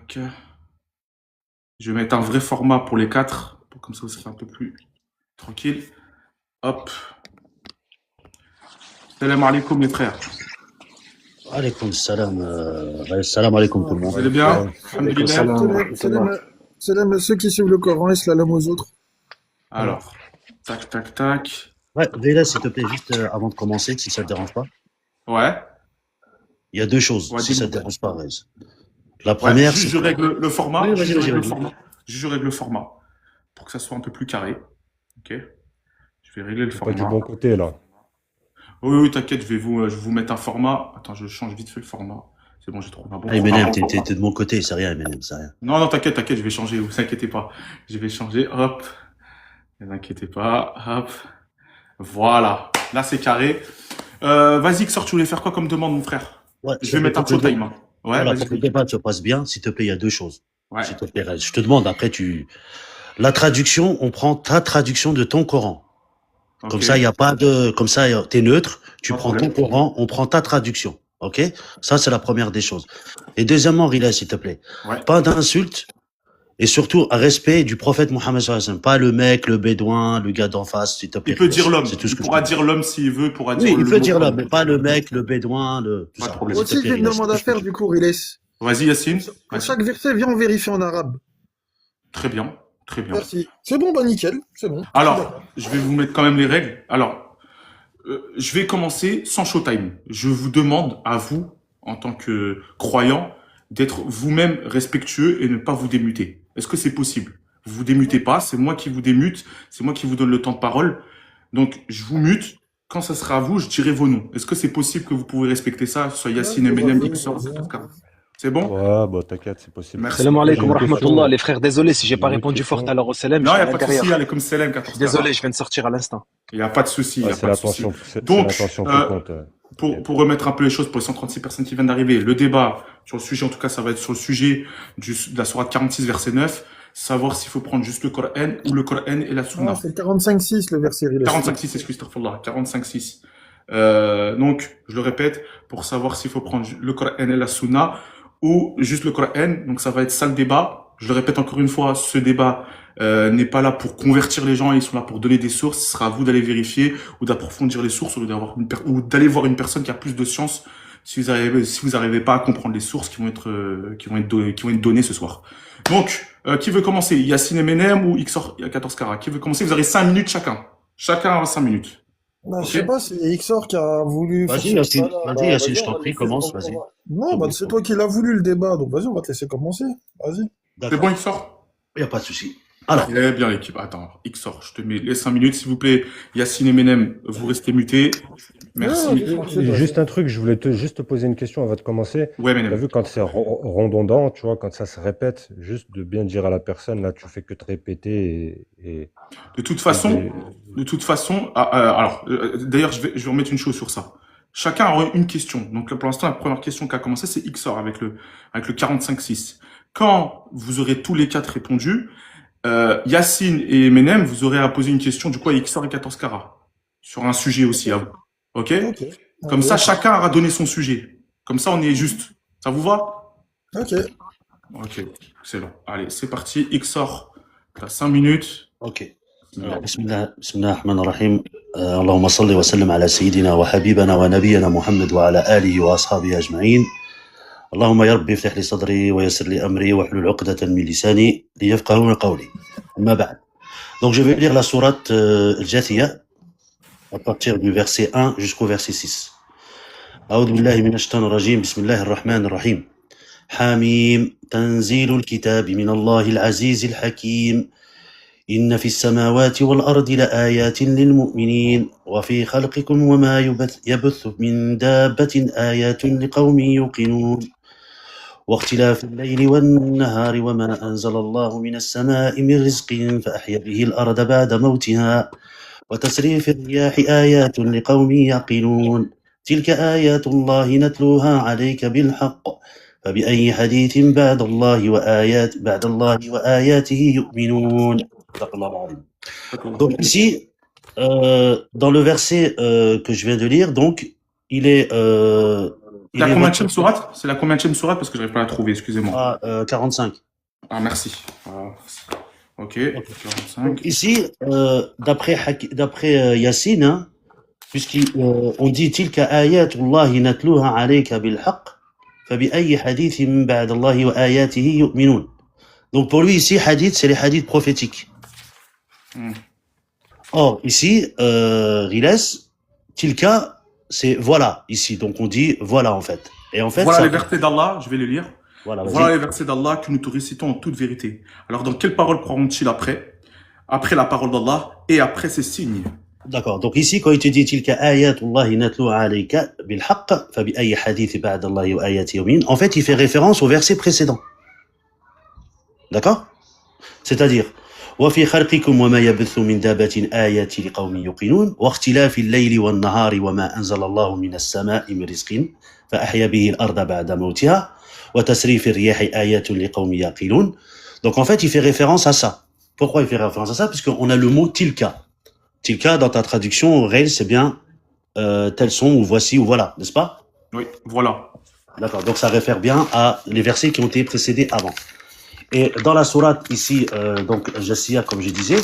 tac. Je vais mettre un vrai format pour les quatre, comme ça vous serez un peu plus tranquille. Hop. Salam alaikum les frères. Alaykoum salam. Salam alaikum tout le Vous monde. allez bien? Alaykoum Alhamdulillah. salam, ceux qui suivent le Coran et slalom aux autres. Alors, tac, tac, tac. Ouais, Léla, s'il te plaît, juste avant de commencer, si ça te dérange pas. Ouais. Il y a deux choses, Ouais, si ça te dis-moi. dérange pas, Rez. La Ouais, première, juste c'est... je règle le format. Oui, vas-y, Juste je vas-y, règle le vas-y. format. Juste je règle le format pour que ça soit un peu plus carré. Ok. Je vais régler le T'es pas du format. bon côté là. Oui, oui, t'inquiète, je vais vous mettre un format. Attends, je change vite fait le format. C'est bon, j'ai trouvé un bon Ah, Eminem, format. t'es de mon côté, c'est rien, Eminem, c'est rien. Non, non, t'inquiète, t'inquiète, je vais changer, vous inquiétez pas. Je vais changer, hop. Ne vous inquiétez pas, hop. Voilà. Là, c'est carré. Vas-y, Xor, tu voulais faire quoi comme demande, mon frère? Ouais, Je vais mettre un showtime. Hein. Ouais, voilà, pour que le vas-y. débat se passe bien, s'il te plaît, il y a deux choses. Ouais. S'il te plaît, Rez. Je te demande, après, la traduction, on prend ta traduction de ton Coran. Ok. Comme ça, il n'y a pas de... Comme ça, t'es neutre, tu Pas de prends ton problème. Coran, on prend ta traduction. Ok? Ça, c'est la première des choses. Et deuxièmement, Rila, s'il te plaît, Ouais. pas d'insultes et surtout un respect du prophète Mohammed sallallahu alayhi wa sallam. Pas le mec, le bédouin, le gars d'en face, s'il te plaît. Il peut dire l'homme. C'est tout ce Il que pourra je dire l'homme s'il veut, il pourra Oui, dire il le peut mot dire homme. l'homme, mais pas le mec, le bédouin, tout Pas de ça. problème. Moi S'il te aussi, j'ai plaît, une Rila, demande à faire du coup, Riles. Vas-y, Yacine. Pour Vas-y. chaque verset, viens, on vérifie en arabe. Très bien. Très bien. Merci. C'est bon, bah nickel, c'est bon. Alors, je vais vous mettre quand même les règles. Alors, je vais commencer sans showtime. Je vous demande à vous, en tant que croyant, d'être vous-même respectueux et ne pas vous démuter. Est-ce que c'est possible? Vous vous démutez pas, c'est moi qui vous démute, c'est moi qui vous donne le temps de parole. Donc, je vous mute. Quand ça sera à vous, je dirai vos noms. Est-ce que c'est possible que vous pouvez respecter ça, soit Yacine, Eminem, Xor, c'est bon? Ouais, bah t'inquiète, c'est possible. Merci. Salam J'ai alaikum une wa question. rahmatullah. Les frères, désolé si j'ai J'ai pas une répondu question. fort à leur au salam. Non, il Je n'y a suis à pas de l'intérieur. souci, allez comme Selem, 14 Désolé, je viens de sortir à l'instant. Il n'y a pas de souci, il n'y Ouais, a c'est pas de souci. l'intention, c'est Donc, l'intention qui compte. pour remettre un peu les choses pour les 136 personnes qui viennent d'arriver, le débat sur le sujet, en tout cas, ça va être sur le sujet de la sourate 46, verset 9, savoir s'il faut prendre juste le Coran ou le Coran et la Sunna. Ah, c'est 45-6 le verset Riles. 45-6, excuse, Tarfallah, 45-6. Donc, je le répète, pour savoir s'il faut prendre le Coran et la Sunna ou juste le Coran. Donc, ça va être ça le débat. Je le répète encore une fois, ce débat n'est pas là pour convertir les gens, ils sont là pour donner des sources. Ce sera à vous d'aller vérifier ou d'approfondir les sources ou d'aller voir une personne qui a plus de science si vous arrivez pas à comprendre les sources qui vont être données ce soir. Donc, qui veut commencer? Yacine Eminem ou Xor 14 Kara? Qui veut commencer? Vous avez 5 minutes chacun. Chacun a 5 minutes. Bah, Ok. je sais pas, c'est Xor qui a voulu. Vas-y, Yacine, vas-y, je t'en prie, commence, vas-y. Non, bah, c'est toi qui l'as voulu le débat, donc vas-y, on va te laisser commencer. Vas-y. C'est bon, Xor? Il n'y a pas de souci. Alors, Très bien, l'équipe. Attends, Xor, je te mets les 5 minutes, s'il vous plaît. Yacine Eminem, vous restez mutés. Merci. Ouais, tranquille, Juste un truc, je voulais juste te poser une question avant de commencer. Ouais, T'as Eminem. vu quand c'est redondant, tu vois, quand ça se répète, juste de bien dire à la personne, là, tu fais que te répéter et De toute façon, d'ailleurs, je vais remettre une chose sur ça. Chacun aura une question. Donc, là, pour l'instant, la première question qui a commencé, c'est Xor avec le 45-6. Quand vous aurez tous les quatre répondu, Yacine et Eminem, vous aurez à poser une question, du coup, à Xor et 14 Kara. Sur un sujet aussi, à vous. Ok? Ok. Comme ça, chacun aura donné son sujet. Comme ça, on est juste. Ça vous va? Ok. Ok, excellent. Allez, c'est parti. Xor, t'as 5 minutes. ok. Bismillah ar-Rahman ar-Rahim. Allahumma salli wa sallim ala sayyidina wa habibana wa nabiyyana Muhammad wa ala alihi wa ashabihi ajma'in. اللهم يا ربي افتح لي صدري ويسر لي أمري واحلل عقدة من لساني ليفقهوا قولي. أما بعد. Donc je vais lire la sourate Al-Jathiyah à partir du verset 1 jusqu'au verset 6. أعوذ بالله من الشيطان الرجيم بسم الله الرحمن الرحيم. حميم تنزيل الكتاب من الله العزيز الحكيم. إن في السماوات والأرض لآيات للمؤمنين وفي خلقكم وما يبث من دابة آيات لقوم يوقنون. واختلاف الليل والنهار وما أنزل الله من السماء من رزق فأحيا به الأرض بعد موتها وتسريف الرياح آيات لقوم يعقلون. تلك آيات الله نتلوها عليك بالحق فبأي حديث بعد الله وآياته يؤمنون. Donc ici, dans le verset que je viens de lire, donc il C'est la est combien votre... de sourate? C'est la combien de sourate parce que j'arrive pas à la trouver, excusez-moi. 45. Ah, merci. Voilà. Ok, Ok. 45. Donc ici, d'après Yassine, hein, puisqu'on dit tilka ayatullahi natluha alayka bil haqq, fabi ayyi hadithin min ba'd Allahi wa ayatihi yu'minun. Donc pour lui ici, hadith, c'est les hadiths prophétiques. Hmm. Or ici, Riles, tilka, c'est voilà ici. Donc on dit voilà en fait. Et en fait, Voilà ça, les versets d'Allah, je vais les lire. voilà, Voilà vas-y. les versets d'Allah que nous te récitons en toute vérité. Alors, dans quelle parole prendront-ils après? Après la parole d'Allah et après ces signes. D'accord. Donc ici, quand il te dit tilka ayatullahi natluha alayka bil haqq, fabi ayyi hadith ba'd Allahi wa ayatihi yu'minun, en fait, il fait référence au verset précédent. D'accord? C'est-à-dire, وفي خلقكم وما يبث من دابة آيات لقوم يوقنون واختلاف الليل والنهار وما أنزل الله من السماء من رزق فأحيا به الأرض بعد موتها وتسريف الرياح آيات لقوم يعقلون. Donc en fait, il fait référence à ça. Pourquoi il fait référence à ça? Parce qu'on a le mot tilka. Tilka, dans ta traduction, Rail, c'est bien tels sont ou voici ou voilà, n'est-ce pas? Oui, voilà. D'accord, donc ça réfère bien à les versets qui ont été précédés avant. Et dans la sourate, ici, donc Jassiya, comme je disais,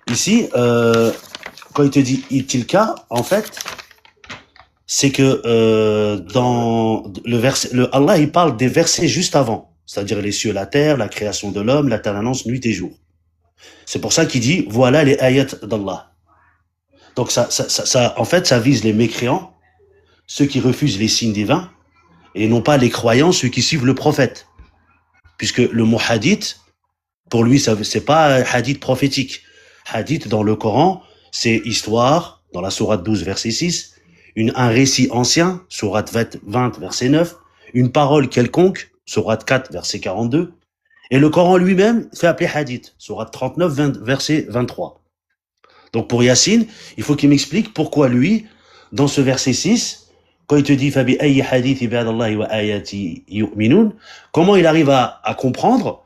ici, quand il te dit tilka, en fait, c'est que dans le verset, Allah, il parle des versets juste avant, c'est-à-dire les cieux, la terre, la création de l'homme, l'alternance nuit et jour. C'est pour ça qu'il dit, voilà les ayats d'Allah. Donc ça, en fait, ça vise les mécréants, ceux qui refusent les signes divins, et non pas les croyants, ceux qui suivent le prophète. Puisque le mot hadith, pour lui, c'est pas hadith prophétique. Hadith dans le Coran, c'est histoire, dans la sourate 12, verset 6, un récit ancien, sourate 20, verset 9, une parole quelconque, sourate 4, verset 42, et le Coran lui-même fait appeler hadith, sourate 39, verset 23. Donc pour Yassine, il faut qu'il m'explique pourquoi lui, dans ce verset 6, quand il te dit Fabi ayyi hadith ibadallahi wa ayati yu'minun, comment il arrive à comprendre,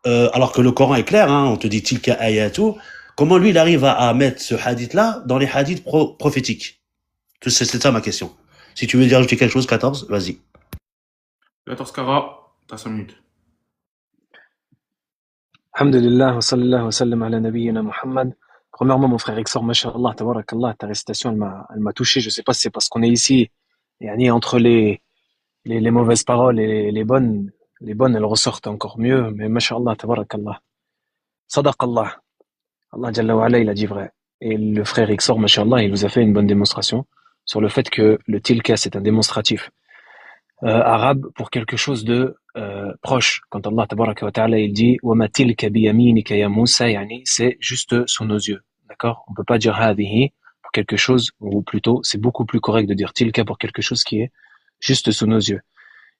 alors que le Coran est clair, hein, on te dit tilka ayatu, comment lui il arrive à mettre ce hadith-là dans les hadiths prophétiques? C'est ça ma question. Si tu veux dire ajouter quelque chose, 14, vas-y. 14 Kara, t'as 5 minutes. Alhamdulillah, wa sallallahu wa sallam ala nabiyyina Muhammad. Premièrement, mon frère Exor, mashallah, tabarakallah, ta récitation, elle m'a touché. Je sais pas si c'est parce qu'on est ici, yani, entre les mauvaises paroles et les bonnes, elles ressortent encore mieux. Mais mashallah, tabarakallah. Sadaqallah. Allah Jalla wa ala, il a dit vrai. Et le frère Exor, mashallah, il vous a fait une bonne démonstration sur le fait que le tilka, c'est un démonstratif arabe pour quelque chose de proche. Quand Allah tabaraka wa ta'ala il dit وَمَا تِلْكَ بِيَمِينِكَ يَا مُوسَى, yani, c'est juste sous nos yeux. D'accord? On peut pas dire هذه pour quelque chose, ou plutôt c'est beaucoup plus correct de dire tilka pour quelque chose qui est juste sous nos yeux.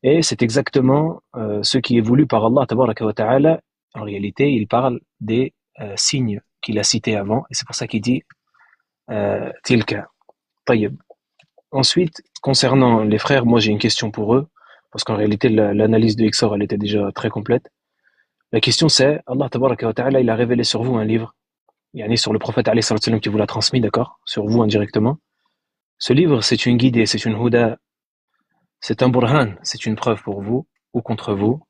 Et c'est exactement ce qui est voulu par Allah tabaraka wa ta'ala. En réalité, il parle des signes qu'il a cités avant, et c'est pour ça qu'il dit tilka. طيب. Ensuite, concernant les frères, moi j'ai une question pour eux, parce qu'en réalité l'analyse de Exor elle était déjà très complète. La question c'est, Allah tabaraka wa ta'ala il a révélé sur vous un livre, yani sur le prophète alayhi salatu wasalam qui vous l'a transmis, d'accord, sur vous indirectement. Ce livre c'est une guidée, c'est une huda, c'est un burhan, c'est une preuve pour vous ou contre vous.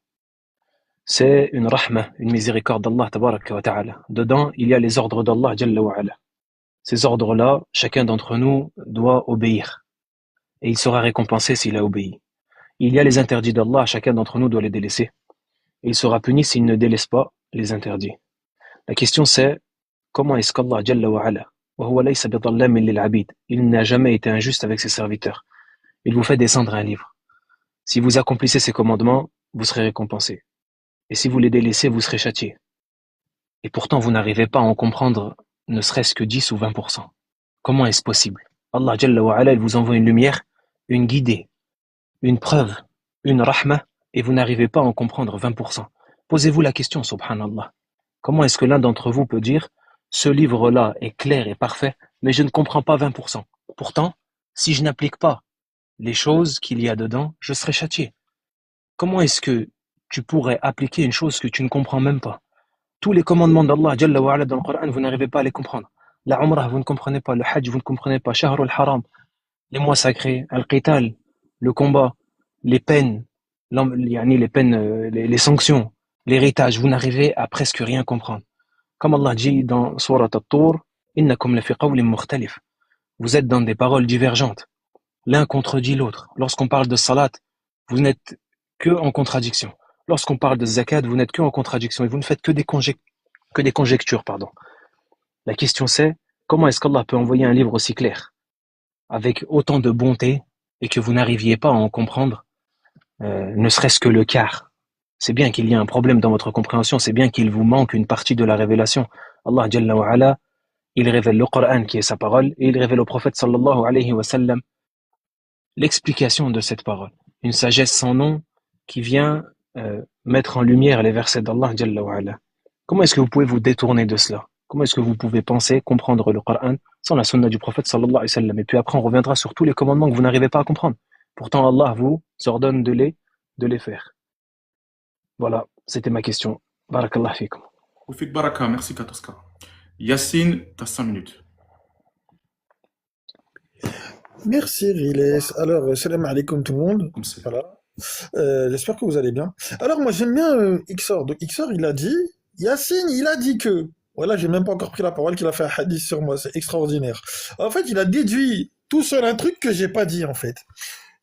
C'est une rahma, une miséricorde d'Allah tabaraka wa ta'ala. Dedans il y a les ordres d'Allah jalla wa ala. Ces ordres-là, chacun d'entre nous doit obéir. Et il sera récompensé s'il a obéi. Il y a les interdits d'Allah, chacun d'entre nous doit les délaisser. Et il sera puni s'il ne délaisse pas les interdits. La question c'est, comment est-ce qu'Allah Jalla wa ala, wa huwa laysa bidhallamin lil abid, il n'a jamais été injuste avec ses serviteurs. Il vous fait descendre un livre. Si vous accomplissez ces commandements, vous serez récompensé. Et si vous les délaissez, vous serez châtié. Et pourtant, vous n'arrivez pas à en comprendre ne serait-ce que 10 ou 20%. Comment est-ce possible? Allah Jalla wa ala, il vous envoie une lumière, une guidée, une preuve, une rahma, et vous n'arrivez pas à en comprendre 20%. Posez-vous la question, subhanallah. Comment est-ce que l'un d'entre vous peut dire, ce livre-là est clair et parfait, mais je ne comprends pas 20%. Pourtant, si je n'applique pas les choses qu'il y a dedans, je serai châtié. Comment est-ce que tu pourrais appliquer une chose que tu ne comprends même pas? Tous les commandements d'Allah Jalla wa ala dans le Coran, vous n'arrivez pas à les comprendre. La Umrah, vous ne comprenez pas. Le Hajj, vous ne comprenez pas. Shahr al-Haram, les mois sacrés, Al-Qital, le combat, les peines, les peines, les sanctions, l'héritage, vous n'arrivez à presque rien comprendre. Comme Allah dit dans Surat At-Tur, Innakum lafi qawlin mukhtalif. Vous êtes dans des paroles divergentes. L'un contredit l'autre. Lorsqu'on parle de salat, vous n'êtes que en contradiction. Lorsqu'on parle de zakat, vous n'êtes que en contradiction et vous ne faites que des conjectures, pardon. La question c'est, comment est-ce qu'Allah peut envoyer un livre aussi clair, avec autant de bonté, et que vous n'arriviez pas à en comprendre, ne serait-ce que le quart? C'est bien qu'il y ait un problème dans votre compréhension, c'est bien qu'il vous manque une partie de la révélation. Allah Jalla wa Ala, il révèle le Coran qui est sa parole, et il révèle au prophète sallallahu alayhi wa sallam l'explication de cette parole. Une sagesse sans nom qui vient mettre en lumière les versets d'Allah Jalla wa Ala. Comment est-ce que vous pouvez vous détourner de cela? Comment est-ce que vous pouvez penser, comprendre le Coran sans la sunna du prophète sallallahu alayhi wa sallam? Et puis après on reviendra sur tous les commandements que vous n'arrivez pas à comprendre. Pourtant Allah vous ordonne de les faire. Voilà, c'était ma question. Barakallah fikum. Oufik Baraka, merci Katoska. Yacine, t'as 5 minutes. Merci, Riles. Alors, salam alaikum tout le monde. Comme c'est. Voilà. J'espère que vous allez bien. Alors, moi, j'aime bien Xor. Donc, Xor, il a dit, Yacine, il a dit que. Voilà, j'ai même pas encore pris la parole qu'il a fait un hadith sur moi. C'est extraordinaire. En fait, il a déduit tout seul un truc que j'ai pas dit, en fait.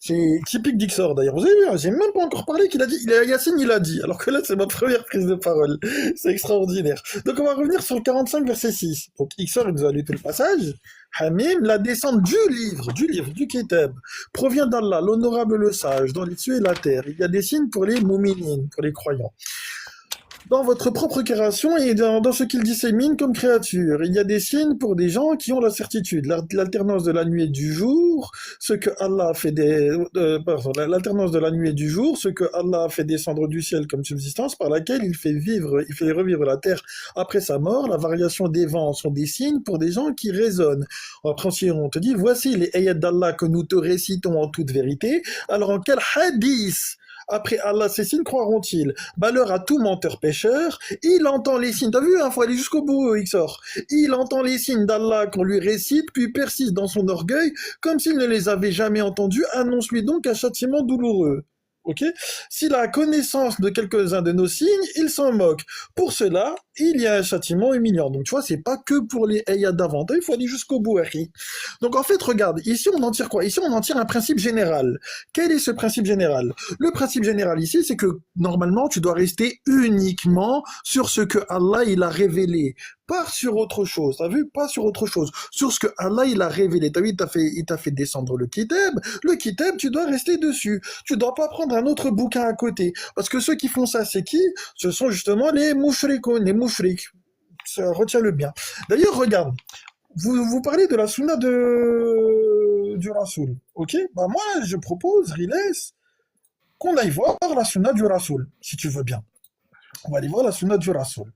C'est typique d'Ixor d'ailleurs. Vous avez vu, hein, j'ai même pas encore parlé qu'il a dit. Yacine, il a dit. Alors que là, c'est ma première prise de parole. C'est extraordinaire. Donc, on va revenir sur le 45, verset 6. Donc, Ixor, il nous a lu tout le passage. Hamim, la descente du livre, du Kitab, provient d'Allah, l'honorable, le sage, dans les cieux et la terre. Il y a des signes pour les mu'minines, pour les croyants. Dans votre propre création et dans ce qu'il dissémine comme créature. Il y a des signes pour des gens qui ont la certitude. L'alternance de la nuit et du jour, ce que Allah a fait l'alternance de la nuit et du jour, ce que Allah a fait descendre du ciel comme subsistance, par laquelle il fait revivre la terre après sa mort. La variation des vents sont des signes pour des gens qui raisonnent. Après, on te dit, voici les ayats d'Allah que nous te récitons en toute vérité. Alors, en quel hadith après Allah, ces signes croiront-ils? Malheur à tout menteur pécheur, il entend les signes, t'as vu, hein, faut aller jusqu'au bout, Xor. Il entend les signes d'Allah qu'on lui récite, puis persiste dans son orgueil, comme s'il ne les avait jamais entendus, annonce-lui donc un châtiment douloureux. Ok? S'il a connaissance de quelques-uns de nos signes, il s'en moque. Pour cela, il y a un châtiment humiliant. Donc, tu vois, c'est pas que pour les ayats d'avant. Il faut aller jusqu'au bout, Harry. Donc, en fait, regarde, ici, on en tire quoi? Ici, on en tire un principe général. Quel est ce principe général? Le principe général ici, c'est que, normalement, tu dois rester uniquement sur ce que Allah, il a révélé. Pas sur autre chose, t'as vu? Pas sur autre chose. Sur ce que Allah, il a révélé. T'as vu, il t'a fait descendre le kitab. Le kitab, tu dois rester dessus. Tu dois pas prendre un autre bouquin à côté. Parce que ceux qui font ça, c'est qui? Ce sont justement les moushrikoun, les mouchriks. Ça, retiens-le bien. D'ailleurs, regarde. Vous parlez de la sunna du Rasoul. Ok? Bah, moi, je propose, Riles, qu'on aille voir la sunna du Rasoul, si tu veux bien. On va aller voir la sunna du Rasoul.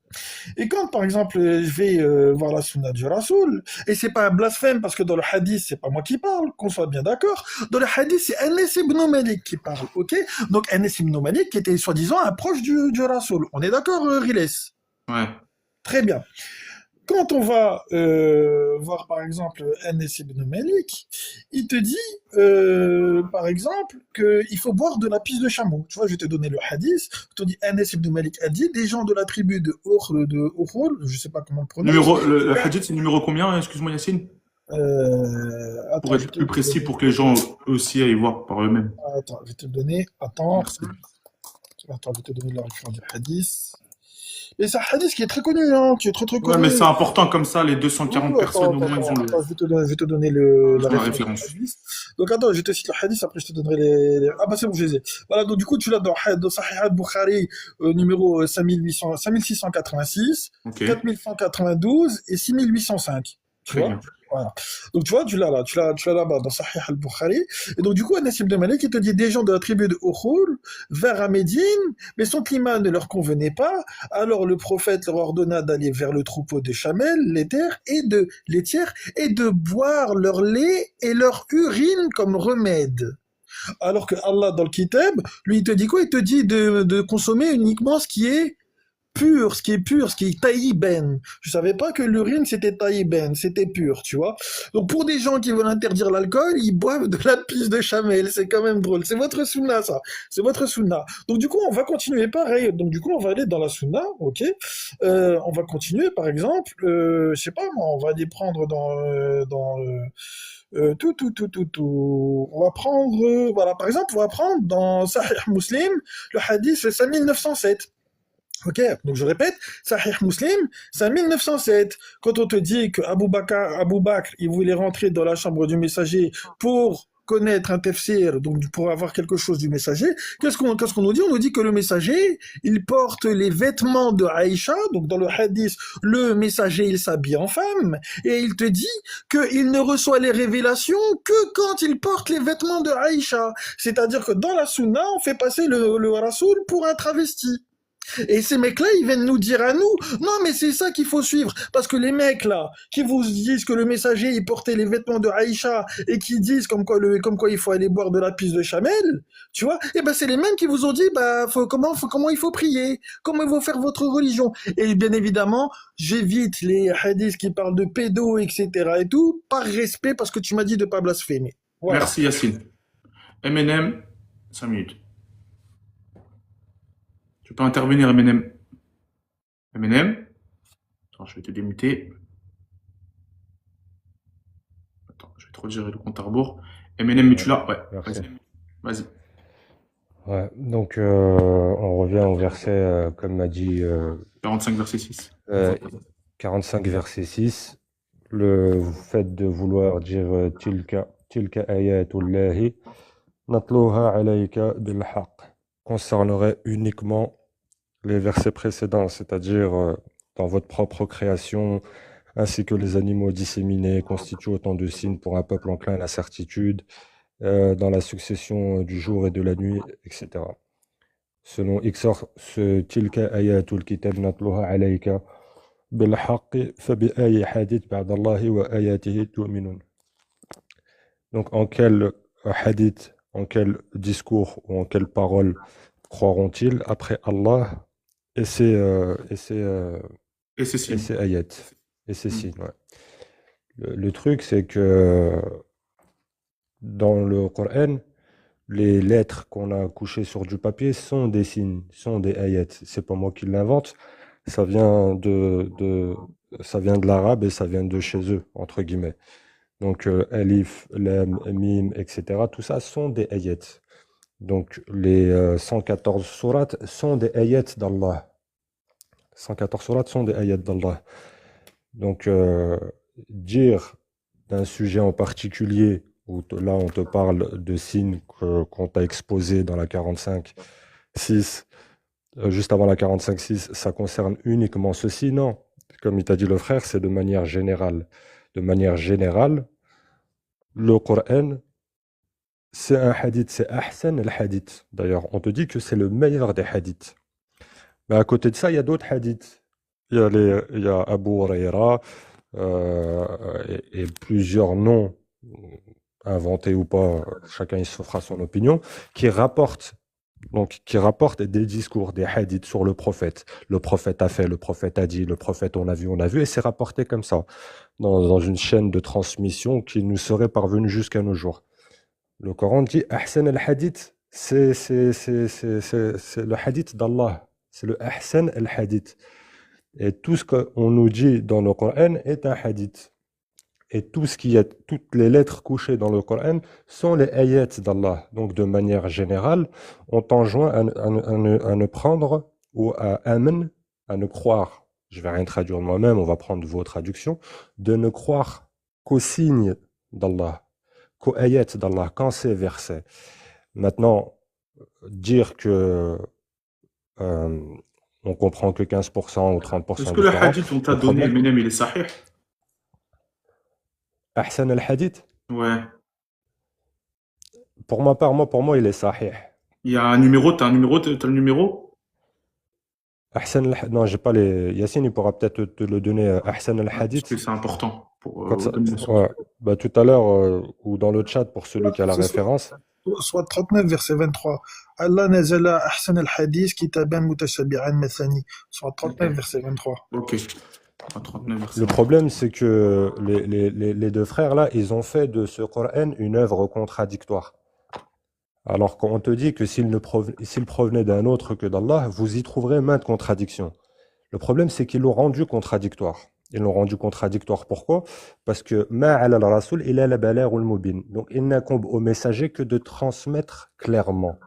Et quand, par exemple, je vais voir la sunna du Rasoul, et c'est pas un blasphème, parce que dans le hadith, c'est pas moi qui parle, qu'on soit bien d'accord, dans le hadith, c'est Anas ibn Malik qui parle, ok? Donc Anas ibn Malik qui était soi-disant un proche du Rasoul. On est d'accord, Riles? Ouais. Très bien. Quand on va voir par exemple Anas ibn Malik, il te dit par exemple qu'il faut boire de la pisse de chameau. Tu vois, je vais te donner le hadith. Je te dis Anas ibn Malik a dit des gens de la tribu de Uhud, je sais pas comment le prononcer. Le hadith, c'est numéro combien? Excuse-moi, Yacine. Attends, Pour être plus précis, pour que les gens aussi aillent voir par eux-mêmes. Attends, je vais te donner. Attends, Merci. je vais te donner la référence du hadith. Et c'est un hadith qui est très connu, hein, qui est très connu. Ouais, mais c'est important comme ça, les 240 personnes au moins, ils ont le. Attends, je vais te donner la référence. Donc attends, je te cite le hadith, après je te donnerai les... Ah bah c'est bon, je les ai. Voilà, donc du coup tu l'as dans Sahih al-Bukhari, numéro 5686, okay. 4192 et 6805. Tu vois? Voilà. Donc tu vois, tu l'as là-bas dans Sahih al-Bukhari. Et donc du coup, Anas ibn Malik, il te dit des gens de la tribu de Uhud vers à Médine, mais son climat ne leur convenait pas. Alors le prophète leur ordonna d'aller vers le troupeau de chamelles, laitières et de boire leur lait et leur urine comme remède. Alors que Allah dans le Kitab, lui il te dit quoi? Il te dit de consommer uniquement ce qui est pur, ce qui est pur, ce qui est taïben. Je savais pas que l'urine c'était taïben, c'était pur, tu vois. Donc pour des gens qui veulent interdire l'alcool, ils boivent de la pisse de chamel, c'est quand même drôle. C'est votre sunna ça, c'est votre sunna. Donc du coup on va continuer pareil. Donc du coup on va aller dans la sunna, ok. On va continuer par exemple, je sais pas moi, on va aller prendre tout. On va prendre, voilà, par exemple, on va prendre dans Sahih Muslim, le hadith c'est 5907. Ok, donc je répète, Sahih Muslim, 5907. Quand on te dit que Abu Bakr, il voulait rentrer dans la chambre du messager pour connaître un tafsir, donc pour avoir quelque chose du messager, qu'est-ce qu'on nous dit? On nous dit que le messager, il porte les vêtements de Aïcha, donc dans le hadith, le messager, il s'habille en femme, et il te dit qu'il ne reçoit les révélations que quand il porte les vêtements de Aïcha. C'est-à-dire que dans la sunna, on fait passer le Rasoul pour un travesti. Et ces mecs-là, ils viennent nous dire à nous, non mais c'est ça qu'il faut suivre, parce que les mecs là, qui vous disent que le messager il portait les vêtements de Aïcha et qui disent comme quoi il faut aller boire de la pisse de chamel, tu vois, et ben c'est les mêmes qui vous ont dit comment il faut prier, comment il faut faire votre religion. Et bien évidemment, j'évite les hadiths qui parlent de pédos, etc. et tout, par respect parce que tu m'as dit de pas blasphémer. Voilà. Merci Yacine. Eminem, 5 minutes. Tu peux intervenir, Eminem. Eminem. Attends, je vais te démuter. Attends, je vais te redire le compte à rebours. Eminem, es-tu là? Ouais, Merci. vas-y. Ouais, donc on revient au verset, comme m'a dit 45 verset 6. 45 verset 6, le fait de vouloir dire tilka ayatullahi natluha alayka bil haqq concernerait uniquement les versets précédents, c'est-à-dire dans votre propre création, ainsi que les animaux disséminés constituent autant de signes pour un peuple enclin à la certitude, dans la succession du jour et de la nuit, etc. Selon Ixor, ce tilka ayatul kitab natluha alayka bil haqqi fabi ayi hadith ba'dallahi wa ayatihi tu'minun. Donc en quel hadith, en quel discours ou en quelle parole croiront-ils après Allah et ses ayats et ses signes, ouais. Le truc, c'est que dans le Coran, les lettres qu'on a couchées sur du papier sont des signes, sont des ayats. C'est pas moi qui l'invente, ça vient ça vient de l'arabe et ça vient de chez eux, entre guillemets. Donc alif, lam, mim, etc. Tout ça sont des ayats. Donc les 114 sourates sont des ayats d'Allah. 114 sourates sont des ayats d'Allah. Donc dire d'un sujet en particulier, où là on te parle de signes qu'on t'a exposés dans la 45.6, juste avant la 45.6, ça concerne uniquement ceci, non. Comme il t'a dit le frère, c'est de manière générale. De manière générale, le Coran, c'est un hadith, c'est ahsan al-hadith. D'ailleurs, on te dit que c'est le meilleur des hadiths. Mais à côté de ça, il y a d'autres hadiths. Il y a Abu Huraira et plusieurs noms, inventés ou pas, chacun il se fera son opinion, qui rapportent des discours, des hadiths sur le prophète. Le prophète a fait, le prophète a dit, le prophète on a vu, et c'est rapporté comme ça, dans une chaîne de transmission qui nous serait parvenue jusqu'à nos jours. Le Coran dit Ahsan al-Hadith, c'est le hadith d'Allah, c'est le Ahsan al-Hadith. Et tout ce qu'on nous dit dans le Coran est un hadith. Et toutes les lettres couchées dans le Coran sont les ayats d'Allah. Donc de manière générale, on t'enjoint à ne prendre ou à amen, à ne croire. Je vais rien traduire moi-même, on va prendre vos traductions, de ne croire qu'aux signes d'Allah, qu'aux ayats d'Allah, quand ces versets. Maintenant, dire que on comprend que 15% ou 30% Est-ce que le hadith on t'a donné, Eminem, il est sahih? Ahsan al-Hadith? Ouais. Pour moi, il est sahih. Il y a un numéro, t'as le numéro? Ahsan al-Hadith, non, j'ai pas les. Yacine, il pourra peut-être te le donner. Ahsan al-Hadith. Parce que c'est important pour ouais. Bah, tout à l'heure, ou dans le chat, pour celui qui a la référence. soit 39, verset 23. Allah nazala ahsan al-hadith kitaban mutashabi'an mathani. Soit 39, Ok. verset 23. Ok. 39, verset Le 23. problème, c'est que les deux frères là, ils ont fait de ce Coran une œuvre contradictoire. Alors qu'on te dit que s'il provenait d'un autre que d'Allah, vous y trouverez maintes contradictions. Le problème, c'est qu'ils l'ont rendu contradictoire. Ils l'ont rendu contradictoire. Pourquoi? Parce que ma ala al-rasoul illa la balagul mubin. Donc, il n'incombe au messager que de transmettre clairement.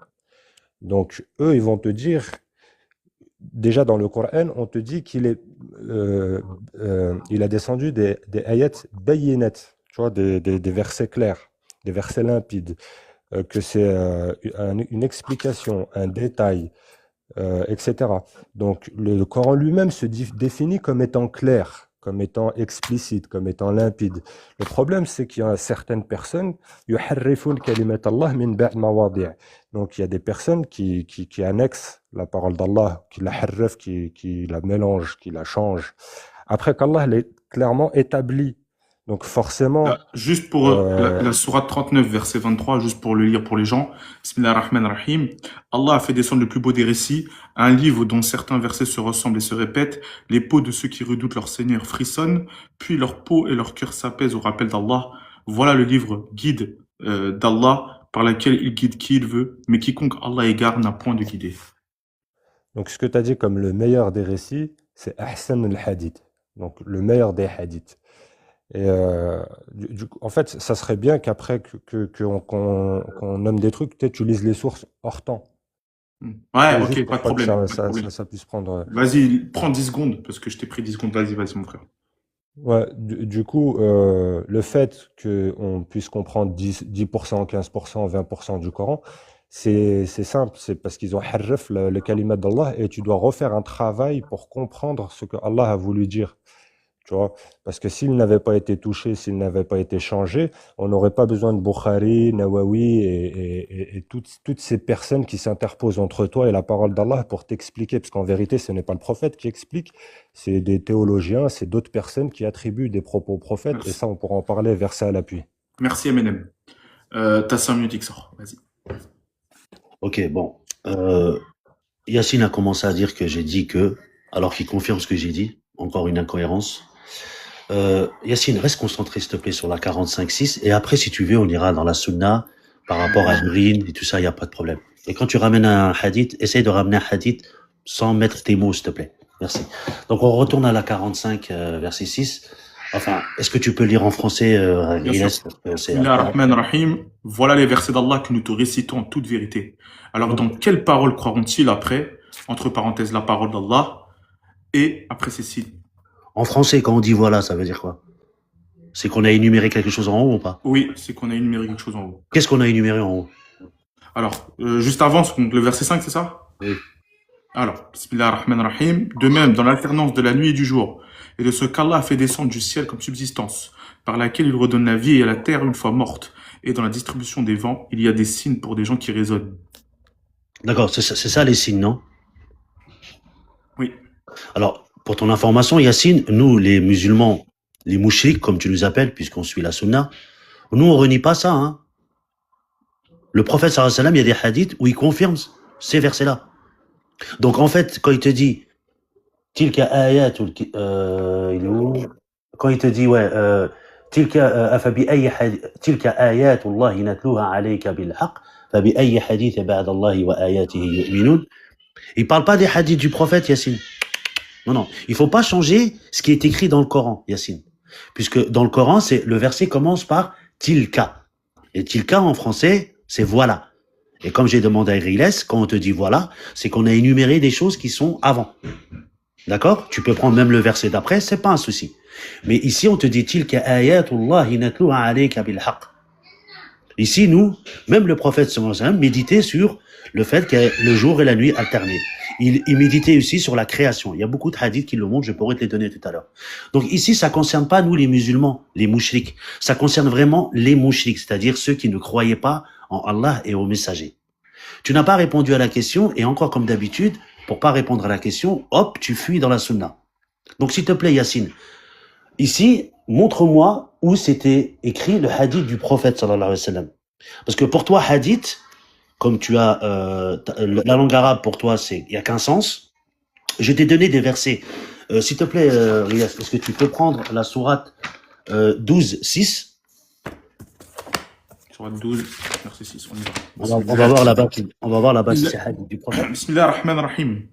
Donc, eux, ils vont te dire, déjà dans le Coran, on te dit il a descendu des ayats bayinat, tu vois, des versets clairs, des versets limpides, que c'est une explication, un détail, etc. Donc, le Coran lui-même se définit comme étant clair, comme étant explicite, comme étant limpide. Le problème, c'est qu'il y a certaines personnes, يحرفون كلمة الله من بعد مواضع. Donc, il y a des personnes qui annexent la parole d'Allah, qui la harrif, qui la mélangent, qui la changent. Après qu'Allah l'ait clairement établi. Donc, forcément, Juste pour la sourate 39, verset 23, juste pour le lire pour les gens. Bismillah ar-Rahman ar-Rahim. Allah a fait descendre le plus beau des récits, un livre dont certains versets se ressemblent et se répètent. Les peaux de ceux qui redoutent leur Seigneur frissonnent, puis leur peau et leur cœur s'apaisent au rappel d'Allah. Voilà le livre guide d'Allah par lequel il guide qui il veut, mais quiconque Allah égare n'a point de guidé. donc ce que tu as dit comme le meilleur des récits, c'est Ahsan al-Hadith. Donc, le meilleur des hadiths. Et en fait, ça serait bien qu'après qu'on nomme des trucs, peut-être tu lises les sources hors temps. Ouais, Et ok, juste pas pour de pas que problème. Pas de problème. ça puisse prendre. Vas-y, prends 10 secondes, parce que je t'ai pris 10 secondes. Vas-y, mon frère. Ouais, du coup, le fait qu'on puisse comprendre 10%, 15%, 20% du Coran, c'est simple, c'est parce qu'ils ont harraf le kalimat d'Allah et tu dois refaire un travail pour comprendre ce que Allah a voulu dire. Tu vois, parce que s'il n'avait pas été touché, s'il n'avait pas été changé, on n'aurait pas besoin de Bukhari, Nawawi et toutes ces personnes qui s'interposent entre toi et la parole d'Allah pour t'expliquer, parce qu'en vérité, ce n'est pas le prophète qui explique, c'est des théologiens, c'est d'autres personnes qui attribuent des propos au prophète, et Merci. ça, on pourra en parler verset à l'appui. Merci, MNM. T'as 5 minutes, Xor. Vas-y. Ok, bon. Yacine a commencé à dire que j'ai dit que, alors qu'il confirme ce que j'ai dit, encore une incohérence. Yacine, reste concentré, s'il te plaît, sur la 45.6, et après, si tu veux, on ira dans la sunna, par rapport à l'urine et tout ça, il n'y a pas de problème. Et quand tu ramènes un hadith, essaye de ramener un hadith sans mettre tes mots, s'il te plaît. Merci. Donc, on retourne à la 45, verset 6. Enfin, est-ce que tu peux lire en français, Bien Inès, sûr. parce que c'est Bismillah ar-Rahman ar-Rahim. Voilà les versets d'Allah que nous te récitons en toute vérité. Alors, dans quelle parole croiront-ils après, entre parenthèses, la parole d'Allah, et après ces signes? En français, quand on dit voilà, ça veut dire quoi? C'est qu'on a énuméré quelque chose en haut ou pas? Oui, c'est qu'on a énuméré quelque chose en haut. Qu'est-ce qu'on a énuméré en haut? Alors, juste avant, donc le verset 5, c'est ça? Oui. Alors, Bismillah ar-Rahman ar-Rahim. De même, dans l'alternance de la nuit et du jour, et de ce qu'Allah a fait descendre du ciel comme subsistance, par laquelle il redonne la vie à la terre une fois morte, et dans la distribution des vents, il y a des signes pour des gens qui raisonnent. D'accord, c'est ça les signes, non? Oui. Alors, pour ton information, Yacine, nous, les musulmans, les mouchriks, comme tu nous appelles, puisqu'on suit la sunna, nous, on renie pas ça, hein. Le prophète, sallallahu alayhi wa sallam, il y a des hadiths où il confirme ces versets-là. Donc, en fait, quand il te dit, tilka ayatul, il est où? Quand il te dit, ouais, tilka, afabi ayyi hadith, tilka ayatullahi natluha alayka bil haqq, fabi ayyi hadith ba'dallahi wa ayatihi yu'minun. Il parle pas des hadiths du prophète, Yacine. Non, non. Il faut pas changer ce qui est écrit dans le Coran, Yacine. Puisque dans le Coran, le verset commence par tilka. Et tilka, en français, c'est voilà. Et comme j'ai demandé à Riles, quand on te dit voilà, c'est qu'on a énuméré des choses qui sont avant. D'accord? Tu peux prendre même le verset d'après, c'est pas un souci. Mais ici, on te dit tilka ayatullahi natluha alayka bil haqq. Ici, nous, même le prophète sallallahu alayhi wa sallam méditait sur le fait que le jour et la nuit alternaient. Il méditait aussi sur la création. Il y a beaucoup de hadiths qui le montrent, je pourrais te les donner tout à l'heure. Donc ici, ça concerne pas nous les musulmans, les mouchriks. Ça concerne vraiment les mouchriks, c'est-à-dire ceux qui ne croyaient pas en Allah et aux messagers. Tu n'as pas répondu à la question, et encore comme d'habitude, pour pas répondre à la question, hop, tu fuis dans la sunna. Donc s'il te plaît, Yacine, ici, montre-moi où c'était écrit le hadith du prophète sallallahu alayhi wa sallam. Parce que pour toi, hadith, comme tu as la langue arabe pour toi, il y a qu'un sens. Je t'ai donné des versets. S'il te plaît, Riyad, est-ce que tu peux prendre la sourate 12, 6? Sourate 12, verset 6, on y va. On va voir là-bas. On va voir là-bas si c'est hadith du prophète. Bismillah ar-Rahman ar-Rahim.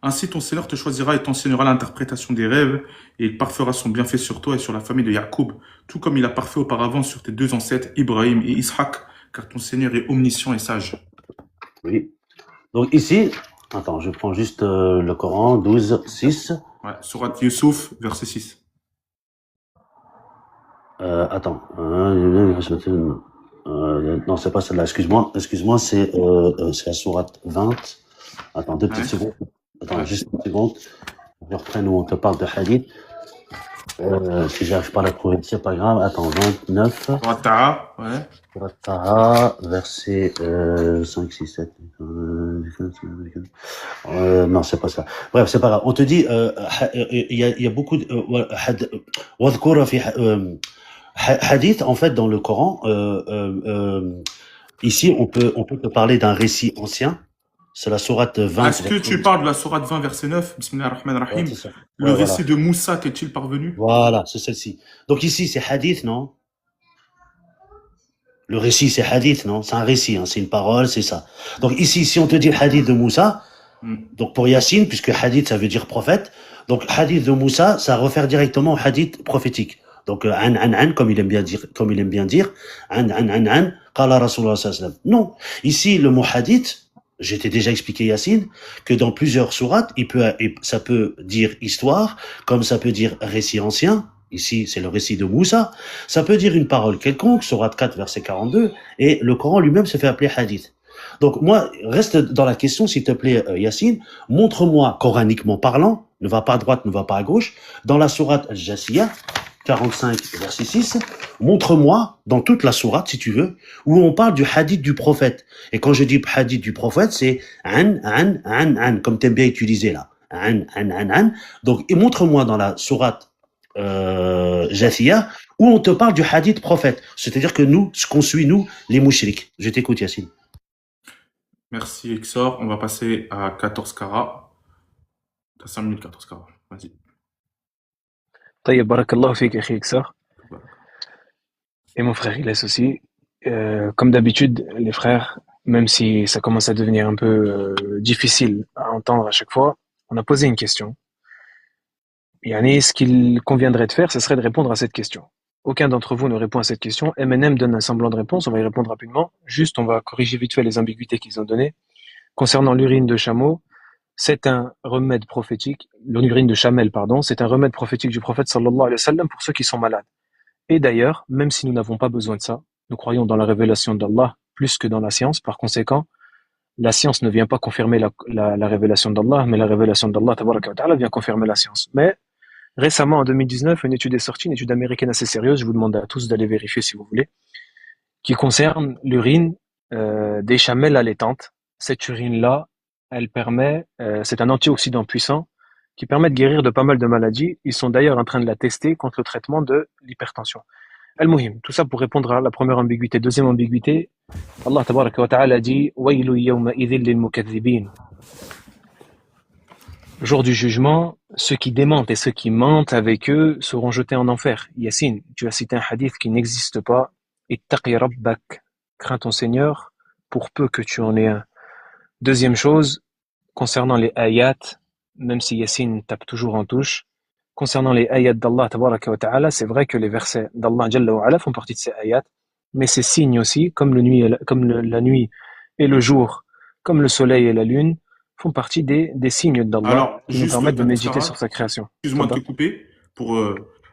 Ainsi ton Seigneur te choisira et t'enseignera l'interprétation des rêves, et il parfera son bienfait sur toi et sur la famille de Yacoub, tout comme il a parfait auparavant sur tes deux ancêtres, Ibrahim et Ishaq, car ton Seigneur est omniscient et sage. Oui. Donc ici, attends, je prends juste le Coran, 12, 6. Ouais, sourate Yusuf, verset 6. Attends. Non, c'est pas celle-là. Excuse-moi, c'est la sourate 20. Attends, deux petites secondes. Attends, juste une seconde. Je reprends où on te parle de hadith. Si j'arrive pas à la trouver, c'est pas grave. Attends, 29. Sourate Taha, ouais. Sourate Taha, verset 5, 6, 7. Non, c'est pas ça. Bref, c'est pas grave. On te dit, il y a beaucoup de hadith, en fait, dans le Coran. Ici, on peut te parler d'un récit ancien. C'est la sourate 20. Est-ce que tu parles de la sourate 20, verset 9? Bismillah ar-Rahman ar-Rahim. Ouais, Le récit de Moussa t'est-il parvenu? Voilà, c'est celle-ci. Donc ici, c'est hadith, non? Le récit, c'est hadith, non? C'est un récit, hein, c'est une parole, c'est ça. Donc ici, si on te dit le hadith de Moussa, donc pour Yassine, puisque hadith, ça veut dire prophète, donc hadith de Moussa, ça réfère directement au hadith prophétique. Donc comme il aime bien dire, qala Rasulullah sallallahu alayhi wa sallam. Non, ici, le mot hadith, j'étais déjà expliqué Yassine, que dans plusieurs sourates, ça peut dire histoire, comme ça peut dire récit ancien. Ici, c'est le récit de Moussa. Ça peut dire une parole quelconque, sourate 4, verset 42, et le Coran lui-même se fait appeler hadith. Donc moi, reste dans la question, s'il te plaît, Yassine, montre-moi, coraniquement parlant, ne va pas à droite, ne va pas à gauche, dans la sourate Al-Jassiyah, 45, verset 6, montre-moi, dans toute la sourate, si tu veux, où on parle du hadith du prophète. Et quand je dis hadith du prophète, c'est comme t'aimes bien utiliser là. Donc, et montre-moi dans la sourate Jathiyah, où on te parle du hadith prophète. C'est-à-dire que nous, ce qu'on suit, nous, les mouchriks. Je t'écoute, Yassine. Merci, Exor. On va passer à 14 carats. T'as 5 minutes, 14 carats. Vas-y. طيب بارك الله فيك أخي إكسار. Et mon frère Ilyes aussi. Comme d'habitude, les frères, même si ça commence à devenir un peu difficile à entendre à chaque fois, on a posé une question. Yani, ce qu'il conviendrait de faire, ce serait de répondre à cette question. Aucun d'entre vous ne répond à cette question. M&M donne un semblant de réponse, on va y répondre rapidement. Juste, on va corriger vite fait les ambiguïtés qu'ils ont données. Concernant l'urine de chameau, c'est un remède prophétique, l'urine de chamel, pardon, c'est un remède prophétique du prophète sallallahu alayhi wa sallam pour ceux qui sont malades. Et d'ailleurs, même si nous n'avons pas besoin de ça, nous croyons dans la révélation d'Allah plus que dans la science. Par conséquent, la science ne vient pas confirmer la révélation d'Allah, mais la révélation d'Allah tabaraka wa ta'ala vient confirmer la science. Mais récemment, en 2019, une étude est sortie, une étude américaine assez sérieuse, je vous demande à tous d'aller vérifier si vous voulez, qui concerne l'urine des chamelles allaitantes. Cette urine-là, elle permet, c'est un antioxydant puissant qui permet de guérir de pas mal de maladies. Ils sont d'ailleurs en train de la tester contre le traitement de l'hypertension. Al-Muhim, tout ça pour répondre à la première ambiguïté. Deuxième ambiguïté, Allah tabaraka wa ta'ala dit « Waylu yawma idhil lil mukaththibin » Jour du jugement, ceux qui démentent et ceux qui mentent avec eux seront jetés en enfer. Yassine, tu as cité un hadith qui n'existe pas. Ittaqi rabbak, crains ton Seigneur, pour peu que tu en aies un. Deuxième chose, concernant les ayats, même si Yassine tape toujours en touche, concernant les ayats d'Allah tabaraka wa ta'ala, c'est vrai que les versets d'Allah jalla wa ala font partie de ces ayats, mais ces signes aussi, comme la nuit et le jour, comme le soleil et la lune, font partie des signes d'Allah qui nous permettent de méditer sur sa création. Excuse-moi de te couper pour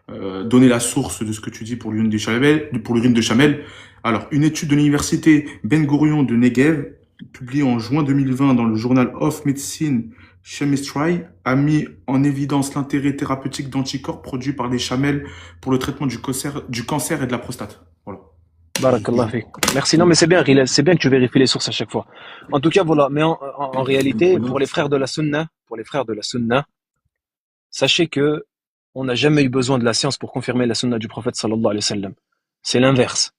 donner la source de ce que tu dis pour l'urine de chamel. Alors, une étude de l'université Ben Gurion de Negev, publiée en juin 2020 dans le journal of Medicine Chemistry, a mis en évidence l'intérêt thérapeutique d'anticorps produits par les chamelles pour le traitement du cancer et de la prostate. Voilà. Barakallah fik. Merci. Non, mais c'est bien, Riles, c'est bien que tu vérifies les sources à chaque fois. En tout cas, voilà. Mais en réalité, pour les frères de la Sunna, sachez que on n'a jamais eu besoin de la science pour confirmer la Sunna du prophète sallallahu alayhi wa sallam. C'est l'inverse.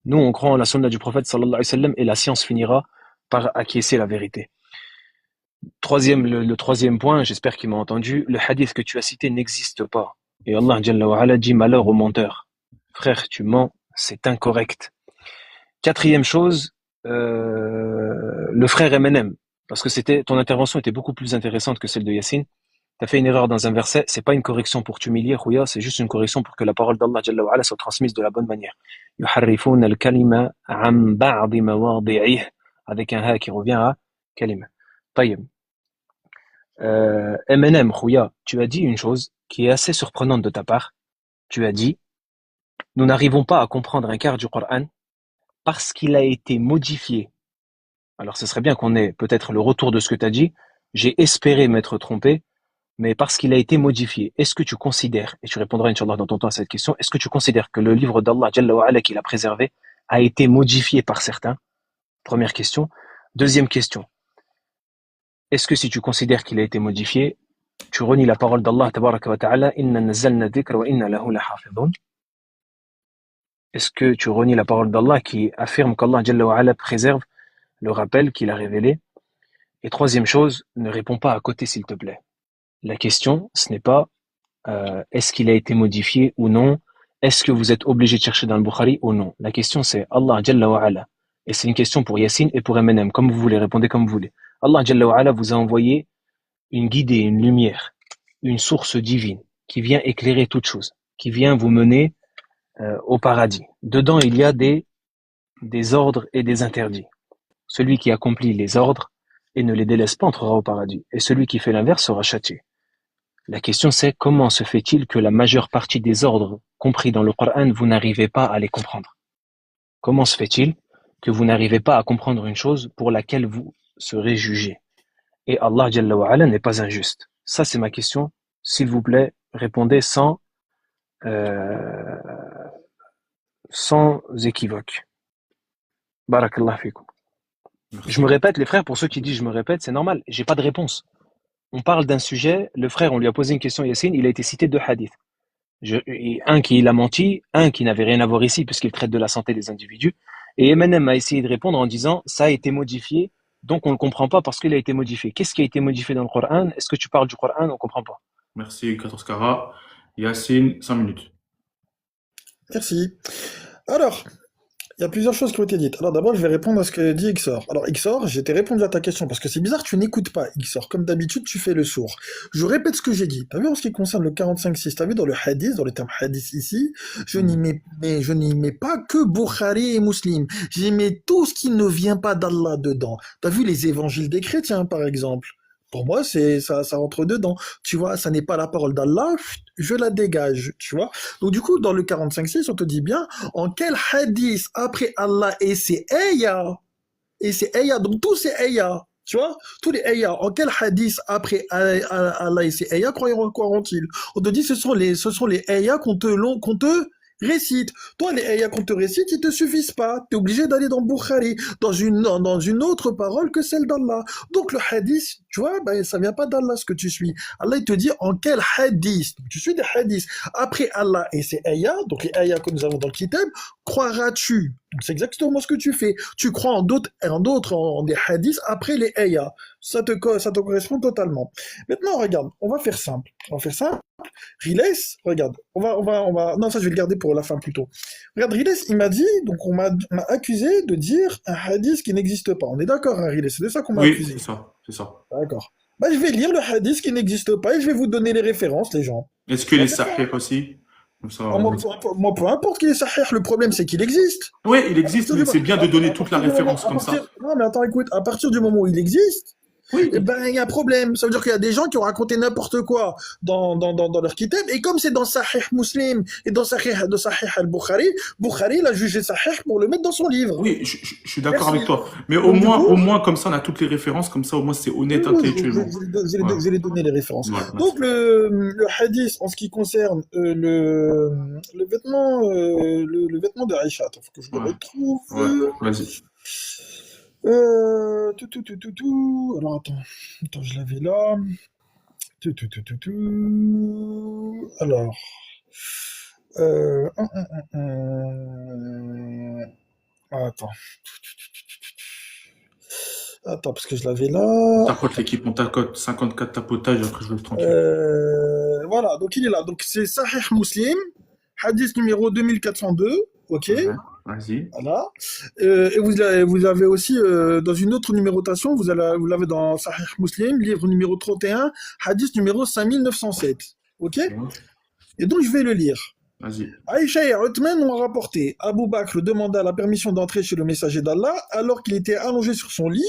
Nous, on croit en la sunna du prophète sallallahu alayhi wa sallam et la science finira par acquiescer la vérité. Le troisième point, j'espère qu'il m'a entendu, le hadith que tu as cité n'existe pas. Et Allah Jalla wa Ala dit malheur aux menteurs. Frère, tu mens, c'est incorrect. Quatrième chose, le frère MNM, parce que ton intervention était beaucoup plus intéressante que celle de Yassine. Tu as fait une erreur dans un verset, c'est pas une correction pour t'humilier, Khouya, c'est juste une correction pour que la parole d'Allah Jalla wa Ala soit transmise de la bonne manière. يحرفون الكلمة عن بعض مواضعه avec un ha qui revient à kalima. طيب. MNM, Khouya, tu as dit une chose qui est assez surprenante de ta part. Tu as dit, nous n'arrivons pas à comprendre un quart du Coran parce qu'il a été modifié. Alors ce serait bien qu'on ait peut-être le retour de ce que tu as dit. J'ai espéré m'être trompé, mais parce qu'il a été modifié. Est-ce que tu considères, et tu répondras Inch'Allah dans ton temps à cette question, est-ce que tu considères que le livre d'Allah Jalla wa Ala qu'il a préservé a été modifié par certains? Première question. Deuxième question. Est-ce que si tu considères qu'il a été modifié, tu renies la parole d'Allah tabaraka wa ta'ala, inna nazzalna dhikra wa inna lahu lahafidhun? Est-ce que tu renies la parole d'Allah qui affirme qu'Allah Jalla wa Ala préserve le rappel qu'il a révélé? Et troisième chose, ne réponds pas à côté s'il te plaît. La question, ce n'est pas est-ce qu'il a été modifié ou non, est-ce que vous êtes obligé de chercher dans le Bukhari ou non. La question c'est Allah Jalla wa Ala. Et c'est une question pour Yassine et pour MNM, comme vous voulez, répondez comme vous voulez. Allah Jalla wa Ala vous a envoyé une guidée, une lumière, une source divine qui vient éclairer toute chose, qui vient vous mener au paradis. Dedans, il y a des ordres et des interdits. Celui qui accomplit les ordres et ne les délaisse pas entrera au paradis. Et celui qui fait l'inverse sera châtié. La question c'est comment se fait-il que la majeure partie des ordres compris dans le Coran, vous n'arrivez pas à les comprendre? Comment se fait-il que vous n'arrivez pas à comprendre une chose pour laquelle vous serez jugé? Et Allah Jalla wa Ala n'est pas injuste. Ça c'est ma question. S'il vous plaît, répondez sans équivoque. Barakallah fikum. Je me répète, les frères, pour ceux qui disent je me répète, c'est normal, j'ai pas de réponse. On parle d'un sujet, le frère, on lui a posé une question, Yassine, il a été cité deux hadiths. Un qui il a menti, un qui n'avait rien à voir ici puisqu'il traite de la santé des individus. Et MNM a essayé de répondre en disant ça a été modifié, donc on ne le comprend pas parce qu'il a été modifié. Qu'est-ce qui a été modifié dans le Coran? Est-ce que tu parles du Coran? On ne comprend pas. Merci, 14 carats. Yassine, 5 minutes. Merci. Alors, il y a plusieurs choses qui ont été dites. Alors d'abord, je vais répondre à ce que dit Xor. Alors Xor, j'ai t'ai répondu à ta question parce que c'est bizarre, tu n'écoutes pas Xor. Comme d'habitude, tu fais le sourd. Je répète ce que j'ai dit. T'as vu en ce qui concerne le 45-6, t'as vu dans le hadith, dans le terme hadith ici, je n'y mets pas que Bukhari et Muslim. J'y mets tout ce qui ne vient pas d'Allah dedans. T'as vu les évangiles des chrétiens, par exemple. Pour moi, ça rentre dedans. Tu vois, ça n'est pas la parole d'Allah, je la dégage, tu vois. Donc du coup, dans le 45-6, on te dit bien, en quel hadith après Allah et ses ayahs, donc tous ces ayahs, tu vois, tous les ayahs, en quel hadith après Allah et ses ayahs croiront-ils? On te dit, ce sont les ayahs qu'on te récite. Toi, les ayahs qu'on te récite, ils te suffisent pas. Tu es obligé d'aller dans Bukhari, dans une autre parole que celle d'Allah. Donc le hadith, tu vois, ben, ça vient pas d'Allah ce que tu suis. Allah, il te dit en quel hadith? Donc, tu suis des hadiths. Après Allah et ses ayahs, donc les ayahs que nous avons dans le kitab, croiras-tu? Donc c'est exactement ce que tu fais. Tu crois en des hadiths après les ayahs. Ça te correspond totalement. Maintenant, regarde, on va faire simple. Riles, regarde, non, ça je vais le garder pour la fin plutôt. Regarde, Riles, il m'a dit, donc on m'a accusé de dire un hadith qui n'existe pas. On est d'accord, hein, Riles, c'est de ça qu'on m'a accusé. Oui, c'est ça. D'accord. Bah, je vais lire le hadith qui n'existe pas et je vais vous donner les références, les gens. Est-ce qu'il est sahih aussi? Comme ça, Moi, peu importe qu'il est sahih, le problème c'est qu'il existe. Oui, il existe, mais c'est bien de donner toute la référence comme ça. Non, mais attends, écoute, à partir du moment où il existe, Oui. eh ben, il y a un problème. Ça veut dire qu'il y a des gens qui ont raconté n'importe quoi dans leur kitab. Et comme c'est dans Sahih Muslim et dans Sahih al-Bukhari, Bukhari l'a jugé Sahih pour le mettre dans son livre. Oui, je suis d'accord avec toi. Mais au moins, comme ça, on a toutes les références. Comme ça, au moins, c'est honnête intellectuellement. Je vais donner les références. Voilà, donc, le hadith, en ce qui concerne le vêtement de Aïcha, attends, faut que je le retrouve. Vas-y. Alors, attends, je l'avais là. Alors, Attends. Attends, parce que je l'avais là. Tapote l'équipe, on tapote 54 tapotages, après je laisse tranquille. Voilà, donc il est là. Donc c'est Sahih Muslim, hadith numéro 2402. Ok, Ouais, vas-y. voilà. Et vous avez aussi, dans une autre numérotation, vous l'avez dans Sahih Muslim, livre numéro 31, hadith numéro 5907. Ok, Bon, et donc je vais le lire. vas-y. Aïcha et Uthman ont rapporté. Abu Bakr demanda la permission d'entrer chez le messager d'Allah alors qu'il était allongé sur son lit,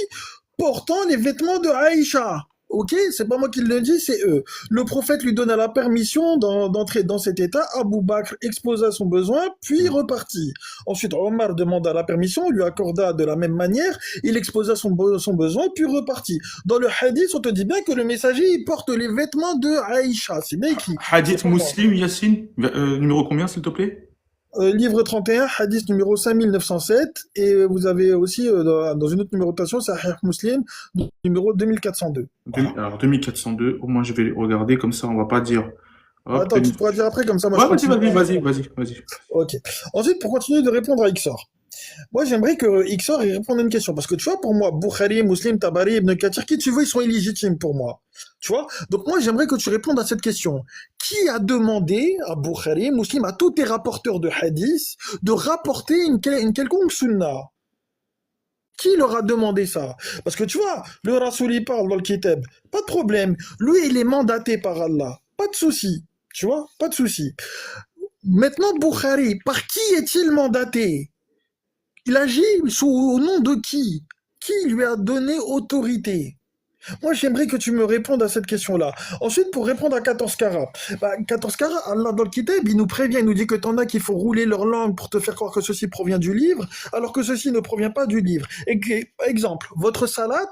portant les vêtements de Aïcha. Ok, c'est pas moi qui le dis, c'est eux. Le prophète lui donna la permission d'entrer dans cet état. Abu Bakr exposa son besoin, puis repartit. Ensuite, Omar demanda la permission, lui accorda de la même manière. Il exposa son besoin, puis repartit. Dans le hadith, on te dit bien que le messager il porte les vêtements de Aïcha. C'est bien écrit. Hadith Muslim, Yacine, numéro combien, s'il te plaît? Livre 31, hadith numéro 5907, et vous avez aussi dans une autre numérotation, Sahih Muslim, numéro 2402. Alors, 2402, au moins je vais regarder, comme ça on va pas dire. Hop, Attends, tu pourras dire après, comme ça moi ouais, je continue. vas-y. Ok. Ensuite, pour continuer de répondre à Ixor. Moi, j'aimerais que Ixor il réponde à une question. Parce que tu vois, pour moi, Bukhari, Muslim, Tabari, Ibn Kathir, qui tu veux, ils sont illégitimes pour moi. Tu vois? Donc moi, j'aimerais que tu répondes à cette question. Qui a demandé à Bukhari, Muslim, à tous tes rapporteurs de hadith, de rapporter une quelconque sunna? Qui leur a demandé ça? Parce que tu vois, le Rasoul il parle dans le Kitab, pas de problème. Lui, il est mandaté par Allah. Pas de souci. Tu vois? Pas de souci. Maintenant, Bukhari, par qui est-il mandaté? Il agit au nom de qui? Qui lui a donné autorité? Moi, j'aimerais que tu me répondes à cette question-là. Ensuite, pour répondre à 14 Kara. 14 Kara, Allah dans le Kitab, il nous prévient, il nous dit que t'en as qu'il faut rouler leur langue pour te faire croire que ceci provient du livre, alors que ceci ne provient pas du livre. Exemple, votre salat,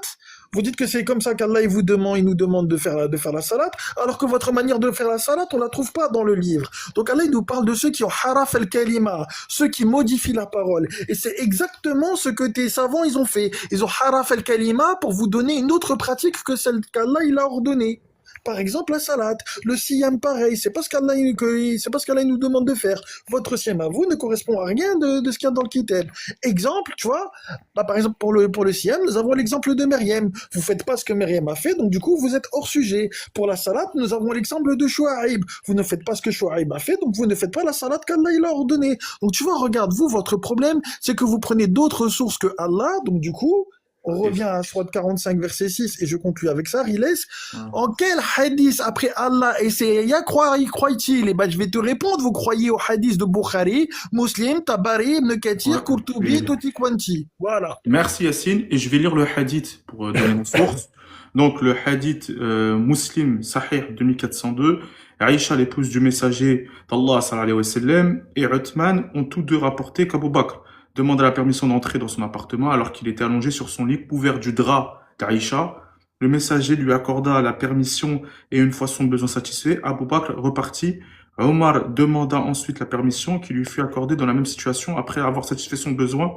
vous dites que c'est comme ça qu'Allah il nous demande de faire la salat, alors que votre manière de faire la salat, on la trouve pas dans le livre. Donc Allah il nous parle de ceux qui ont haraf al-kalima, ceux qui modifient la parole. Et c'est exactement ce que tes savants ils ont fait. Ils ont haraf al-kalima pour vous donner une autre pratique que celle qu'Allah il a ordonnée. Par exemple, la salat, le siyam pareil, c'est pas ce qu'Allah il nous demande de faire. Votre siyam à vous ne correspond à rien de ce qu'il y a dans le kitab. Exemple, tu vois, par exemple pour le siyam, nous avons l'exemple de Myriam. Vous faites pas ce que Myriam a fait, donc du coup vous êtes hors sujet. Pour la salat, nous avons l'exemple de Shuaib. Vous ne faites pas ce que Shuaib a fait, donc vous ne faites pas la salat qu'Allah il a ordonnée. Donc tu vois, regarde, vous, votre problème, c'est que vous prenez d'autres sources que Allah, donc du coup, on revient à Surat 45, verset 6, et je conclue avec ça, Riles. En quel hadith, après Allah et ses croit-il? Et ben, je vais te répondre, vous croyez au hadith de Bukhari, Muslim, Tabari, Ibn Kathir, Qurtubi, Tutti Quanti. Voilà. Merci Yacine, et je vais lire le hadith pour donner une source. Donc le hadith Muslim Sahih 2402, Aïcha, l'épouse du messager d'Allah sallallahu alayhi wa sallam, et Uthman ont tous deux rapporté qu'Abu Bakr demanda la permission d'entrer dans son appartement alors qu'il était allongé sur son lit couvert du drap d'Aïcha. Le messager lui accorda la permission et une fois son besoin satisfait, Abu Bakr repartit. Omar demanda ensuite la permission qui lui fut accordée dans la même situation après avoir satisfait son besoin.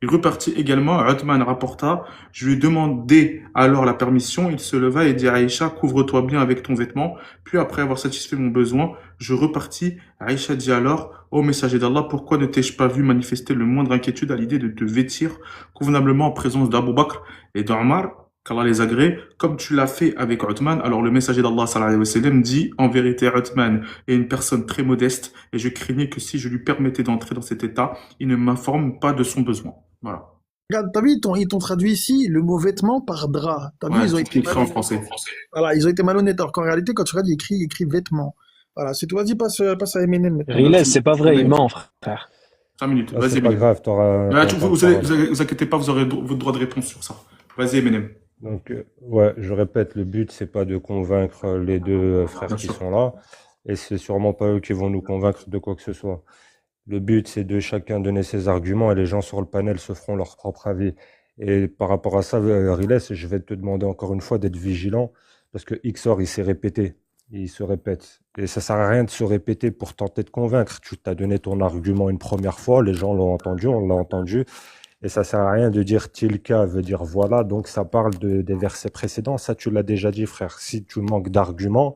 Il repartit également. Uthman rapporta. Je lui demandai alors la permission. Il se leva et dit à Aïcha, couvre-toi bien avec ton vêtement. Puis après avoir satisfait mon besoin, je repartis. Aïcha dit alors, ô messager d'Allah, pourquoi ne t'ai-je pas vu manifester le moindre inquiétude à l'idée de te vêtir convenablement en présence d'Abu Bakr et d'Omar, qu'Allah les agrée, comme tu l'as fait avec Uthman? Alors le messager d'Allah sallallahu alayhi wa sallam dit, en vérité Uthman est une personne très modeste et je craignais que si je lui permettais d'entrer dans cet état, il ne m'informe pas de son besoin. Voilà. Regarde, t'as vu, ils t'ont traduit ici le mot vêtement par drap. T'as vu, Ouais, ils ont c'est été écrit en malhonnêtes. français. Voilà, ils ont été malhonnêtes. Alors qu'en réalité, quand tu regardes, il écrit vêtement. Voilà, c'est tout. Vas-y, passe à Eminem maintenant. Riles, c'est pas vrai, il ment, frère. 5 minutes. Ah, Vas-y, c'est pas Eminem. grave, t'auras Vous inquiétez pas, vous aurez votre droit de réponse sur ça. Vas-y, Eminem. Donc, ouais, je répète, le but, c'est pas de convaincre les deux frères Bien qui sûr. sont là, et c'est sûrement pas eux qui vont nous convaincre de quoi que ce soit. Le but, c'est de chacun donner ses arguments, et les gens sur le panel se feront leur propre avis. Et par rapport à ça, Riles, je vais te demander encore une fois d'être vigilant, parce que Ixor, il s'est répété, il se répète. Et ça sert à rien de se répéter pour tenter de convaincre. Tu t'as donné ton argument une première fois, les gens l'ont entendu, on l'a entendu. Et ça sert à rien de dire tilka veut dire voilà, donc ça parle des versets précédents. Ça, tu l'as déjà dit, frère. Si tu manques d'arguments,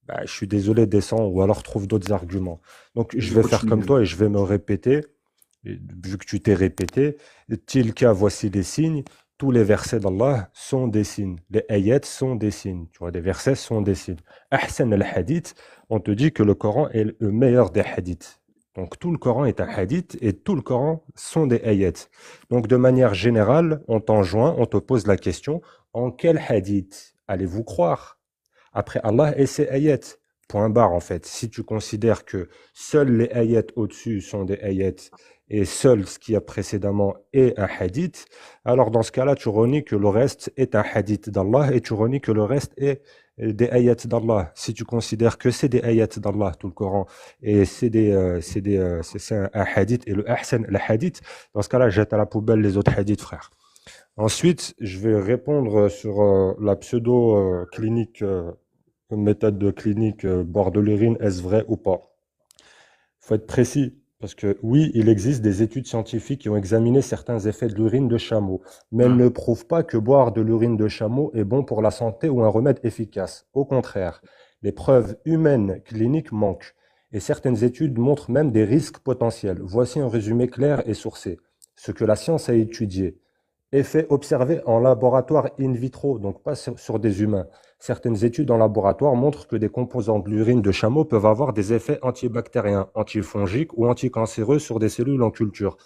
bah, je suis désolé, descends ou alors trouve d'autres arguments. Donc, je vais faire comme toi et je vais me répéter. Et vu que tu t'es répété, tilka, voici les signes, tous les versets d'Allah sont des signes. Les ayats sont des signes. Tu vois, les versets sont des signes. Ahsan al-hadith, on te dit que le Coran est le meilleur des hadiths. Donc tout le Coran est un hadith et tout le Coran sont des ayats. Donc de manière générale, on t'enjoint, on te pose la question, en quel hadith allez-vous croire après Allah et ses ayats? Point barre en fait. Si tu considères que seuls les ayats au-dessus sont des ayats et seul ce qui a précédemment est un hadith, alors dans ce cas-là, tu renies que le reste est un hadith d'Allah et tu renies que le reste est des ayats d'Allah. Si tu considères que c'est des ayats d'Allah, tout le Coran, et c'est un hadith, et le ahsan, le hadith, dans ce cas-là, jette à la poubelle les autres hadiths, frère. Ensuite, je vais répondre sur la pseudo-clinique, méthode de clinique, boire de l'urine, est-ce vrai ou pas? Faut être précis. Parce que oui, il existe des études scientifiques qui ont examiné certains effets de l'urine de chameau, mais elles ne prouvent pas que boire de l'urine de chameau est bon pour la santé ou un remède efficace. Au contraire, les preuves humaines cliniques manquent, et certaines études montrent même des risques potentiels. Voici un résumé clair et sourcé. Ce que la science a étudié. Effets observés en laboratoire in vitro, donc pas sur des humains. Certaines études en laboratoire montrent que des composants de l'urine de chameau peuvent avoir des effets antibactériens, antifongiques ou anticancéreux sur des cellules en culture,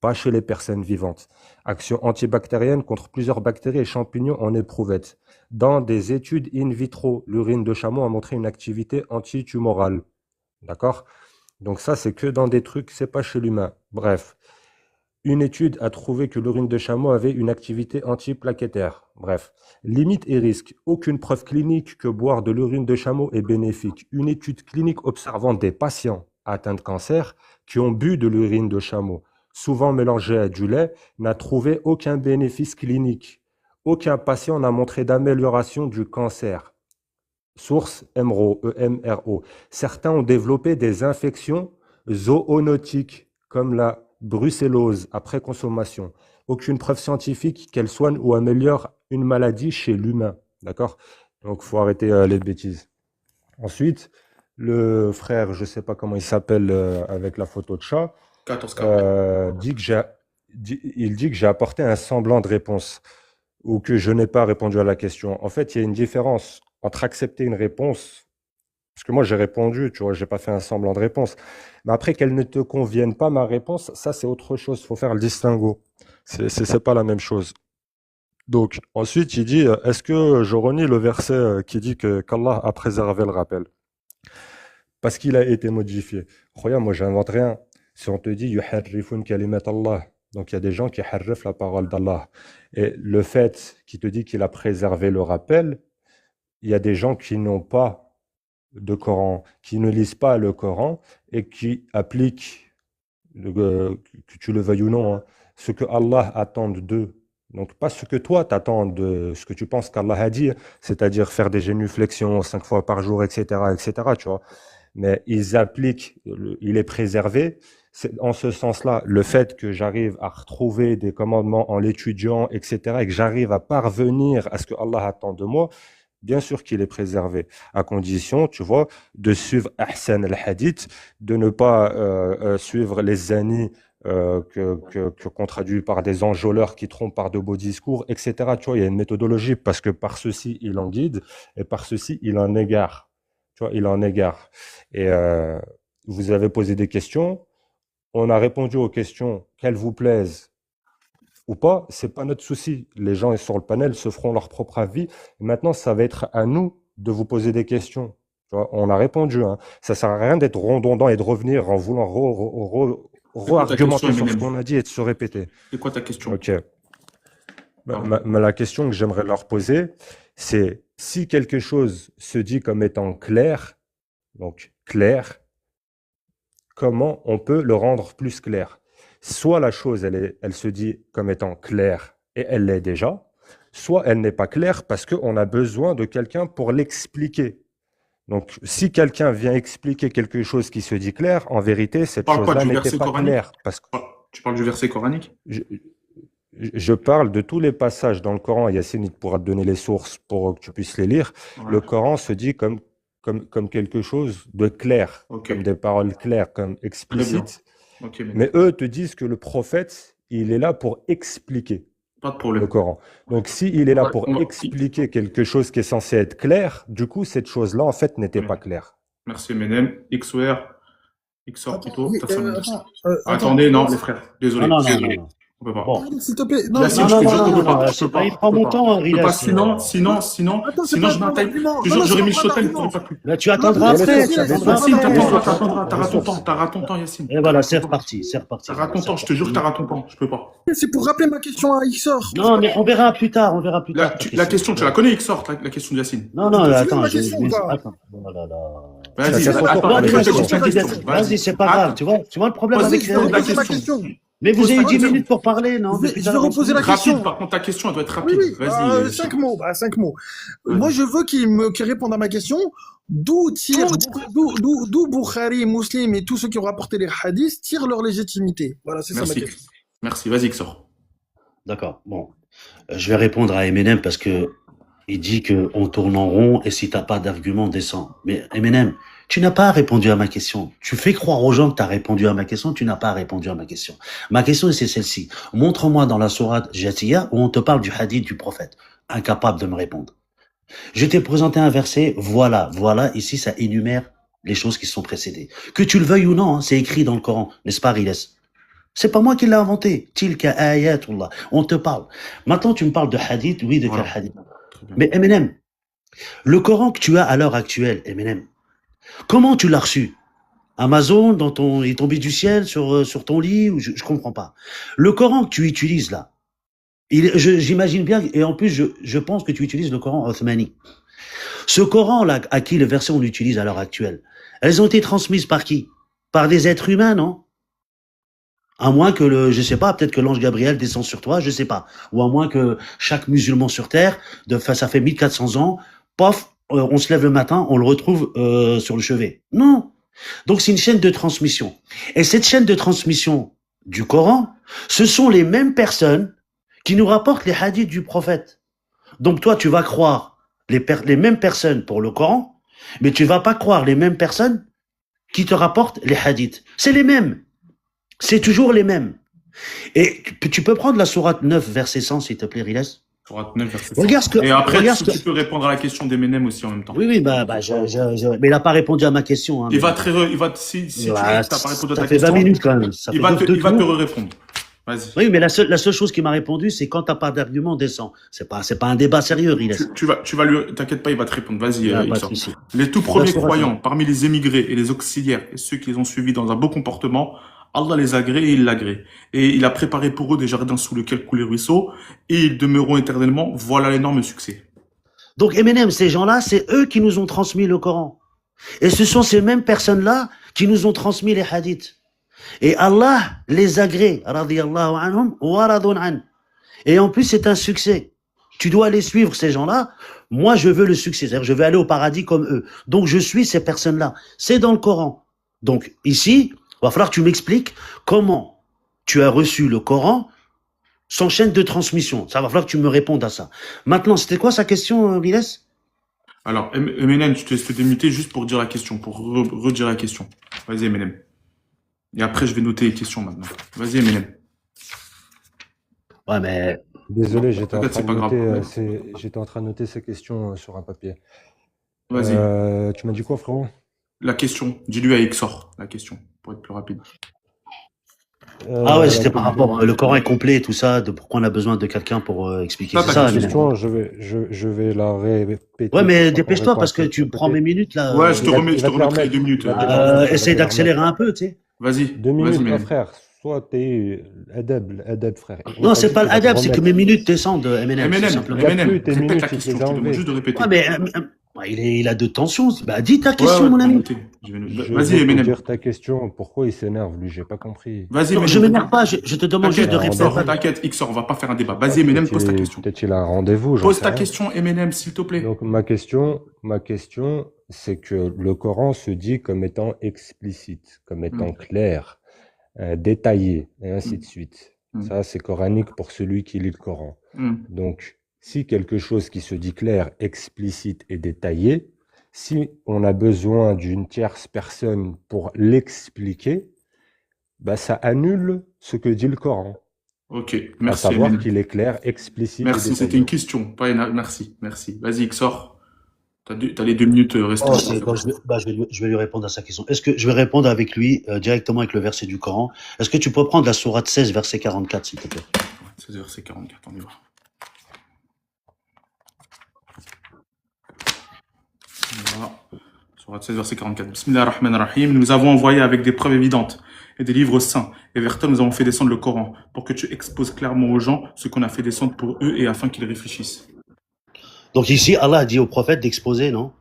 pas chez les personnes vivantes. Action antibactérienne contre plusieurs bactéries et champignons en éprouvette. Dans des études in vitro, l'urine de chameau a montré une activité antitumorale. D'accord? Donc ça, c'est que dans des trucs, c'est pas chez l'humain. Bref. Une étude a trouvé que l'urine de chameau avait une activité antiplaquettaire. Bref, limites et risques. Aucune preuve clinique que boire de l'urine de chameau est bénéfique. Une étude clinique observant des patients atteints de cancer qui ont bu de l'urine de chameau, souvent mélangée à du lait, n'a trouvé aucun bénéfice clinique. Aucun patient n'a montré d'amélioration du cancer. Source EMRO, EMRO. Certains ont développé des infections zoonotiques, comme la brucellose après consommation. Aucune preuve scientifique qu'elle soigne ou améliore une maladie chez l'humain. D'accord? Donc, faut arrêter les bêtises. Ensuite, le frère, je sais pas comment il s'appelle avec la photo de chat, 14 40. il dit que j'ai apporté un semblant de réponse ou que je n'ai pas répondu à la question. En fait, il y a une différence entre accepter une réponse, parce que moi j'ai répondu, tu vois, j'ai pas fait un semblant de réponse. Mais après qu'elle ne te convienne pas, ma réponse, ça c'est autre chose. Il faut faire le distinguo. C'est pas la même chose. Donc, ensuite, il dit, est-ce que je renie le verset qui dit que qu'Allah a préservé le rappel? Parce qu'il a été modifié. Regarde, moi j'invente rien. Si on te dit, yuharrifun kalimat Allah, donc il y a des gens qui harrifent la parole d'Allah. Et le fait qu'il te dit qu'il a préservé le rappel, il y a des gens qui n'ont pas de Coran, qui ne lisent pas le Coran et qui appliquent, que tu le veuilles ou non, hein, ce que Allah attend d'eux. Donc pas ce que toi t'attends de ce que tu penses qu'Allah a dit, c'est-à-dire faire des génuflexions 5 fois par jour, etc., etc., tu vois. Mais ils appliquent, il est préservé. En ce sens-là, le fait que j'arrive à retrouver des commandements en l'étudiant, etc., et que j'arrive à parvenir à ce que Allah attend de moi, bien sûr qu'il est préservé, à condition, tu vois, de suivre Ahsan al-Hadith, de ne pas suivre les zani qu'on traduit par des enjôleurs qui trompent par de beaux discours, etc. Tu vois, il y a une méthodologie, parce que par ceci, il en guide, et par ceci, il en égare. Tu vois, il en égare. Et vous avez posé des questions, on a répondu aux questions qu'elles vous plaisent ou pas, c'est pas notre souci. Les gens sur le panel se feront leur propre avis. Maintenant, ça va être à nous de vous poser des questions. Tu vois, on a répondu. Hein. Ça sert à rien d'être redondant et de revenir en voulant re-argumenter sur ce qu'on a dit et de se répéter. C'est quoi ta question? Ok. La question que j'aimerais leur poser, c'est si quelque chose se dit comme étant clair, donc clair, comment on peut le rendre plus clair? Soit la chose, elle se dit comme étant claire et elle l'est déjà, soit elle n'est pas claire parce qu'on a besoin de quelqu'un pour l'expliquer. Donc, si quelqu'un vient expliquer quelque chose qui se dit clair, en vérité, cette chose-là n'était pas claire. Parce que tu parles du verset coranique? Je parle de tous les passages dans le Coran. Yacine, il pourra te donner les sources pour que tu puisses les lire. Ouais. Le Coran se dit comme quelque chose de clair, comme des paroles claires, comme explicites. Ok, Menem. Mais eux te disent que le prophète, il est là pour expliquer Pas de le problème. Coran. Donc, s'il est là pour On va- expliquer quelque chose qui est censé être clair, du coup, cette chose-là, en fait, n'était pas claire. Merci, Menem. XOR. XOR Attends, plutôt. oui, Personne. attends, Attendez, non, les frères. Non, Désolé. non, non, non, non. On peut pas. Bon. pardon, s'il te plaît. Non, Yacine, Non, je non, te non, jure qu'on non, peut non, pas. c'est pas, il prend mon temps, Je peux pas, Rilas. attends, c'est sinon pas je mets un un time. argument. Je te Non, jure, non, j'aurais c'est mis pas je un time, argument. t'aurais pas pu. Là, tu Non, attendras mais après. c'est Tu facile, attendras c'est Yacine, après. t'auras ton temps, t'auras ton temps, Yacine. Et voilà, c'est reparti, c'est reparti. T'auras ton temps, je te jure que t'auras ton temps. Je peux pas. C'est pour rappeler ma question à Ixor. Non, mais on verra plus tard, on verra plus tard. La question, tu la connais, XOR, la question de Yacine. Non, non, Tu te souviens de attends, ma question ou pas attends. Oh là là. Vas-y, Chacun son attends, tour. attends, Vas-y, c'est pas grave. Tu vois le problème Vas-y, avec je pose la reposer ma question. question. Mais vous Pose avez ta 10 question. minutes pour parler, non? Je vais reposer la question. Rapide, par contre, ta question, elle doit être Oui, rapide. oui, Vas-y. 5 mots. 5 mots. Vas-y. Moi, je veux qu'il réponde à ma question. D'où Bukhari, Muslim et tous ceux qui ont rapporté les hadiths tirent leur légitimité. Voilà, c'est ça ma Merci. question. Merci, vas-y, XOR. D'accord, bon. Je vais répondre à Eminem parce que il dit qu'on tourne en rond et si t'as pas d'argument, descends. Mais Eminem, tu n'as pas répondu à ma question. Tu fais croire aux gens que tu as répondu à ma question, tu n'as pas répondu à ma question. Ma question, c'est celle-ci. Montre-moi dans la sourate Jathiya où on te parle du hadith du prophète. Incapable de me répondre. Je t'ai présenté un verset, voilà, ici ça énumère les choses qui sont précédées. Que tu le veuilles ou non, hein, c'est écrit dans le Coran, n'est-ce pas, Riles? C'est pas moi qui l'ai inventé. Tilka ayatullah. On te parle. Maintenant, tu me parles de hadith, oui, de Voilà. quel hadith? Très bien. Mais Eminem, le Coran que tu as à l'heure actuelle, Eminem, comment tu l'as reçu? Amazon, il est tombé du ciel sur ton lit, ou je comprends pas. Le Coran que tu utilises là, j'imagine bien, et en plus, je pense que tu utilises le Coran Othmani. Ce Coran là, à qui les versions on utilise à l'heure actuelle, elles ont été transmises par qui? Par des êtres humains, non? À moins que je sais pas, peut-être que l'ange Gabriel descend sur toi, je sais pas. Ou à moins que chaque musulman sur terre, ça fait 1400 ans, pof, on se lève le matin, on le retrouve sur le chevet. Non. Donc c'est une chaîne de transmission. Et cette chaîne de transmission du Coran, ce sont les mêmes personnes qui nous rapportent les hadiths du prophète. Donc toi, tu vas croire les mêmes personnes pour le Coran, mais tu vas pas croire les mêmes personnes qui te rapportent les hadiths. C'est les mêmes. C'est toujours les mêmes. Et tu peux prendre la sourate 9, verset 100, s'il te plaît, Riles. Sourate 9, verset 100. Regarde ce que... Et après, regarde si ce que- tu peux répondre à la question d'Eminem aussi en même temps. Oui, mais il n'a pas répondu à ma question. Hein, Il va si tu Voilà, n'as pas répondu à ça ta fait 20 question, minutes quand même. Ça il fait va deux te tours. répondre. Vas-y. Oui, mais la seule chose qu'il m'a répondu, c'est quand t'as pas d'argument, descends. C'est pas un débat sérieux, Riles. Tu vas lui, t'inquiète pas, il va te répondre. Vas-y, Ah, pas de Ixor. souci. Les tout premiers sourate, croyants, parmi les émigrés et les auxiliaires et ceux qui les ont suivis dans un beau comportement, Allah les agrée et il l'agrée. Et il a préparé pour eux des jardins sous lesquels coulent les ruisseaux et ils demeureront éternellement. Voilà l'énorme succès. Donc Eminem, ces gens-là, c'est eux qui nous ont transmis le Coran. Et ce sont ces mêmes personnes-là qui nous ont transmis les hadiths. Et Allah les agrée, radiyallahu anhum, wa radun an. Et en plus, c'est un succès. Tu dois aller suivre ces gens-là. Moi, je veux le succès. C'est-à-dire, je veux aller au paradis comme eux. Donc, je suis ces personnes-là. C'est dans le Coran. Donc, ici, il va falloir que tu m'expliques comment tu as reçu le Coran sans chaîne de transmission. Ça va falloir que tu me répondes à ça. Maintenant, c'était quoi sa question, Riles? Alors, Eminem, je te laisse te démuter juste pour dire la question, pour redire la question. Vas-y, Eminem. Et après, je vais noter les questions maintenant. Vas-y, Eminem. Ouais, mais Désolé, j'étais en T'inquiète, train c'est de pas grave. noter ces questions sur un papier. Vas-y. Tu m'as dit quoi, frérot? La question. Dis-lui à Exor, la question, pour être plus rapide. ah ouais, c'était par rapport le Coran est complet et tout ça, de pourquoi on a besoin de quelqu'un pour expliquer. Ça, C'est ta ça, question, Eminem. je vais la répéter. Ouais, mais pour dépêche-toi répondre parce à que ce tu papier. prends mes minutes là. Ouais, je te il va- remets, il je te va te remettrai les permettre. 2 minutes. Il va te permettre. Essaye d'accélérer un peu, tu sais. Vas-y. 2 Vas-y, minutes, mon Eminem. frère. Soit t'es adab, frère. On Non, t'a c'est dit pas qu'il va te l'adab, c'est que mes remettre. minutes descendent, Eminem. Eminem, tout simplement. Il y a Eminem, plus tes répète minutes, la il te question. les Je a te demande enlevées. juste de répéter. Ouais, mais ouais, il a de tension. Bah, dis ta Ouais, question, ouais, mon je vais ami. noter. Je Vas-y, vais te Eminem. dire ta question. Pourquoi il s'énerve, lui? J'ai pas compris. Vas-y, Non, je Eminem. m'énerve pas, je te demande juste de T'inquiète, répondre. Xor, t'inquiète, Xor, on va pas faire un débat. Vas-y, Eminem, pose ta question. Peut-être il a un rendez-vous, j'en Pose sais ta rien. question, Eminem, s'il te plaît. Donc ma question, c'est que le Coran se dit comme étant explicite, comme étant clair, détaillé, et ainsi de suite. Ça, c'est coranique pour celui qui lit le Coran. Donc, si quelque chose qui se dit clair, explicite et détaillé, si on a besoin d'une tierce personne pour l'expliquer, bah, ça annule ce que dit le Coran, Ok, à merci savoir Eminem. qu'il est clair, explicite et Merci, c'était une détaillé. question, pas une... Merci, merci. Vas-y, Xor. T'as les 2 minutes restantes. Ok, donc je vais lui répondre à sa question. Est-ce que je vais répondre avec lui directement avec le verset du Coran? Est-ce que tu peux prendre la sourate 16, verset 44, s'il te plaît? 16 verset 44, on y va. On y va. Sourate 16 verset 44. Bismillah ar-Rahman ar-Rahim. Nous avons envoyé avec des preuves évidentes et des livres saints. Et vers toi, nous avons fait descendre le Coran pour que tu exposes clairement aux gens ce qu'on a fait descendre pour eux et afin qu'ils réfléchissent. Donc ici, Allah a dit au prophète d'exposer, non?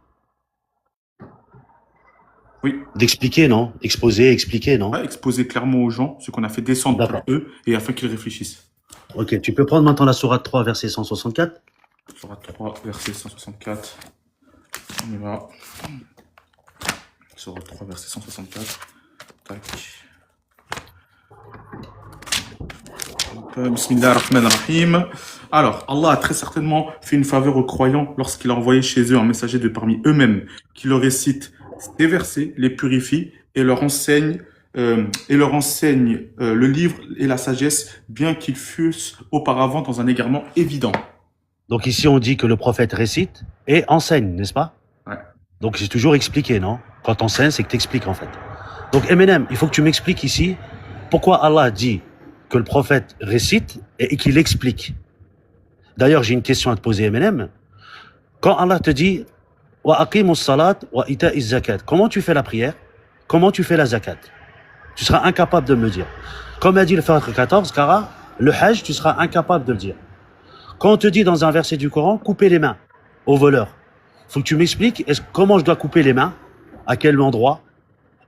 Oui. D'expliquer, non? Exposer, expliquer, non? Ouais, exposer clairement aux gens ce qu'on a fait descendre pour eux et afin qu'ils réfléchissent. Ok, tu peux prendre maintenant la sourate 3, verset 164? Sourate 3, verset 164. On y va. Sourate 3, verset 164. Tac. Bismillah ar-Rahman ar-Rahim. Alors, Allah a très certainement fait une faveur aux croyants lorsqu'il a envoyé chez eux un messager de parmi eux-mêmes qui leur récite des versets, les purifie et leur enseigne, le livre et la sagesse, bien qu'ils fussent auparavant dans un égarement évident. Donc ici, on dit que le prophète récite et enseigne, n'est-ce pas? Ouais. Donc j'ai toujours expliqué, non? Quand t'enseignes, c'est que t'expliques en fait. Donc Eminem, il faut que tu m'expliques ici pourquoi Allah dit que le prophète récite et qu'il explique. D'ailleurs, j'ai une question à te poser, Eminem. Quand Allah te dit wa aqimus salat wa ita'iz zakat, comment tu fais la prière? Comment tu fais la zakat? Tu seras incapable de me le dire. Comme a dit le Fath 14, Kara, le Hajj, tu seras incapable de le dire. Quand on te dit dans un verset du Coran, couper les mains aux voleurs, faut que tu m'expliques comment je dois couper les mains, à quel endroit,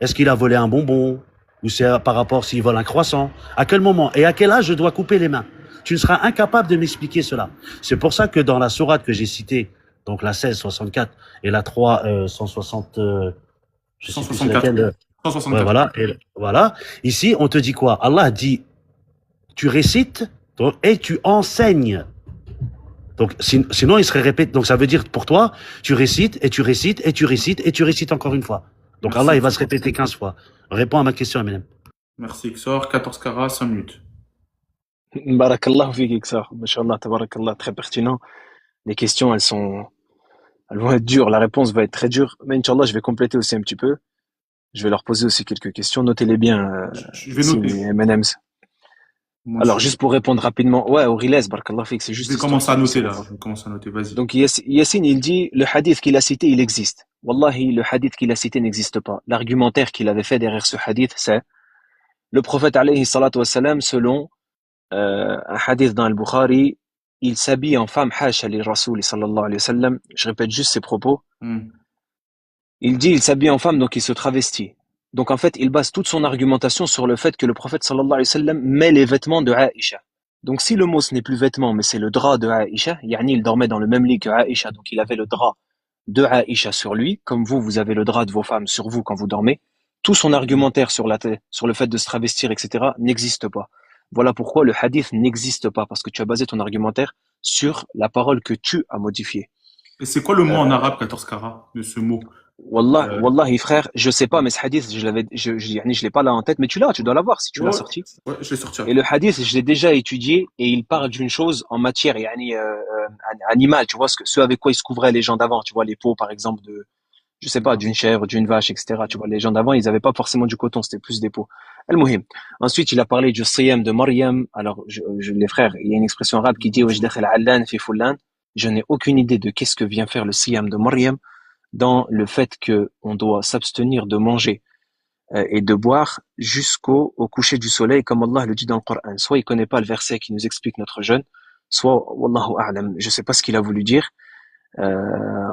est-ce qu'il a volé un bonbon, ou c'est par rapport s'il vole un croissant, à quel moment et à quel âge je dois couper les mains. Tu ne seras incapable de m'expliquer cela. C'est pour ça que dans la sourate que j'ai citée, donc la 16, 64 et la 3, 160, je sais plus c'est 164. laquelle. 164. Ouais, voilà, et voilà. Ici, on te dit quoi? Allah dit, tu récites et tu enseignes. Donc, sinon, il serait répété. Donc, ça veut dire pour toi, tu récites et tu récites et tu récites et tu récites encore une fois. Donc, Merci. Allah, il va se répéter 15 fois. Réponds à ma question, Eminem. Merci, Xor. 14 carats, 5 minutes. Barakallahu fik, Iksar. Mashallah, tabarakallah, très pertinent. Les questions, elles vont être dures. La réponse va être très dure. Mais Inch'Allah, je vais compléter aussi un petit peu. Je vais leur poser aussi quelques questions. Notez-les bien, Je vais ici, noter. mes M&M's. Moi, Alors, juste pour répondre rapidement. Ouais, Auriles, barakallah fik, c'est je juste vais histoire commencer à qu'on puisse noter là. répondre. Je vais commencer à noter. Vas-y. Donc, Yassine, il dit, le hadith qu'il a cité, il existe. Wallahi, le hadith qu'il a cité n'existe pas. L'argumentaire qu'il avait fait derrière ce hadith, c'est le prophète, alayhi salatu wassalam, selon un hadith dans le Bukhari, il s'habille en femme, hasha li rasoul sallallahu alayhi wa sallam. Je répète juste ses propos. Il dit, il s'habille en femme, donc il se travestit. Donc en fait, il base toute son argumentation sur le fait que le prophète sallallahu alayhi wa sallam met les vêtements de Aïcha. Donc si le mot ce n'est plus vêtement, mais c'est le drap de Aïcha, yani il dormait dans le même lit que Aïcha, donc il avait le drap de Aïcha sur lui, comme vous avez le drap de vos femmes sur vous quand vous dormez. Tout son argumentaire sur le fait de se travestir, etc., n'existe pas. Voilà pourquoi le hadith n'existe pas, parce que tu as basé ton argumentaire sur la parole que tu as modifiée. Et c'est quoi le mot en arabe, 14 carats, de ce mot? Wallahi, frère, je sais pas, mais ce hadith, je l'ai pas là en tête, mais tu dois l'avoir si tu l'as sorti. Ouais, je l'ai sorti. Et le hadith, je l'ai déjà étudié, et il parle d'une chose en matière, animale, tu vois, ce avec quoi ils se couvraient les gens d'avant, tu vois, les peaux, par exemple, je sais pas, d'une chèvre, d'une vache, etc. Tu vois, les gens d'avant, ils avaient pas forcément du coton, c'était plus des peaux. Al-Muhim. Ensuite, il a parlé du siyam de Maryam. Alors, les frères, il y a une expression arabe qui dit, je n'ai aucune idée de qu'est-ce que vient faire le siyam de Maryam dans le fait que on doit s'abstenir de manger et de boire jusqu'au coucher du soleil, comme Allah le dit dans le Coran. Soit il connaît pas le verset qui nous explique notre jeûne, soit, wallahu a'lam, je sais pas ce qu'il a voulu dire.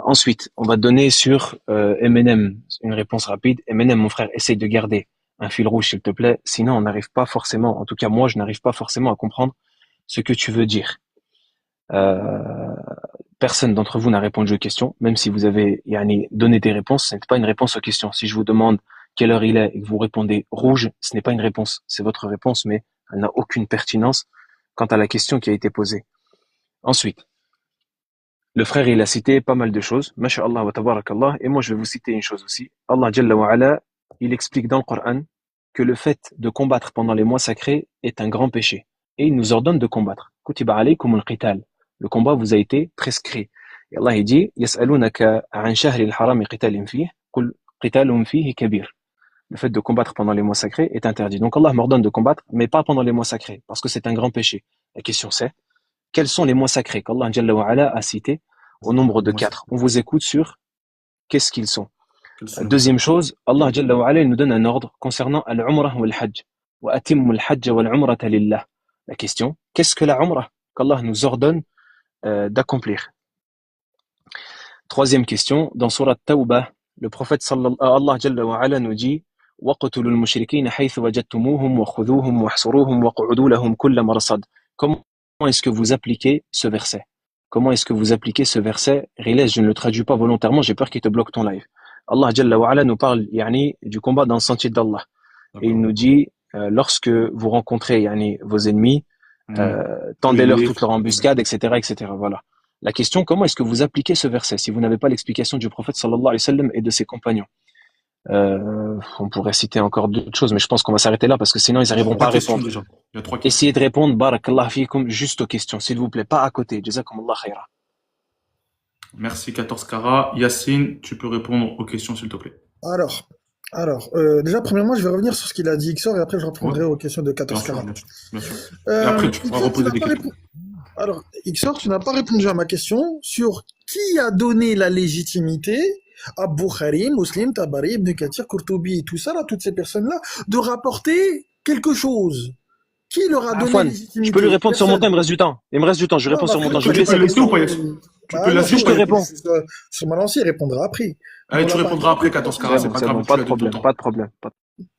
Ensuite, on va donner sur Eminem une réponse rapide. Eminem, mon frère, essaye de garder un fil rouge, s'il te plaît. Sinon, on n'arrive pas forcément, en tout cas moi, je n'arrive pas forcément à comprendre ce que tu veux dire. Personne d'entre vous n'a répondu aux questions, même si vous avez donné des réponses, ce n'est pas une réponse aux questions. Si je vous demande quelle heure il est et que vous répondez rouge, ce n'est pas une réponse, c'est votre réponse, mais elle n'a aucune pertinence quant à la question qui a été posée. Ensuite, le frère, il a cité pas mal de choses, masha'Allah wa tabarakallah, et moi je vais vous citer une chose aussi. Allah Jalla wa Ala, il explique dans le Coran que le fait de combattre pendant les mois sacrés est un grand péché. Et il nous ordonne de combattre. Kutiba alaykum al-qital. Le combat vous a été prescrit. Et Allah il dit Yas'alunaka an shahri al-haram qitalin fihi qul qitalun fihi kabir. Le fait de combattre pendant les mois sacrés est interdit. Donc Allah m'ordonne de combattre, mais pas pendant les mois sacrés, parce que c'est un grand péché. La question c'est, quels sont les mois sacrés qu'Allah Jalla wa Ala a cités au nombre de 4? On vous écoute sur qu'est-ce qu'ils sont. Deuxième chose, Allah Jalla wa Ala il nous donne un ordre concernant al-umrah ou al-hajj. Wa atimmu al-hajj wa al-umrata lillah. La question, qu'est-ce que la umrah qu'Allah nous ordonne d'accomplir? Troisième question, dans Surat Tawbah, le prophète Allah Jalla wa Ala nous dit وَقْتُلُوا الْمُشْرِكِينَ حَيْثُ وَجَدتُّمُوهُمْ وَخُذُوهُمْ وَاحْصُرُوهُمْ وَاقْعُدُوا لَهُمْ كُلَّ مَرْصَدٍ. Comment est-ce que vous appliquez ce verset? Comment est-ce que vous appliquez ce verset? Riles, je ne le traduis pas volontairement, j'ai peur qu'il te bloque ton live. Allah Jalla wa Ala nous parle du combat dans le sentier d'Allah. Et il nous dit, lorsque vous rencontrez vos ennemis, tendez-leur toute leur embuscade, etc., etc. Voilà. La question, comment est-ce que vous appliquez ce verset si vous n'avez pas l'explication du prophète sallallahu alayhi wa sallam et de ses compagnons? On pourrait citer encore d'autres choses, mais je pense qu'on va s'arrêter là parce que sinon ils n'arriveront pas à répondre. Déjà. Il y a 3 questions. Essayez de répondre, barakallah fikum, juste aux questions, s'il vous plaît, pas à côté. Jazakumullah khaira. Merci 14 carats. Yacine, tu peux répondre aux questions s'il te plaît. Alors, déjà, premièrement, je vais revenir sur ce qu'il a dit Xor et après je répondrai aux questions de 14 carats. Bien sûr. Et après, tu pourras reposer des questions. Alors, Xor, tu n'as pas répondu à ma question sur qui a donné la légitimité à Bukhari, Muslim, Tabari, Ibn Kathir, Qurtubi, tout ça, là, toutes ces personnes-là, de rapporter quelque chose. Qui leur a donné la légitimité? Je peux lui répondre sur mon temps, il me reste du temps. Je réponds sur mon temps. Je vais laisser laisser ou pas, Yacine? Tu peux laisser je te réponds. Sur ma lancée, il répondra après. Allez, tu répondras après 14 carats, c'est pas grave. Pas de problème.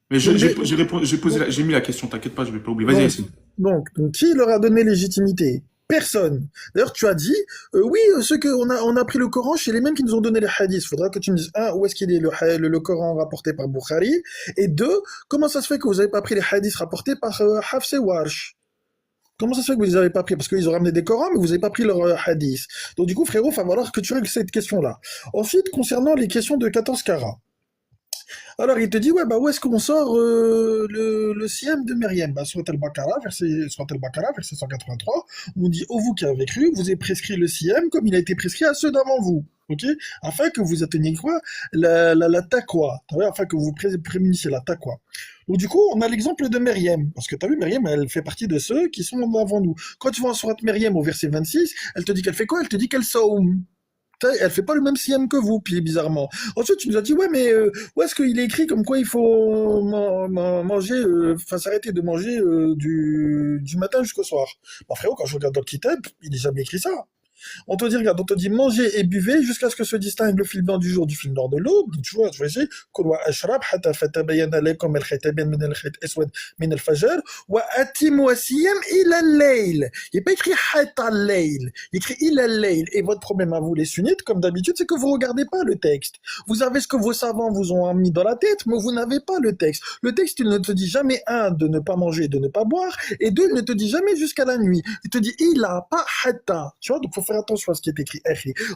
Mais j'ai mis la question, t'inquiète pas, je vais pas oublier. Vas-y, Yacine. Donc, qui leur a donné légitimité? Personne. D'ailleurs, tu as dit, oui, ceux on a pris le Coran chez les mêmes qui nous ont donné les hadiths. Faudra que tu me dises, où est-ce qu'il est le Coran rapporté par Bukhari? Et 2, comment ça se fait que vous n'avez pas pris les hadiths rapportés par Hafs et Warsh? Comment ça se fait que vous les avez pas pris? Parce qu'ils ont ramené des Corans, mais vous n'avez pas pris leurs hadiths. Donc, du coup, frérot, il va falloir que tu règles cette question-là. Ensuite, concernant les questions de 14 carats. Alors, il te dit, où est-ce qu'on sort le siyam de Myriam? Surat al-Baqarah, verset 183, où on dit, vous qui avez cru, vous avez prescrit le siyam comme il a été prescrit à ceux d'avant vous. Ok? Afin que vous atteigniez quoi? La taqwa. Afin que vous prémunissiez la taqwa. Donc, du coup, on a l'exemple de Myriam. Parce que tu as vu, Myriam, elle fait partie de ceux qui sont avant nous. Quand tu vas en Surat Myriam au verset 26, elle te dit qu'elle fait quoi? Elle te dit qu'elle saoum. Elle fait pas le même siyam que vous, puis bizarrement. Ensuite, tu nous as dit, mais où est-ce qu'il est écrit comme quoi il faut manger, s'arrêter de manger du matin jusqu'au soir? Frérot, quand je regarde dans le kitab, il n'est jamais écrit ça. On te dit, regarde, on te dit mangez et buvez jusqu'à ce que se distingue le fil blanc du jour du fil noir de l'aube. Tu vois essayer. Kulwa ashrab hatta fatabayyana lakum al-khayt min al-khayt aswad min al-fajr wa atimu siyam ila al-layl. Il n'est pas écrit hatta al-layl, il est écrit ila al-layl. Et votre problème à vous les sunnites, comme d'habitude, c'est que vous regardez pas le texte. Vous avez ce que vos savants vous ont mis dans la tête, mais vous n'avez pas le texte. Le texte, il ne te dit jamais, 1, de ne pas manger, de ne pas boire, et 2, il ne te dit jamais jusqu'à la nuit. Il te dit ila, pas hatta. Tu vois, donc faut faire attention à ce qui est écrit.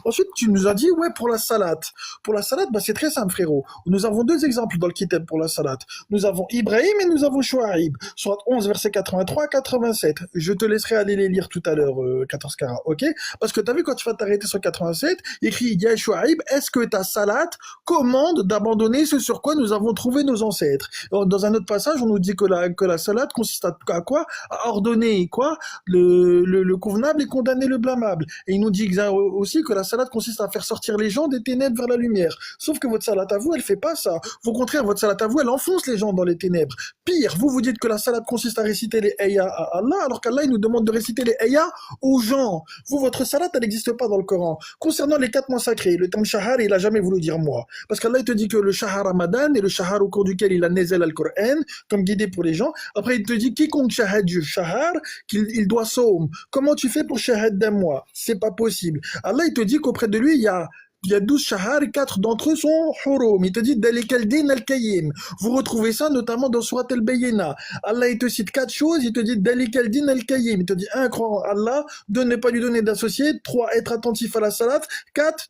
Ensuite, tu nous as dit, pour la salade. Pour la salade, c'est très simple, frérot. Nous avons 2 exemples dans le kitab pour la salade. Nous avons Ibrahim et nous avons Chouaib. Surat 11, verset 83 à 87. Je te laisserai aller les lire tout à l'heure, 14 carats, ok? Parce que t'as vu, quand tu vas t'arrêter sur 87, il écrit, Ya Chouaib, est-ce que ta salade commande d'abandonner ce sur quoi nous avons trouvé nos ancêtres? Dans un autre passage, on nous dit que la salade consiste à quoi? À ordonner quoi? Le convenable et condamner le blâmable. Et il nous dit aussi que la salade consiste à faire sortir les gens des ténèbres vers la lumière. Sauf que votre salade à vous, elle fait pas ça. Au contraire, votre salade à vous, elle enfonce les gens dans les ténèbres. Pire, vous dites que la salade consiste à réciter les ayats à Allah, alors qu'Allah, il nous demande de réciter les ayats aux gens. Vous, votre salade, elle n'existe pas dans le Coran. Concernant les 4 mois sacrés, le terme shahar, il a jamais voulu dire mois. Parce qu'Allah, il te dit que le shahar Ramadan est le shahar au cours duquel il a nazel al-Qur'an, comme guidé pour les gens. Après, il te dit quiconque shahad du shahar, qu'il doit saum. Comment tu fais pour shahad d'un mois? C'est pas possible. Allah, il te dit qu'auprès de lui, il y a il y a 12 shahar et 4 d'entre eux sont hurum. Il te dit Dalikal din al-kayyim. Vous retrouvez ça notamment dans Surat al-Bayyina. Allah, il te cite 4 choses. Il te dit Dalikal din al-kayyim. Il te dit 1, croire en Allah. 2, ne pas lui donner d'associés. 3, être attentif à la salat. 4,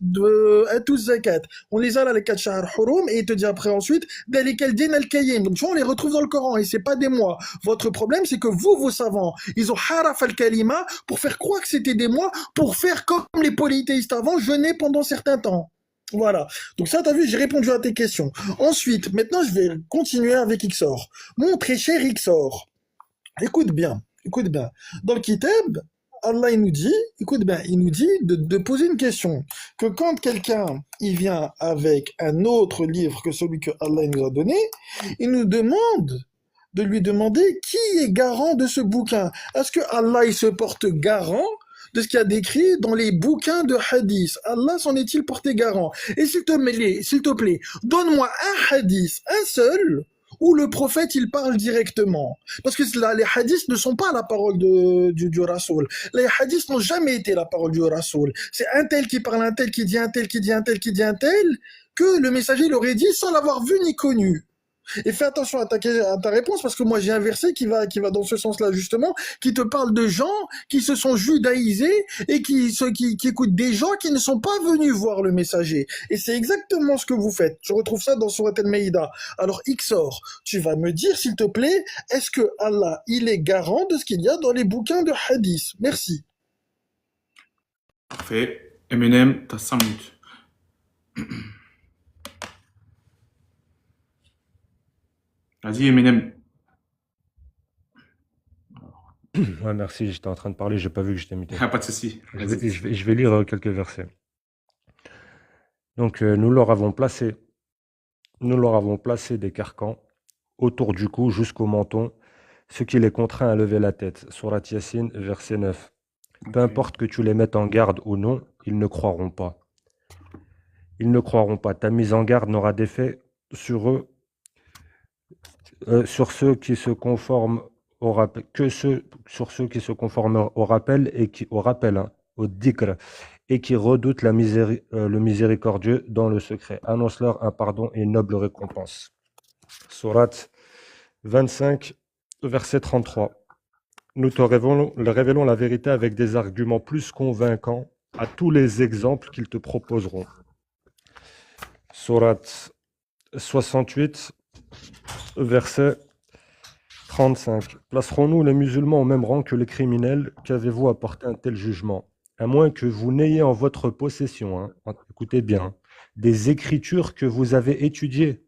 tous zakat. On les a là, les 4 shahar hurum. Et il te dit après ensuite Dalikal din al-kayyim. Donc tu vois, on les retrouve dans le Coran et c'est pas des mois. Votre problème, c'est que vous, vos savants, ils ont haraf al-kalima pour faire croire que c'était des mois, pour faire comme les polythéistes avant, jeûner pendant certains temps. Voilà. Donc ça, t'as vu, j'ai répondu à tes questions. Ensuite, maintenant, je vais continuer avec Ixor. Mon très cher Ixor, écoute bien, écoute bien. Dans le Kitab, Allah, il nous dit, écoute bien, il nous dit de poser une question. Que quand quelqu'un, il vient avec un autre livre que celui que Allah nous a donné, il nous demande de lui demander qui est garant de ce bouquin. Est-ce que Allah, il se porte garant de ce qu'il y a décrit dans les bouquins de hadith? Allah s'en est-il porté garant? Et s'il te plaît, donne-moi un hadith, un seul, où le prophète, il parle directement. Parce que là, les hadiths ne sont pas la parole du Rasoul. Les hadiths n'ont jamais été la parole du Rasoul. C'est un tel qui parle, un tel qui dit un tel, qui dit un tel, qui dit un tel, que le messager l'aurait dit sans l'avoir vu ni connu. Et fais attention à ta réponse, parce que moi j'ai un verset qui va dans ce sens-là justement, qui te parle de gens qui se sont judaïsés et qui écoutent des gens qui ne sont pas venus voir le messager. Et c'est exactement ce que vous faites. Je retrouve ça dans Surat al-Maïda. Alors Ixor, tu vas me dire s'il te plaît, est-ce que Allah, il est garant de ce qu'il y a dans les bouquins de hadith? Merci. Parfait. Eminem, t'as 5 minutes. Vas-y, Eminem. Ouais, merci, j'étais en train de parler, j'ai pas vu que j'étais muté. Pas de souci. Vas-y. Je vais lire quelques versets. Donc, nous leur avons placé des carcans autour du cou jusqu'au menton, ce qui les contraint à lever la tête. Surat Yassine, verset 9. Peu Ok. importe que tu les mettes en garde ou non, ils ne croiront pas. Ils ne croiront pas. Ta mise en garde n'aura d'effet sur eux, sur ceux qui se conforment au rappel, sur ceux qui se conforment au rappel et au dhikr, et qui redoutent le miséricordieux dans le secret. Annonce-leur un pardon et une noble récompense. Surat 25, verset 33. Nous te révélons la vérité avec des arguments plus convaincants à tous les exemples qu'ils te proposeront. Surat 68, verset 35. Placerons-nous les musulmans au même rang que les criminels? Qu'avez-vous à porter un tel jugement? À moins que vous n'ayez en votre possession, écoutez bien, des écritures que vous avez étudiées,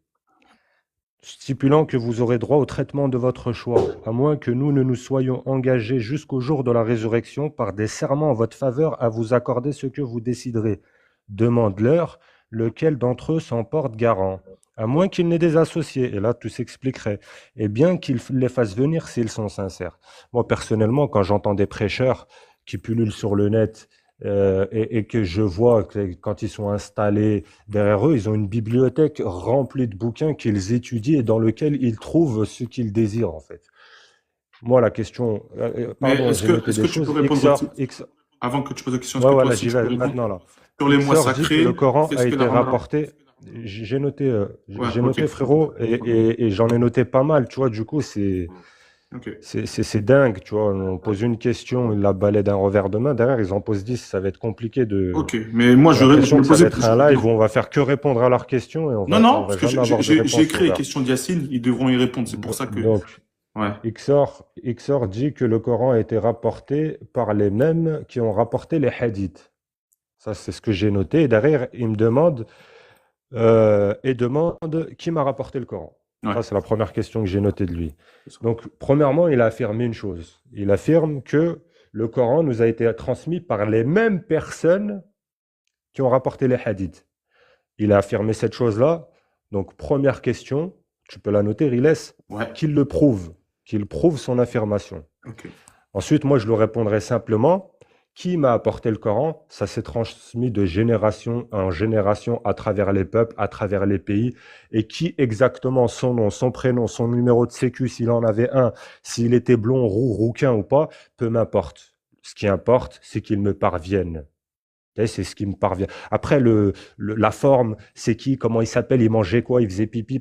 stipulant que vous aurez droit au traitement de votre choix, à moins que nous ne nous soyons engagés jusqu'au jour de la résurrection par des serments en votre faveur à vous accorder ce que vous déciderez. Demande-leur lequel d'entre eux s'en porte garant, à moins qu'ils n'aient des associés, et là tout s'expliquerait, et bien qu'ils les fassent venir s'ils sont sincères. Moi personnellement, quand j'entends des prêcheurs qui pullulent sur le net, et que je vois que quand ils sont installés derrière eux, ils ont une bibliothèque remplie de bouquins qu'ils étudient et dans lequel ils trouvent ce qu'ils désirent en fait. Moi la question, Mais pardon, est-ce j'ai que, noté est-ce des que tu peux choses. répondre XOR, avant que tu poses la question, est-ce ouais que toi voilà, aussi j'y tu peux vais répondre maintenant là. sur les mois XOR dit que le sacrés? Coran Qu'est-ce a que été la Ramadan? rapporté. J'ai noté, Ouais, j'ai ok. noté frérot, et j'en ai noté pas mal, tu vois, du coup Ok. c'est dingue, tu vois, on pose une question, ils la balayent d'un revers de main, derrière ils en posent 10, ça va être compliqué de... Ok. Mais moi, J'ai je l'impression me que ça va posais. être un live où on va faire que répondre à leurs questions et on Non, va, non, on va parce que jamais avoir de j'ai réponse écrit les ouverte. questions d'Yacine, ils devront y répondre. C'est pour ça que. Donc, Ouais. XOR dit que le Coran a été rapporté par les mêmes qui ont rapporté les hadiths. Ça, c'est ce que j'ai noté. Et derrière, il me demande qui m'a rapporté le Coran. Ouais. Ça, c'est la première question que j'ai notée de lui. C'est ça. Donc, premièrement, il a affirmé une chose. Il affirme que le Coran nous a été transmis par les mêmes personnes qui ont rapporté les hadiths. Il a affirmé cette chose-là. Donc, première question, tu peux la noter, Riles, Ouais. qu'il prouve son affirmation. Ok. Ensuite, moi, je lui répondrai simplement, qui m'a apporté le Coran? Ça s'est transmis de génération en génération à travers les peuples, à travers les pays. Et qui exactement, son nom, son prénom, son numéro de sécu, s'il en avait un, s'il était blond, roux, rouquin ou pas, peu m'importe. Ce qui importe, c'est qu'il me parvienne. C'est ce qui me parvient. Après, la forme, c'est qui, comment il s'appelle, il mangeait quoi, il faisait pipi,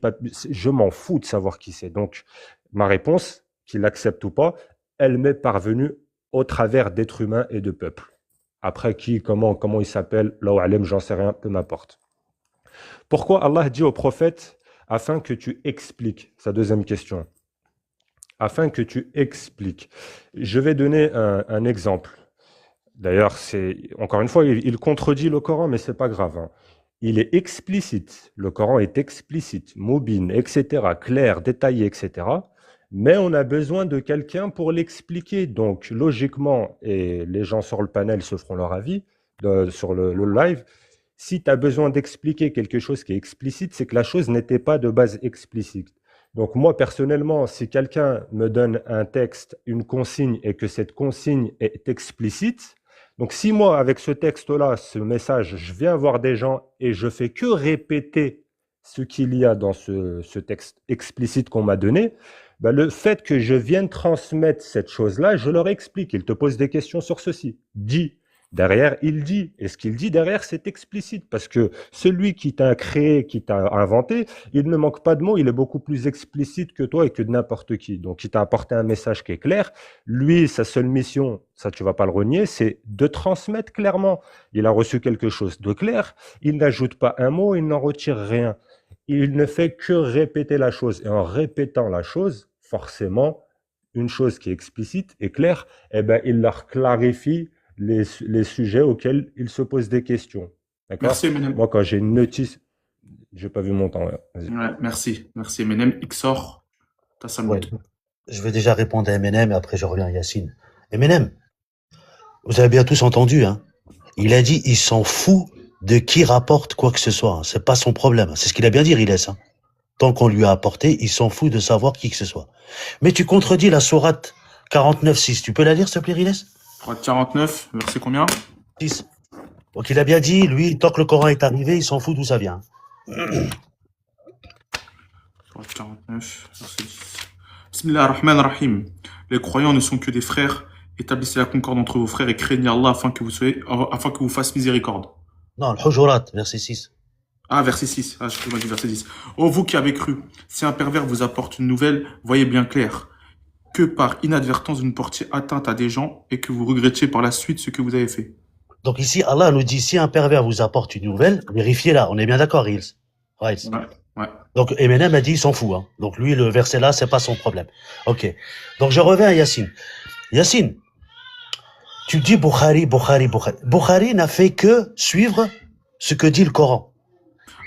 je m'en fous de savoir qui c'est. Donc, ma réponse, qu'il l'accepte ou pas, elle m'est parvenue au travers d'êtres humains et de peuples. Après, qui, comment il s'appelle, là où alem, j'en sais rien, peu m'importe. Pourquoi Allah dit au prophète, afin que tu expliques, sa deuxième question, afin que tu expliques. Je vais donner un exemple. D'ailleurs, encore une fois, il contredit le Coran, mais c'est pas grave. Hein. Il est explicite. Le Coran est explicite, mobile, etc., clair, détaillé, etc. Mais on a besoin de quelqu'un pour l'expliquer. Donc, logiquement, et les gens sur le panel se feront leur avis sur le live, si tu as besoin d'expliquer quelque chose qui est explicite, c'est que la chose n'était pas de base explicite. Donc moi, personnellement, si quelqu'un me donne un texte, une consigne, et que cette consigne est explicite, donc si moi, avec ce texte-là, ce message, je viens voir des gens et je fais que répéter ce qu'il y a dans ce texte explicite qu'on m'a donné, ben le fait que je vienne transmettre cette chose-là, je leur explique. Ils te posent des questions sur ceci. Dis. Derrière, il dit. Et ce qu'il dit derrière, c'est explicite. Parce que celui qui t'a créé, qui t'a inventé, il ne manque pas de mots. Il est beaucoup plus explicite que toi et que de n'importe qui. Donc, il t'a apporté un message qui est clair. Lui, sa seule mission, ça tu vas pas le renier, c'est de transmettre clairement. Il a reçu quelque chose de clair. Il n'ajoute pas un mot, il n'en retire rien. Il ne fait que répéter la chose. Et en répétant la chose, forcément, une chose qui est explicite et claire, eh ben, il leur clarifie les sujets auxquels il se pose des questions. D'accord? Merci, Menem. Moi, quand j'ai une notice, j'ai pas vu mon temps. Ouais. Ouais, merci, Menem. Xor, t'as 5 minutes. Je vais déjà répondre à Eminem et après je reviens à Yacine. Eminem, vous avez bien tous entendu, hein. Il a dit, il s'en fout de qui rapporte quoi que ce soit. Hein. C'est pas son problème. C'est ce qu'il a bien dit, Riles. Hein. Tant qu'on lui a apporté, il s'en fout de savoir qui que ce soit. Mais tu contredis la sourate 49.6. Tu peux la lire, s'il te plaît, Riles? 49, verset combien? 6. Donc il a bien dit, lui, tant que le Coran est arrivé, il s'en fout d'où ça vient. 49, verset 10. Bismillah ar-Rahman ar-Rahim. Les croyants ne sont que des frères. Établissez la concorde entre vos frères et craignez Allah afin que vous fasse miséricorde. Non, le Hujurat, verset 6. Ah, verset 6. Ah, je dit verset 10. Ô vous qui avez cru, si un pervers vous apporte une nouvelle, voyez bien clair. Que par inadvertance vous ne portiez atteinte à des gens et que vous regrettiez par la suite ce que vous avez fait. Donc ici, Allah nous dit, si un pervers vous apporte une nouvelle, vérifiez-la. On est bien d'accord, Riles? Ouais. Donc Eminem a dit, il s'en fout. Hein. Donc lui, le verset là, c'est pas son problème. Ok. Donc je reviens à Yacine. Yacine, tu dis Bukhari. Bukhari n'a fait que suivre ce que dit le Coran.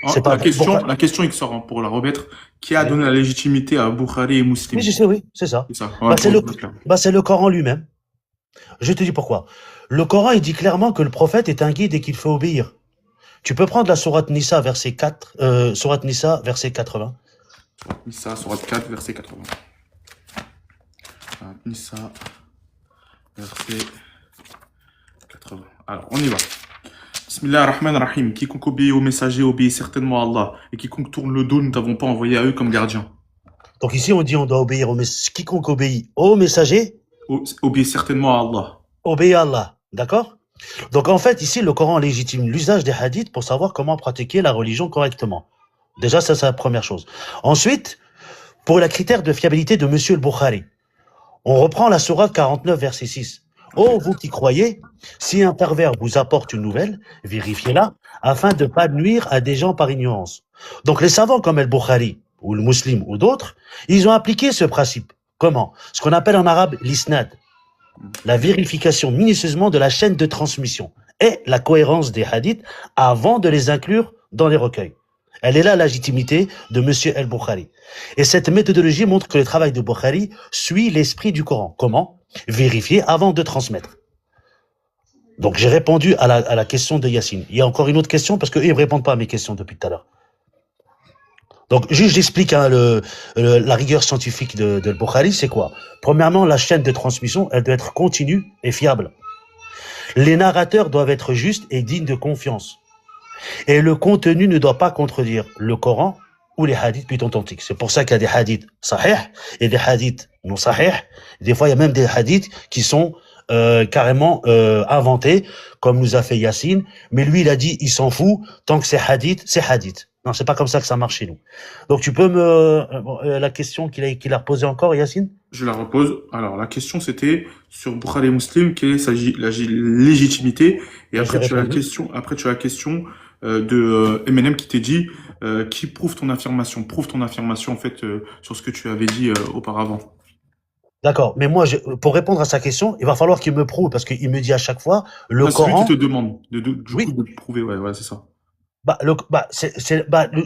C'est pas la question il sort pour la remettre. Qui a donné la légitimité à Bukhari et Muslim? Oui, je sais, oui, c'est ça. C'est ça. Ouais, c'est le Coran lui-même. Je te dis pourquoi. Le Coran, il dit clairement que le prophète est un guide et qu'il faut obéir. Tu peux prendre la sourate Nisa, verset 4, sourate Nisa, verset 80. Nisa, sourate 4, verset 80. Nisa, verset 80. Alors, on y va. Bismillah ar-Rahman ar-Rahim. Quiconque obéit aux messagers obéit certainement à Allah. Et quiconque tourne le dos, nous t'avons pas envoyé à eux comme gardiens. Donc ici, on dit on doit obéir quiconque obéit aux messagers. Obéit certainement à Allah. Obéit à Allah. D'accord? Donc en fait, ici, le Coran légitime l'usage des hadiths pour savoir comment pratiquer la religion correctement. Déjà, ça, c'est la première chose. Ensuite, pour la critère de fiabilité de Monsieur le Bukhari, on reprend la sourate 49, verset 6. Oh, vous qui croyez, si un pervers vous apporte une nouvelle, vérifiez-la, afin de ne pas nuire à des gens par ignorance. Donc les savants comme El-Bukhari, ou le Muslim, ou d'autres, ils ont appliqué ce principe. Comment? Ce qu'on appelle en arabe l'isnad. La vérification minutieusement de la chaîne de transmission et la cohérence des hadiths avant de les inclure dans les recueils. Elle est là la légitimité de Monsieur El-Bukhari. Et cette méthodologie montre que le travail de Bukhari suit l'esprit du Coran. Comment? Vérifier avant de transmettre. Donc j'ai répondu à la question de Yacine. Il y a encore une autre question parce qu'ils ne répondent pas à mes questions depuis tout à l'heure. Donc juste j'explique hein, la rigueur scientifique de Bukhari, c'est quoi? Premièrement, la chaîne de transmission, elle doit être continue et fiable. Les narrateurs doivent être justes et dignes de confiance. Et le contenu ne doit pas contredire le Coran ou les hadiths plutôt authentiques. C'est pour ça qu'il y a des hadiths sahih et des hadiths non sahih. Des fois, il y a même des hadiths qui sont carrément inventé, comme nous a fait Yacine. Mais lui, il a dit, il s'en fout, tant que c'est hadith, c'est hadith. Non, c'est pas comme ça que ça marche chez nous. Donc tu peux la question qu'il a posée encore, Yacine? Je la repose. Alors, la question, c'était sur Bukhari et Muslim, quelle est la légitimité? Et Ben, j'ai répondu. après, tu as la question de Eminem qui t'est dit, qui prouve ton affirmation? Prouve ton affirmation, en fait, sur ce que tu avais dit auparavant. D'accord. Mais moi, pour répondre à sa question, il va falloir qu'il me prouve, parce qu'il me dit à chaque fois, le Là, c'est lui qui te Coran, demande, du coup, oui, de le prouver. Ouais, ouais, c'est ça.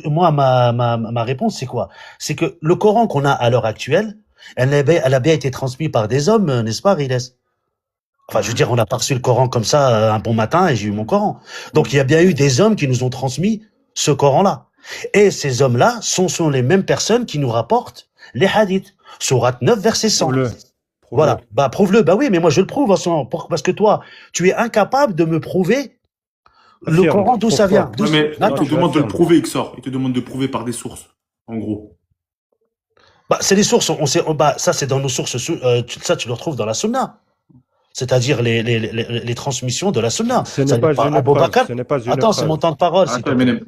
moi, ma réponse, c'est quoi? C'est que le Coran qu'on a à l'heure actuelle, elle a bien été transmise par des hommes, n'est-ce pas, Riles? Enfin, je veux Ouais. dire, on n'a pas reçu le Coran comme ça un bon matin et j'ai eu mon Coran. Donc, il y a bien eu des hommes qui nous ont transmis ce Coran-là. Et ces hommes-là sont les mêmes personnes qui nous rapportent les hadiths. Sourate 9, verset 100. Prouve-le. Prouve-le. Voilà. Bah, prouve-le. Bah oui, mais moi, je le prouve en ce moment. Parce que toi, tu es incapable de me prouver le Affirme. Coran d'où ça vient. Pourquoi? Ouais, mais il Non, te Attends. tu demande de le affirmes. prouver, XOR. Il te demande de prouver par des sources, en gros. Bah, c'est les sources. Ça, c'est dans nos sources. Ça, tu le retrouves dans la Sunna. C'est-à-dire les transmissions de la Sunna. Ce n'est Ça n'est pas pas une Abu preuve. Bakr. Ce n'est pas une Attends, c'est mon preuve. temps de parole, s'il te Attends, plaît. Eminem,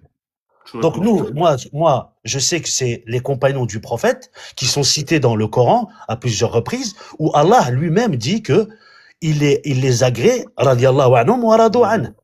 tu Donc réponds. moi, je sais que c'est les compagnons du prophète qui sont cités dans le Coran à plusieurs reprises, où Allah lui-même dit que il les agrée, radiyallahu anhum wa radu an.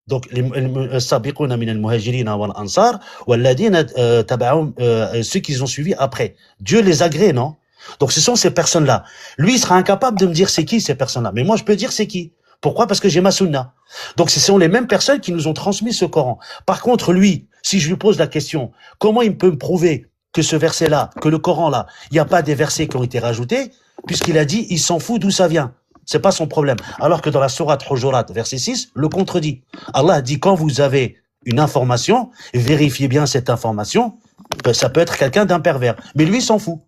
Donc, السابقون من المهاجرين والأنصار والذين تبعهم ceux qui ont suivi après. Dieu les agrée, non? Donc, ce sont ces personnes-là. Lui, il sera incapable de me dire c'est qui ces personnes-là. Mais moi, je peux dire c'est qui. Pourquoi? Parce que j'ai ma sunna. Donc, ce sont les mêmes personnes qui nous ont transmis ce Coran. Par contre, lui, si je lui pose la question, comment il peut me prouver que ce verset-là, que le Coran-là, il n'y a pas des versets qui ont été rajoutés, puisqu'il a dit, il s'en fout d'où ça vient. C'est pas son problème. Alors que dans la sourate Hujurat, verset 6, le contredit. Allah dit, quand vous avez une information, vérifiez bien cette information, ça peut être quelqu'un d'impervers. Mais lui, il s'en fout.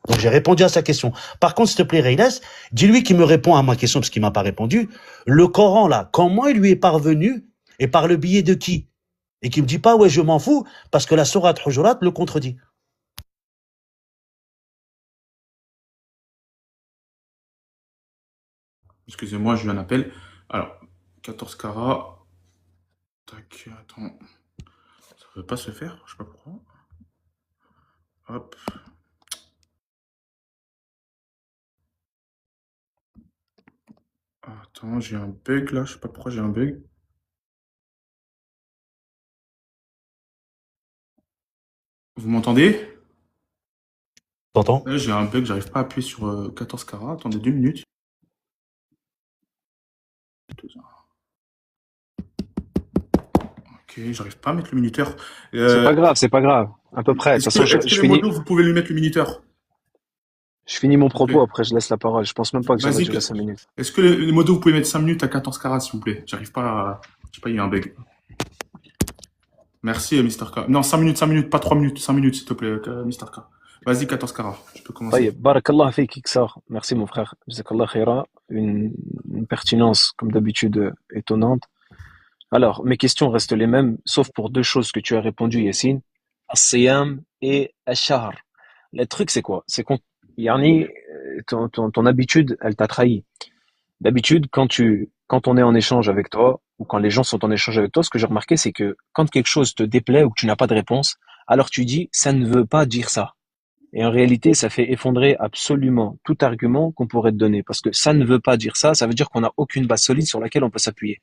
Donc j'ai répondu à sa question. Par contre, s'il te plaît, Reynes, dis-lui qu'il me répond à ma question parce qu'il m'a pas répondu. Le Coran, là, comment il lui est parvenu et par le biais de qui? Et qu'il me dit pas, ouais, je m'en fous, parce que la sourate Hujurat le contredit. Excusez-moi, j'ai eu un appel. Alors, 14 carats. Tac, attends. Ça veut pas se faire, je sais pas pourquoi. Hop. Attends, j'ai un bug là, je sais pas pourquoi j'ai un bug. Vous m'entendez? T'entends? Là, j'ai un bug, j'arrive pas à appuyer sur 14 carats. Attendez 2 minutes. Ok, j'arrive pas à mettre le minuteur. C'est pas grave, c'est pas grave. À peu près. De toute façon, Est-ce que les modos, vous pouvez lui mettre le minuteur? je finis mon S'il vous propos, plaît. après je laisse la parole. Je pense même pas que ça va Vas-y. durer 5 minutes. Est-ce que les modos, vous pouvez mettre 5 minutes à 14 carats, s'il vous plaît? J'arrive pas à... Je sais pas, il y a un bug. Merci, Mister K. Non, 5 minutes, pas 3 minutes. 5 minutes, s'il te plaît, Mister K. Vas-y, 14 carats. Tu peux commencer. طيب بارك الله فيك Iksar. Merci mon frère. Jazakallah khaira. Une pertinence comme d'habitude étonnante. Alors, mes questions restent les mêmes, sauf pour deux choses que tu as répondu, Yassine. As-siyam et ash-shahr. Le truc, c'est quoi? C'est qu'on, yani, ton habitude, elle t'a trahi. D'habitude, quand on est en échange avec toi, ou quand les gens sont en échange avec toi, ce que j'ai remarqué, c'est que quand quelque chose te déplaît ou que tu n'as pas de réponse, alors tu dis, ça ne veut pas dire ça. Et en réalité, ça fait effondrer absolument tout argument qu'on pourrait te donner. Parce que ça ne veut pas dire ça, ça veut dire qu'on n'a aucune base solide sur laquelle on peut s'appuyer.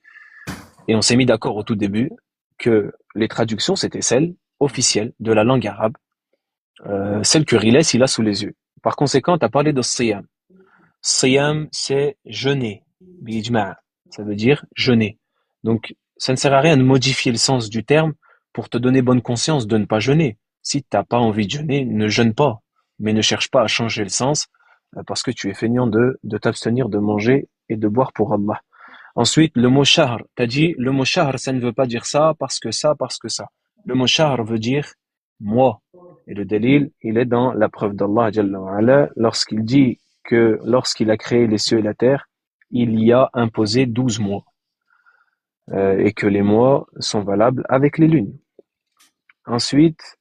Et on s'est mis d'accord au tout début que les traductions, c'était celles officielles de la langue arabe, celle que Riles, il a sous les yeux. Par conséquent, tu as parlé de siyam. Siyam, c'est jeûner. Bijma', ça veut dire jeûner. Donc, ça ne sert à rien de modifier le sens du terme pour te donner bonne conscience de ne pas jeûner. Si tu n'as pas envie de jeûner, ne jeûne pas. Mais ne cherche pas à changer le sens parce que tu es feignant de t'abstenir de manger et de boire pour Allah. Ensuite, le mot shahr. T'as dit, le mot shahr, ça ne veut pas dire ça, parce que ça, parce que ça. Le mot shahr veut dire moi. Et le dalil, il est dans la preuve d'Allah, Jalla wa ala, lorsqu'il dit que lorsqu'il a créé les cieux et la terre, il y a imposé 12 mois. Et que les mois sont valables avec les lunes. Ensuite,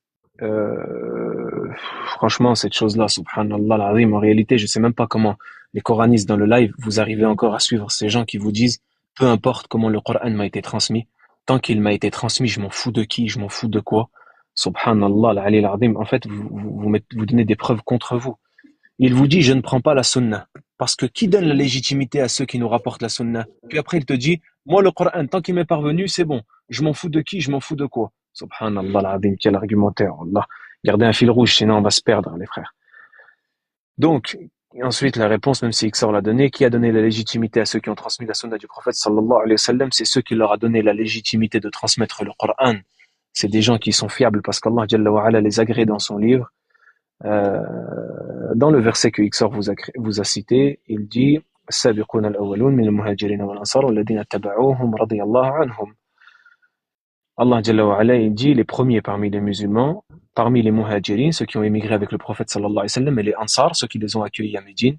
franchement, cette chose-là, subhanallah, l'azim, en réalité, je sais même pas comment les coranistes dans le live, vous arrivez encore à suivre ces gens qui vous disent peu importe comment le Coran m'a été transmis, tant qu'il m'a été transmis, je m'en fous de qui, je m'en fous de quoi. Subhanallah, al-Ali al-Azim. En fait, vous donnez des preuves contre vous. Il vous dit, je ne prends pas la sunna. Parce que qui donne la légitimité à ceux qui nous rapportent la sunna? Puis après, il te dit, moi, le Coran, tant qu'il m'est parvenu, c'est bon. Je m'en fous de qui, je m'en fous de quoi. Subhanallah al-Azim, quel argumentaire. Allah. Gardez un fil rouge, sinon on va se perdre, les frères. Donc, ensuite, la réponse, même si Ixor l'a donnée, qui a donné la légitimité à ceux qui ont transmis la sunna du prophète sallallahu alayhi wa sallam, c'est ceux qui leur a donné la légitimité de transmettre le Coran. C'est des gens qui sont fiables parce qu'Allah Jalla wa Ala les agrée dans son livre. Dans le verset que Ixor vous a cité, il dit السابقون الأولون من المهاجرين والأنصار والذين اتبعوهم رضي الله عنهم. Allah Jalla wa Ala, il dit les premiers parmi les musulmans, parmi les muhajirin, ceux qui ont émigré avec le prophète sallallahu alayhi wa sallam, et les ansar, ceux qui les ont accueillis à Médine,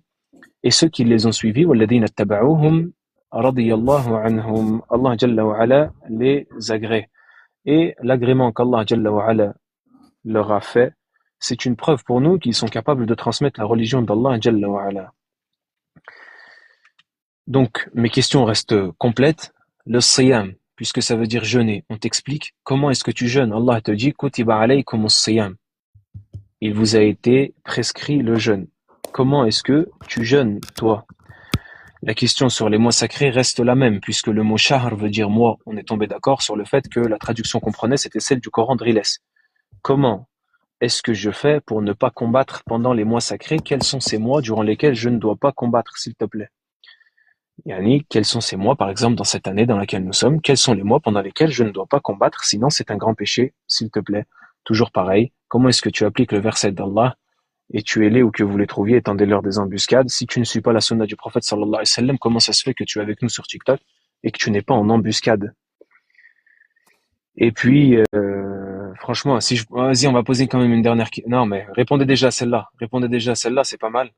et ceux qui les ont suivis, والذين اتبعوهم رضي الله عنهم. Allah Jalla wa Ala les agrée. Et l'agrément qu'Allah Jalla wa Ala leur a fait, c'est une preuve pour nous qu'ils sont capables de transmettre la religion d'Allah Jalla wa Ala. Donc, mes questions restent complètes. Le siyam, puisque ça veut dire jeûner, on t'explique comment est-ce que tu jeûnes. Allah te dit Kutiba alaykum as-siyam. Il vous a été prescrit le jeûne. Comment est-ce que tu jeûnes, toi? La question sur les mois sacrés reste la même, puisque le mot shahr veut dire mois. On est tombé d'accord sur le fait que la traduction qu'on prenait, c'était celle du Coran de Riles. Comment est-ce que je fais pour ne pas combattre pendant les mois sacrés? Quels sont ces mois durant lesquels je ne dois pas combattre, s'il te plaît? Yani, quels sont ces mois, par exemple, dans cette année dans laquelle nous sommes? Quels sont les mois pendant lesquels je ne dois pas combattre, sinon c'est un grand péché, s'il te plaît? Toujours pareil, comment est-ce que tu appliques le verset d'Allah? Et tuez-les où que vous les trouviez, étendez-leur des embuscades. Si tu ne suis pas la sunna du prophète sallallahu alayhi wa sallam, comment ça se fait que tu es avec nous sur TikTok et que tu n'es pas en embuscade? Et puis, franchement, vas-y, on va poser quand même une dernière question. Non, mais répondez déjà à celle-là. Répondez déjà à celle-là, c'est pas mal.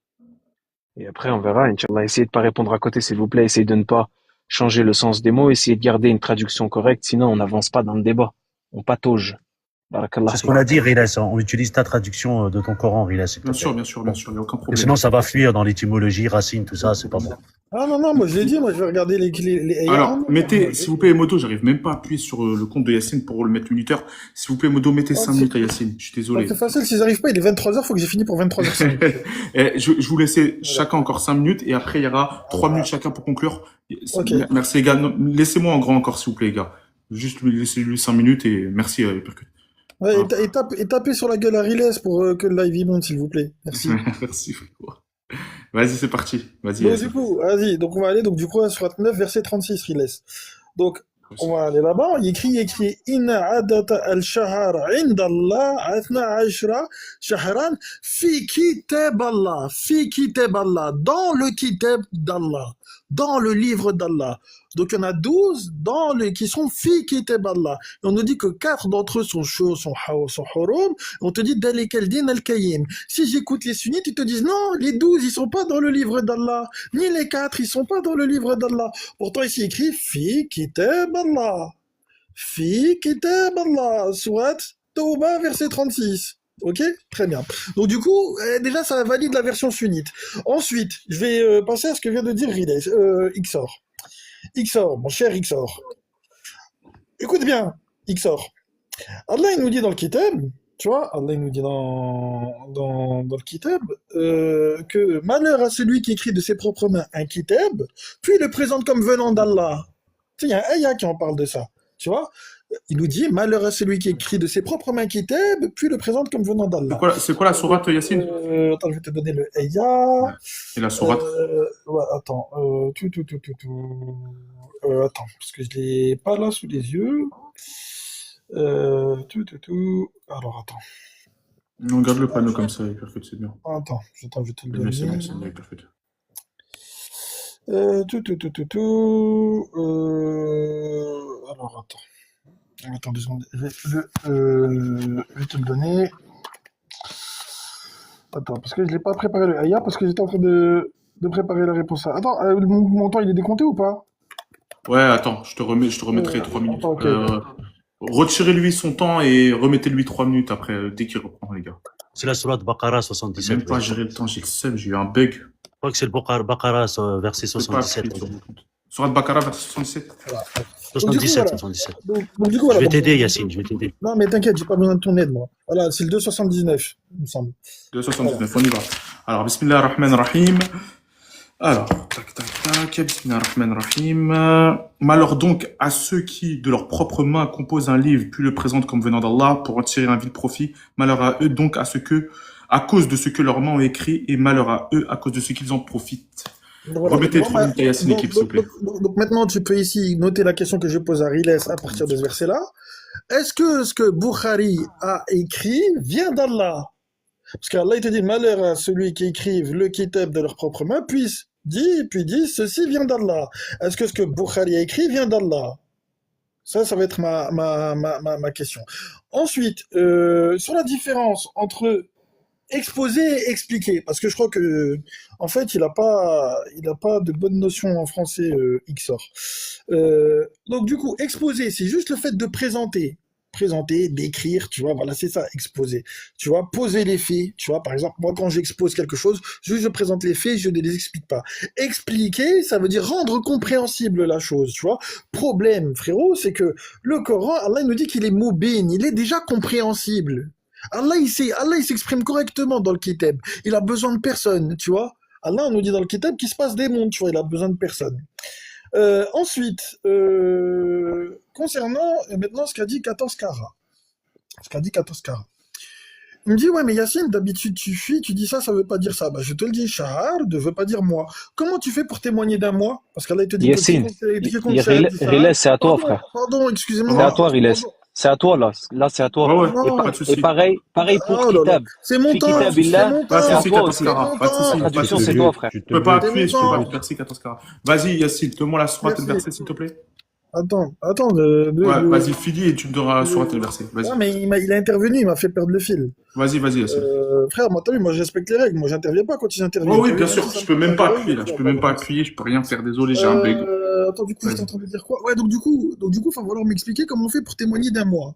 Et après, on verra, Inch'Allah. Essayez de pas répondre à côté, s'il vous plaît. Essayez de ne pas changer le sens des mots. Essayez de garder une traduction correcte. Sinon, on n'avance pas dans le débat. On patauge. Barakallah. C'est ce qu'on a dit, Riles. On utilise ta traduction de ton Coran, Riles. Bien sûr, bien sûr, bien sûr, il n'y a aucun problème. Sinon, ça va fuir dans l'étymologie, racine, tout ça, c'est pas bon. Ah non, moi je l'ai dit, moi je vais regarder les ayats. Alors, mettez, s'il vous plaît, Modo, j'arrive même pas à appuyer sur le compte de Yacine pour le mettre minuteur. S'il vous plaît, Modo, mettez 5 minutes à Yacine. Je suis désolé. C'est facile, si j'arrive pas, il est 23h, faut que j'ai fini pour 23h05. Je vous laisser chacun encore 5 minutes et après, il y aura 3 minutes chacun pour conclure. Okay. Merci, les gars. Laissez-moi en grand encore, s'il vous plaît, les gars. Juste laissez-lui 5 minutes et merci, Percute. Ouais, et tapez sur la gueule à Riles pour que le live y monte, s'il vous plaît. Merci. Merci, frérot. Vas-y, c'est parti. Vas-y. Donc, du coup, vas-y. Donc, on va aller, donc, du coup, à surat 9, verset 36, Riles. Donc, on va aller là-bas. Il écrit, Inna adata al-shahar indallah atna ashra shahran fi kitab Allah. Fi kitab Allah. Dans le kitab d'Allah. Dans le livre d'Allah. Donc, il y en a 12 qui sont fi kitab Allah. Et on nous dit que 4 d'entre eux sont hurum. On te dit dalik al-din al-kayyim. Si j'écoute les sunnites, ils te disent non, les 12, ils sont pas dans le livre d'Allah. Ni les 4, ils sont pas dans le livre d'Allah. Pourtant, ici écrit fi kitab Allah. Fi kitab Allah. Surat Tawbah, verset 36. Ok, très bien. Donc du coup, déjà ça valide la version sunnite. Ensuite, je vais passer à ce que vient de dire Riles, Ixor. Ixor, mon cher Ixor. Écoute bien, Ixor. Allah il nous dit dans le kitab, tu vois, Allah il nous dit dans le kitab que malheur à celui qui écrit de ses propres mains un kitab, puis le présente comme venant d'Allah. Tu sais, il y a un ayah qui en parle de ça, tu vois. Il nous dit malheur à celui qui écrit de ses propres mains kitab, puis le présente comme venant d'Allah. C'est quoi la sourate, Yacine? Attends, je vais te donner le ayah. Et la sourate? Ouais, attends. Attends, parce que je l'ai pas là sous les yeux. Alors, attends. On garde le panneau comme ça, Hypercut, c'est bien. Attends, je vais te le Mais c'est donner. bien, c'est bien, Hypercut. Alors, attends. Attends 2 secondes. Je vais te le donner. Attends, parce que je l'ai pas préparé le ayah, parce que j'étais en train de préparer la réponse. Attends, mon temps il est décompté ou pas? Ouais, attends, je te remettrai 3 minutes. Attends, ok. Retirez-lui son temps et remettez-lui 3 minutes après, dès qu'il reprend, les gars. C'est la sourate Baqara 77. J'ai même pas géré le temps, j'ai le seum, j'ai eu un bug. crois que c'est le Baqara, verset Je n'ai pas 77. appuyé sur mon compte. Surat Baqarah, verset 77. Voilà. Donc, du coup, 77, voilà. 77. Donc, du coup, Je voilà. vais Donc, t'aider, Yacine, je vais t'aider. non, mais t'inquiète, j'ai pas besoin de ton aide, moi. Voilà, c'est le 279, il me semble. 279, on y va. Alors, Bismillah ar-Rahman ar-Rahim. Alors, tac, tac, tac, Bismillah ar-Rahman ar-Rahim. Malheur donc à ceux qui, de leurs propres mains, composent un livre, puis le présentent comme venant d'Allah pour en tirer un vil profit. Malheur à eux donc à cause de ce que leurs mains ont écrit, et malheur à eux à cause de ce qu'ils en profitent. Donc, voilà. Remettez Donc, 3 minutes à Yacine, équipe, s'il vous plaît. donc, maintenant, tu peux ici noter la question que je pose à Riles à partir de ce verset-là. Est-ce que ce que Bukhari a écrit vient d'Allah? Parce qu'Allah, il te dit, malheur à celui qui écrive le kitab de leurs propres mains, puis dit, ceci vient d'Allah. Est-ce que ce que Bukhari a écrit vient d'Allah? Ça va être ma question. Ensuite, sur la différence entre exposer et expliquer, parce que je crois que, en fait, il a pas de bonne notion en français, Xor. Donc, du coup, exposer, c'est juste le fait de présenter, d'écrire, tu vois, voilà, c'est ça, exposer. Tu vois, poser les faits, tu vois, par exemple, moi, quand j'expose quelque chose, juste je présente les faits, je ne les explique pas. Expliquer, ça veut dire rendre compréhensible la chose, tu vois. Problème, frérot, c'est que le Coran, Allah, il nous dit qu'il est moubin, il est déjà compréhensible. Allah, il s'exprime correctement dans le kitab. Il a besoin de personne, tu vois. Allah nous dit dans le kitab qu'il se passe des mondes, tu vois, il a besoin de personne. Ensuite, concernant maintenant ce qu'a dit 14 Kara. Il me dit, ouais, mais Yacine, d'habitude tu dis ça veut pas dire ça. Bah, je te le dis, Shahar ne veut pas dire moi. Comment tu fais pour témoigner d'un moi? Parce qu'Allah, il te dit Yacine, Riles, c'est à toi, frère. Pardon, excusez-moi. C'est à toi, Riles. C'est à toi, là. Là, c'est à toi. Ouais, Non, pas de souci. Et pareil pour Oh là là. Kitab. C'est mon Fi temps, Kitabillah, c'est mon Pas de c'est à temps. souci, toi 14 aussi. carats. Pas de souci, La pas de traduction, souci. c'est toi, frère. Tu peux pas appuyer, je peux pas. Merci. Merci, 14 carats. Vas-y, Yacine, donne-moi la sourate et le Merci. verset, s'il te plaît. Attends, Ouais, vas-y, finis et tu me donneras la sourate et le verset. Non, Vas-y. mais il a intervenu, il m'a fait perdre le fil. Vas-y, Yacine. Frère, moi, t'as vu, moi, je respecte les règles. Moi, j'interviens pas quand ils interviennent. Oh oui, T'as bien vu, sûr, même si ça je peux me même fait pas rire, appuyer là, je peux voilà. même pas appuyer, je peux rien faire, désolé, j'ai un bug. Attends, du coup, Vas-y. j'étais en train de dire quoi? Ouais, donc du coup, il va falloir m'expliquer comment on fait pour témoigner d'un mois.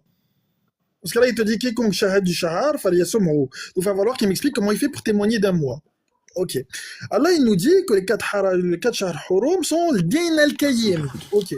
Parce que là, il te dit quiconque shahad du shahar, falyasomu. Donc, il va falloir qu'il m'explique comment il fait pour témoigner d'un mois. Ok. Allah, il nous dit que les 4 shahar hurum sont le din al-kayyim. Ok.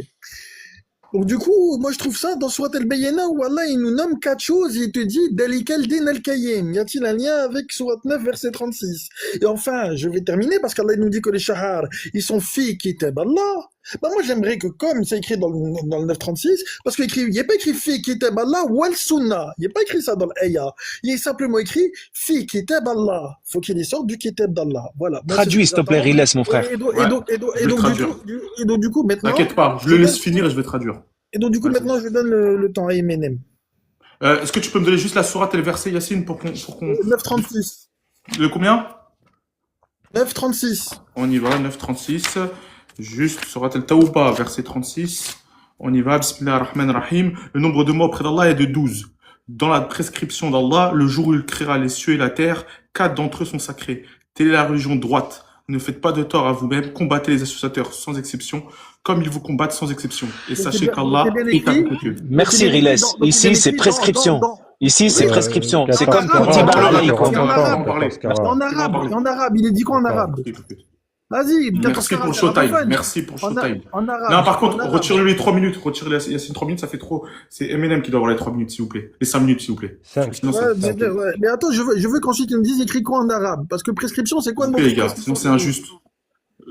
Donc du coup, moi je trouve ça dans Surat al-Bayyina où Allah il nous nomme 4 choses, il te dit Dalikal din al-Kayyim. Y a-t-il un lien avec Surat 9 verset 36? Et enfin, je vais terminer parce qu'Allah il nous dit que les shahar, ils sont fi kitab Allah. Bah moi j'aimerais que comme c'est écrit dans le 936, parce qu'il n'y a pas écrit fi kitab Allah wal sunnah, il n'y a pas écrit ça dans l'ayah, il est simplement écrit fi kitab Allah. Faut qu'il sorte du kitab d'Allah. Voilà. Moi, Traduis, s'il te plaît, Riles, mon frère. Et donc du coup maintenant. T'inquiète pas, je le laisse finir et je vais traduire. Et donc, du coup, Vas-y. maintenant, je donne le temps à Eminem. Est-ce que tu peux me donner juste la sourate et le verset, Yacine, pour qu'on... 9,36. Le combien? 9,36. On y va, 9,36. Juste, sourate al-Tawbah, verset 36. On y va, Bismillah ar-Rahman ar-Rahim. Le nombre de mots auprès d'Allah est de 12. Dans la prescription d'Allah, le jour où il créera les cieux et la terre, 4 d'entre eux sont sacrés. Telle est la religion droite. Ne faites pas de tort à vous-même, combattez les associateurs sans exception, comme ils vous combattent sans exception. Et sachez qu'Allah est avec eux. Merci, Riles. Ici, c'est prescription. Ici, c'est prescription. C'est comme Kutiba alaykum. En arabe, il est dit quoi en arabe? Vas-y, merci pour le showtime. Merci pour le showtime. En arabe. Non, par contre, retirez-lui les 3 minutes. Retirez Yacine 3 minutes, ça fait trop. C'est Eminem qui doit avoir les 3 minutes, s'il vous plaît. Les 5 minutes, s'il vous plaît. Sinon, mais attends, je veux qu'ensuite tu me dises écrit quoi en arabe. Parce que prescription, c'est quoi le mot? Les gars, sinon c'est injuste.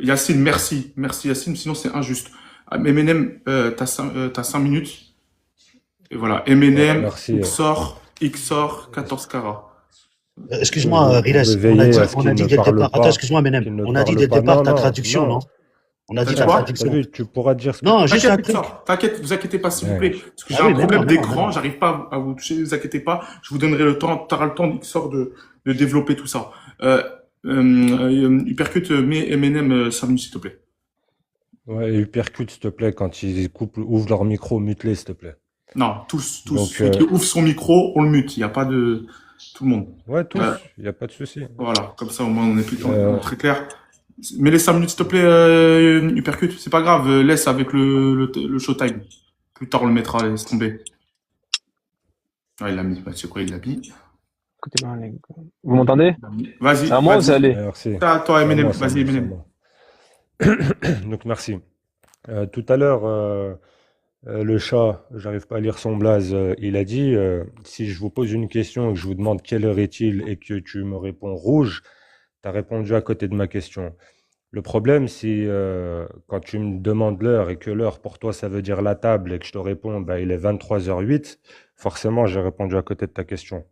Yacine, merci. Merci Yacine, sinon c'est injuste. Eminem, t'as 5 minutes. Et voilà, Eminem, XOR, 14 carats. Excuse-moi, Riles, on a dit dès le départ. Attends, excuse-moi, Menem. On a dit dès le départ ta traduction, non? On a dit ta traduction. Tu pourras dire ce que... Non, juste un truc. T'inquiète, vous inquiétez pas, s'il vous plaît. Parce que j'ai un problème d'écran, j'arrive pas à vous toucher, ne vous inquiétez pas. Je vous donnerai le temps, t'auras le temps d'XOR de développer tout ça. Hypercute, mets Eminem 5 minutes, s'il te plaît. Ouais, et Hypercute, s'il te plaît, quand ils ouvrent leur micro, mute-les, s'il te plaît. Non, tous. Donc, celui qui ouvre son micro, on le mute. Il n'y a pas de... Tout le monde. Ouais, tous. Il n'y a pas de souci. Voilà, comme ça, au moins, on est plus très clair. Mets les 5 minutes, s'il te plaît, Hypercute. C'est pas grave, laisse avec le showtime. Plus tard, on le mettra, laisse tomber. Ah, il l'a mis. Bah, tu sais quoi, il l'a mis. Écoutez bien, vous m'entendez? Vas-y, C'est à moi ou c'est à vas-y. lui? Merci. Toi, C'est à Eminem. moi, c'est à Vas-y, moi, c'est à Eminem. moi. Donc, merci. Tout à l'heure, le chat, j'arrive pas à lire son blaze, il a dit si je vous pose une question et que je vous demande quelle heure est-il et que tu me réponds rouge, tu as répondu à côté de ma question. Le problème, c'est quand tu me demandes l'heure et que l'heure pour toi ça veut dire la table et que je te réponds bah, il est 23h08, forcément j'ai répondu à côté de ta question.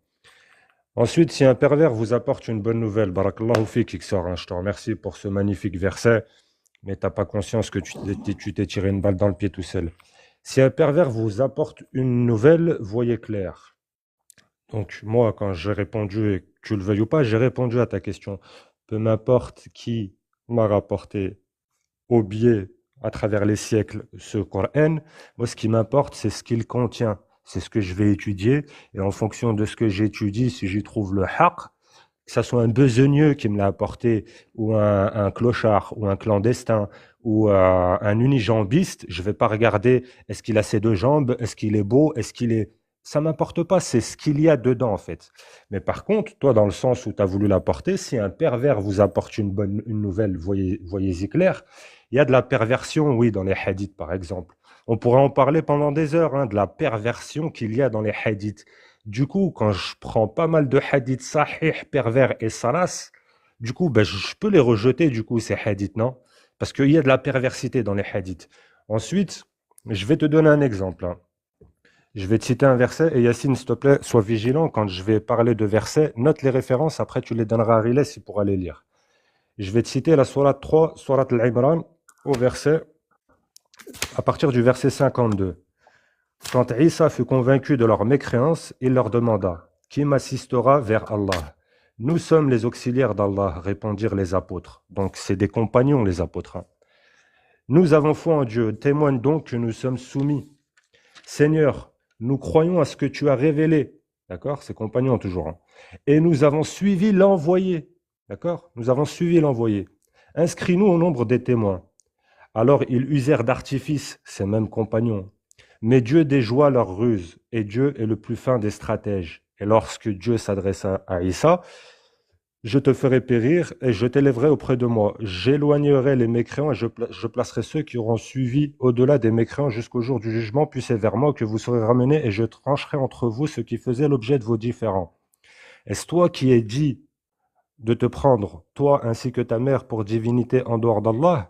Ensuite, si un pervers vous apporte une bonne nouvelle, barakallahu fik, Iksar, hein, je te remercie pour ce magnifique verset, mais t'as pas conscience que tu t'es tiré une balle dans le pied tout seul. Si un pervers vous apporte une nouvelle, voyez clair. Donc moi, quand j'ai répondu, et que tu le veuilles ou pas, j'ai répondu à ta question. Peu m'importe qui m'a rapporté au biais, à travers les siècles, ce Coran, moi ce qui m'importe, c'est ce qu'il contient. C'est ce que je vais étudier. Et en fonction de ce que j'étudie, si j'y trouve le haqq, que ça soit un besogneux qui me l'a apporté, ou un clochard, ou un clandestin, ou un unijambiste, je vais pas regarder est-ce qu'il a ses deux jambes, est-ce qu'il est beau, est-ce qu'il est... Ça m'importe pas, c'est ce qu'il y a dedans en fait. Mais par contre, toi, dans le sens où tu as voulu l'apporter, si un pervers vous apporte une nouvelle, voyez-y clair, il y a de la perversion, oui, dans les hadiths par exemple. On pourrait en parler pendant des heures, hein, de la perversion qu'il y a dans les hadiths. Du coup, quand je prends pas mal de hadiths sahih, pervers et salas, du coup, ben, je peux les rejeter, du coup, ces hadiths, non? Parce qu'il y a de la perversité dans les hadiths. Ensuite, je vais te donner un exemple, hein. Je vais te citer un verset, et Yacine, s'il te plaît, sois vigilant. Quand je vais parler de versets, note les références, après tu les donneras à Riles il pourra les lire. Je vais te citer la sourate 3, sourate Al-Imran, au verset, à partir du verset 52. Quand Isa fut convaincu de leur mécréance, il leur demanda « Qui m'assistera vers Allah ?» « Nous sommes les auxiliaires d'Allah, répondirent les apôtres. Donc c'est des compagnons les apôtres. Hein. Nous avons foi en Dieu, témoigne donc que nous sommes soumis. Seigneur, nous croyons à ce que tu as révélé. D'accord? Ces compagnons toujours. Hein. Et nous avons suivi l'envoyé. D'accord? Nous avons suivi l'envoyé. Inscris-nous au nombre des témoins. Alors ils usèrent d'artifice, ces mêmes compagnons. Mais Dieu déjoua leur ruse, et Dieu est le plus fin des stratèges. Et lorsque Dieu s'adressa à Isa, je te ferai périr et je t'élèverai auprès de moi. J'éloignerai les mécréants et je placerai ceux qui auront suivi au-delà des mécréants jusqu'au jour du jugement, puis c'est vers moi que vous serez ramenés et je trancherai entre vous ce qui faisait l'objet de vos différends. Est-ce toi qui es dit de te prendre, toi ainsi que ta mère, pour divinité en dehors d'Allah?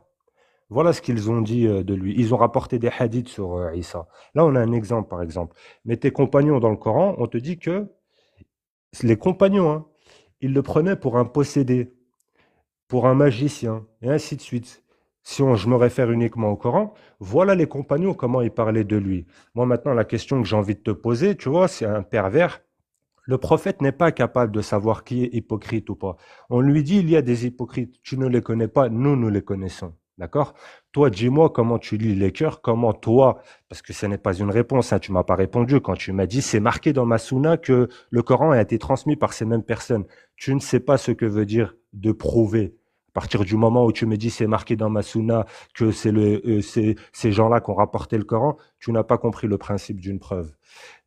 Voilà ce qu'ils ont dit de lui. Ils ont rapporté des hadiths sur Isa. Là, on a un exemple, par exemple. Mais tes compagnons dans le Coran, on te dit que les compagnons, hein, ils le prenaient pour un possédé, pour un magicien, et ainsi de suite. Si je me réfère uniquement au Coran, voilà les compagnons, comment ils parlaient de lui. Moi, maintenant, la question que j'ai envie de te poser, tu vois, c'est un pervers. Le prophète n'est pas capable de savoir qui est hypocrite ou pas. On lui dit, il y a des hypocrites. Tu ne les connais pas, nous les connaissons. D'accord? Toi, dis-moi comment tu lis les cœurs, comment toi, parce que ce n'est pas une réponse, hein, tu m'as pas répondu quand tu m'as dit, c'est marqué dans ma sunna que le Coran a été transmis par ces mêmes personnes. Tu ne sais pas ce que veut dire de prouver. À partir du moment où tu me dis, c'est marqué dans ma sunna que c'est ces gens-là qui ont rapporté le Coran, tu n'as pas compris le principe d'une preuve.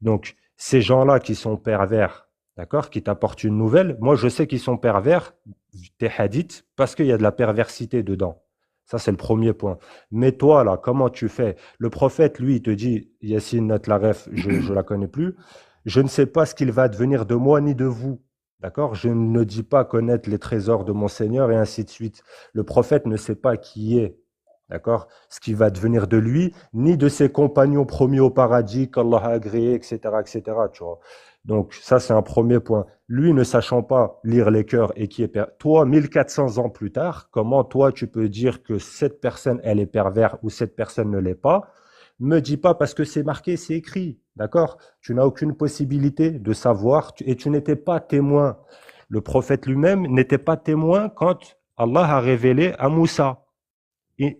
Donc, ces gens-là qui sont pervers, d'accord, qui t'apportent une nouvelle, moi je sais qu'ils sont pervers, tes hadiths, parce qu'il y a de la perversité dedans. Ça, c'est le premier point. Mais toi, là, comment tu fais? Le prophète, lui, il te dit, Yassine, note la ref, je la connais plus. Je ne sais pas ce qu'il va advenir de moi ni de vous. D'accord? Je ne dis pas connaître les trésors de mon Seigneur et ainsi de suite. Le prophète ne sait pas qui est. D'accord? Ce qui va devenir de lui, ni de ses compagnons promis au paradis qu'Allah a agréé, etc., etc., tu vois. Donc, ça, c'est un premier point. Lui, ne sachant pas lire les cœurs et qui est toi, 1400 ans plus tard, comment toi, tu peux dire que cette personne, elle est pervers ou cette personne ne l'est pas? Me dis pas parce que c'est marqué, c'est écrit. D'accord? Tu n'as aucune possibilité de savoir et tu n'étais pas témoin. Le prophète lui-même n'était pas témoin quand Allah a révélé à Moussa.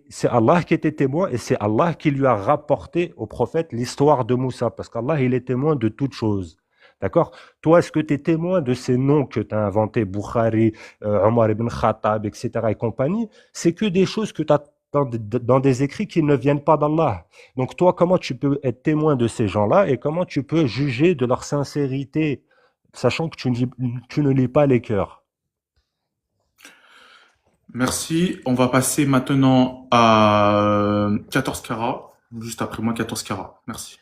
C'est Allah qui était témoin et c'est Allah qui lui a rapporté au prophète l'histoire de Moussa parce qu'Allah, il est témoin de toutes choses. D'accord? Toi, est-ce que tu es témoin de ces noms que tu as inventés, Bukhari, Omar ibn Khattab, etc. et compagnie? C'est que des choses que tu as dans des écrits qui ne viennent pas d'Allah. Donc toi, comment tu peux être témoin de ces gens-là et comment tu peux juger de leur sincérité? sachant que tu ne lis pas les cœurs. Merci. On va passer maintenant à 14 carats. Juste après moi, 14 carats. Merci.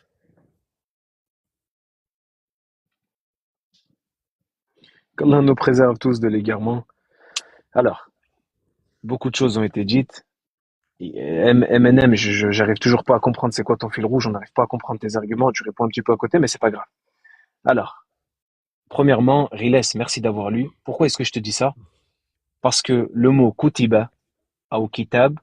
Qu'Allah nous préserve tous de l'égarement. Alors, beaucoup de choses ont été dites. MNM, j'arrive toujours pas à comprendre c'est quoi ton fil rouge, on n'arrive pas à comprendre tes arguments, tu réponds un petit peu à côté, mais c'est pas grave. Alors, premièrement, Riles, merci d'avoir lu. Pourquoi est-ce que je te dis ça? Parce que le mot kutiba ou kitab,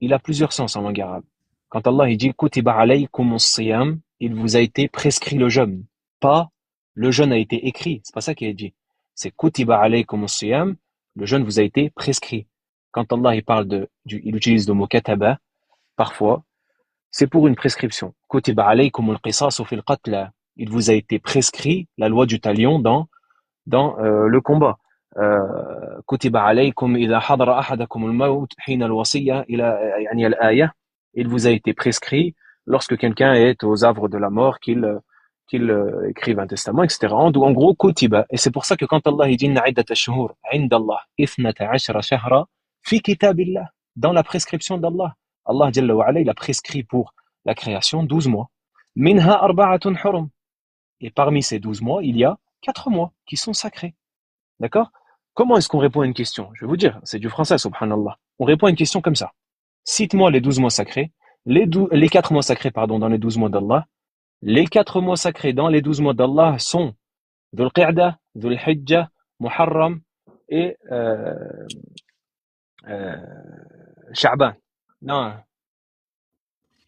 il a plusieurs sens en langue arabe. Quand Allah il dit kutiba alaykumus siyam, il vous a été prescrit le jeûne, pas le jeûne a été écrit, c'est pas ça qu'il a dit. C'est kutiba alaykumus siyam, le jeûne vous a été prescrit. Quand Allah il parle il utilise le mot kataba, parfois, c'est pour une prescription. Kutiba alaykumul qisasu fil qatla, il vous a été prescrit la loi du talion dans le combat. كتب عليكم إذا حضر أحدكم الموت حين الوصية إلى يعني الآية. Il vous a été prescrit lorsque quelqu'un est aux avres de la mort qu'il écrive un testament, etc. En gros, kutiba. Et c'est pour ça que quand Allah dit inna iddat ash-shuhur 'inda Allah 12 shahra fi kitabillah, dans la prescription d'Allah. Allah Jalla wa Ala, il a prescrit pour la création 12 mois. Minha arba'atun hurum. Et parmi ces 12 mois, il y a 4 mois qui sont sacrés. D'accord? Comment est-ce qu'on répond à une question? Je vais vous dire, c'est du français, subhanallah. On répond à une question comme ça. Cite-moi les 12 mois sacrés, les 4 mois sacrés, pardon, dans les 12 mois d'Allah. Les 4 mois sacrés dans les 12 mois d'Allah sont Dhul Qa'da, Dhul Hijjah, Muharram et Sha'ban. Non,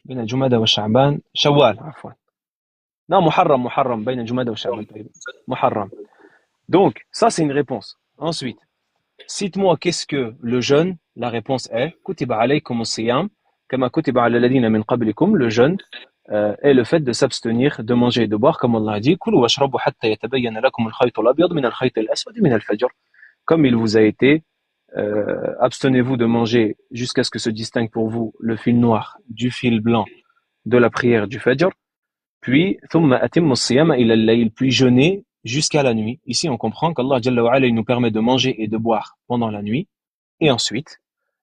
بين جمادى وشعبان شوال عفوا. Non, Muharram, بين جمادى وشعبان. Muharram. Donc, ça c'est une réponse. Ensuite, cite-moi qu'est-ce que le jeûne. La réponse est Kutiba alaykum as-siyam kama kutiba ala alladhina min qablikum. Le jeûne est le fait de s'abstenir de manger et de boire, comme Allah a dit Kulu washrabu hatta yatabayyana lakum al-khayt al-abyad min al-khayt al-aswad min al-fajr. Comme il vous a été abstenez-vous de manger jusqu'à ce que se distingue pour vous le fil noir du fil blanc de la prière du fajr. Puis thumma atimmu as-siyama ila al-layl, puis jeûnez jusqu'à la nuit. Ici, on comprend qu'Allah Jalla wa Ala, il nous permet de manger et de boire pendant la nuit. Et ensuite,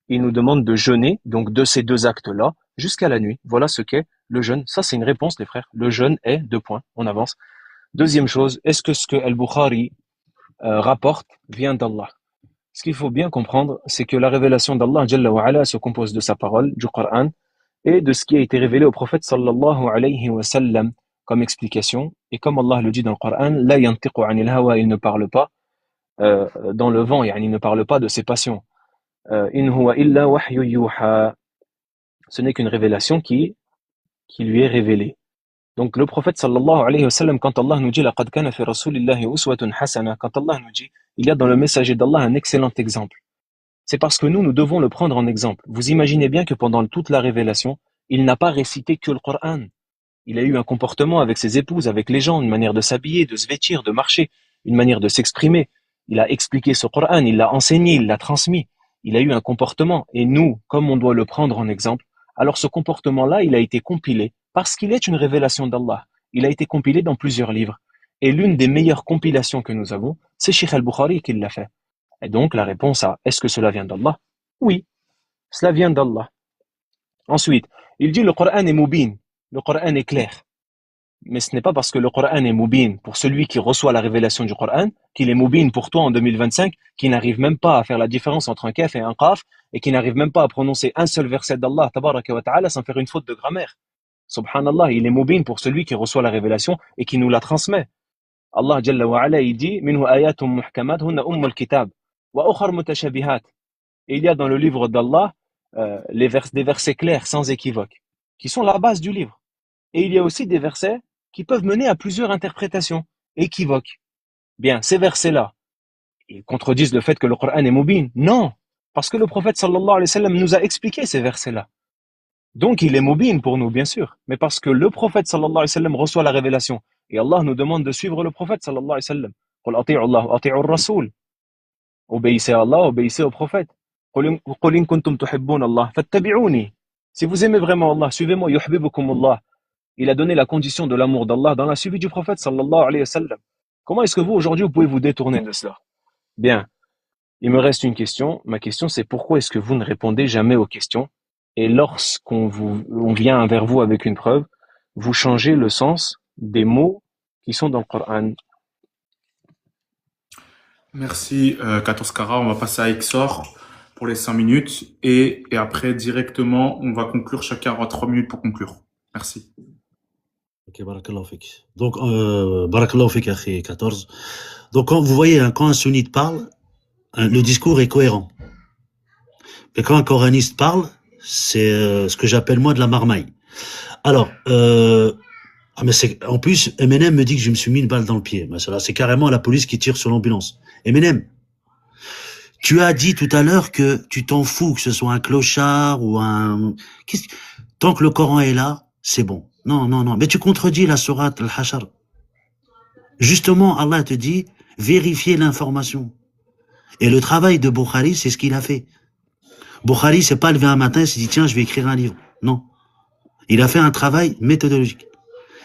il nous demande de jeûner, donc de ces deux actes-là, jusqu'à la nuit. Voilà ce qu'est le jeûne. Ça, c'est une réponse, les frères. Le jeûne est 2 points. On avance. Deuxième chose, est-ce que ce que Al-Bukhari rapporte vient d'Allah? Ce qu'il faut bien comprendre, c'est que la révélation d'Allah Jalla wa Ala se compose de sa parole, du Coran, et de ce qui a été révélé au prophète sallallahu alayhi wa sallam comme explication. Et comme Allah le dit dans le Coran, la yantiqu anil hawa, il ne parle pas dans le vent, il ne parle pas de ses passions. In huwa illa wahyu yuha. Ce n'est qu'une révélation qui lui est révélée. Donc le prophète sallallahu alayhi wa sallam, quand Allah nous dit laqad kana fi rasulillahi uswatun hasana, quand Allah nous dit il y a dans le messager d'Allah un excellent exemple, c'est parce que nous devons le prendre en exemple. Vous imaginez bien que pendant toute la révélation, il n'a pas récité que le Coran. Il a eu un comportement avec ses épouses, avec les gens, une manière de s'habiller, de se vêtir, de marcher, une manière de s'exprimer. Il a expliqué ce Coran, il l'a enseigné, il l'a transmis. Il a eu un comportement. Et nous, comme on doit le prendre en exemple, alors ce comportement-là, il a été compilé parce qu'il est une révélation d'Allah. Il a été compilé dans plusieurs livres. Et l'une des meilleures compilations que nous avons, c'est Cheikh al-Bukhari qui l'a fait. Et donc, la réponse à est-ce que cela vient d'Allah? Oui, cela vient d'Allah. Ensuite, il dit le Coran est mubin. Le Coran est clair. Mais ce n'est pas parce que le Coran est mubin pour celui qui reçoit la révélation du Coran qu'il est mubin pour toi en 2025, qui n'arrive même pas à faire la différence entre un kaf et un qaf, et qui n'arrive même pas à prononcer un seul verset d'Allah tabaraka wa ta'ala sans faire une faute de grammaire. Subhanallah, il est mubin pour celui qui reçoit la révélation et qui nous la transmet. Allah Jalla wa Ala, il dit minhu ayatun muhkamat hunna ummul kitab wa ukhar mutashabihat. Et il y a dans le livre d'Allah des versets clairs sans équivoque qui sont la base du livre. Et il y a aussi des versets qui peuvent mener à plusieurs interprétations équivoques. Bien, ces versets-là, ils contredisent le fait que le Coran est mubin. Non, parce que le prophète sallallahu alayhi wa sallam nous a expliqué ces versets-là. Donc il est mubin pour nous, bien sûr, mais parce que le prophète sallallahu alayhi wa sallam reçoit la révélation et Allah nous demande de suivre le prophète sallallahu alayhi wa sallam. Qul ati'u Allah wa ati'u ar-rasul. Obéissez à Allah, obéissez au prophète. Qul in kuntum tuhibbun Allah fattabi'uni. Si vous aimez vraiment Allah, suivez-moi, yuhibbukum Allah. Il a donné la condition de l'amour d'Allah dans la suivi du prophète sallallahu alayhi wa sallam. Comment est-ce que vous, aujourd'hui, vous pouvez vous détourner de cela? Bien, il me reste une question. Ma question, c'est pourquoi est-ce que vous ne répondez jamais aux questions? Et on vient vers vous avec une preuve, vous changez le sens des mots qui sont dans le Coran. Merci, 14 Cara. On va passer à Exor pour les 5 minutes. Et après, directement, on va conclure. Chacun aura 3 minutes pour conclure. Merci. Ok, barakallahu fik. Donc, barakallahu fik, akhi 14. Donc, quand vous voyez, hein, quand un sunnite parle, le discours est cohérent. Mais quand un coraniste parle, c'est ce que j'appelle moi de la marmaille. Alors, mais en plus, Eminem me dit que je me suis mis une balle dans le pied. Mais c'est carrément la police qui tire sur l'ambulance. Eminem, tu as dit tout à l'heure que tu t'en fous que ce soit un clochard ou un... Tant que le Coran est là, c'est bon. Non. Mais tu contredis la sourate Al-Hashar. Justement, Allah te dit, vérifiez l'information. Et le travail de Bukhari, c'est ce qu'il a fait. Bukhari s'est pas levé un matin et s'est dit, tiens, je vais écrire un livre. Non. Il a fait un travail méthodologique.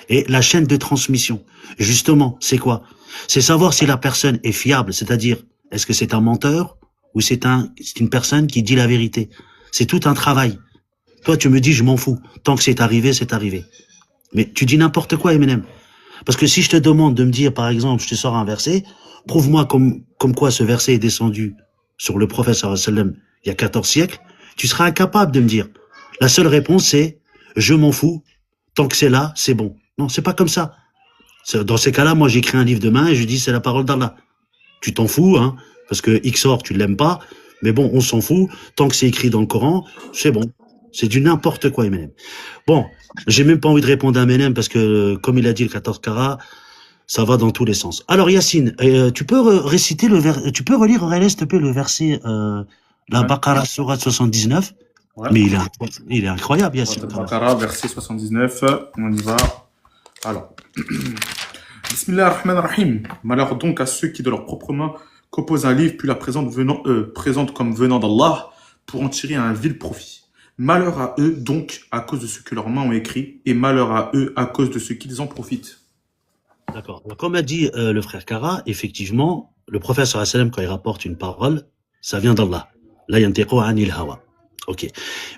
Et la chaîne de transmission, justement, c'est quoi? C'est savoir si la personne est fiable, c'est-à-dire, est-ce que c'est un menteur ou c'est une personne qui dit la vérité? C'est tout un travail. Toi, tu me dis, je m'en fous. Tant que c'est arrivé, c'est arrivé. Mais tu dis n'importe quoi, Eminem. Parce que si je te demande de me dire, par exemple, je te sors un verset, prouve-moi comme quoi ce verset est descendu sur le prophète sallallahu alayhi wa sallam il y a 14 siècles, tu seras incapable de me dire. La seule réponse, c'est, je m'en fous. Tant que c'est là, c'est bon. Non, c'est pas comme ça. Dans ces cas-là, moi, j'écris un livre demain et je dis, c'est la parole d'Allah. Tu t'en fous, hein, parce que Xor, tu l'aimes pas, mais bon, on s'en fout. Tant que c'est écrit dans le Coran, c'est bon. C'est du n'importe quoi, Eminem. Bon, j'ai même pas envie de répondre à Eminem parce que, comme il a dit le 14 Cara, ça va dans tous les sens. Alors, Yacine, tu peux réciter tu peux relire, s'il te plaît, le verset, la Ouais. Baqara, sourate 79. Ouais. Mais il est incroyable, Yacine. Al-Baqarah, verset 79. On y va. Alors. Bismillah ar-Rahman ar-Rahim. Malheur donc à ceux qui, de leur propre main, composent un livre, puis la présentent comme venant d'Allah, pour en tirer un vil profit. Malheur à eux, donc, à cause de ce que leurs mains ont écrit, et malheur à eux, à cause de ce qu'ils en profitent. D'accord. Donc, comme a dit le frère Cara, effectivement, le prophète sallallahu alayhi wa sallam, quand il rapporte une parole, ça vient d'Allah. La yantiqu anil hawa. Ok.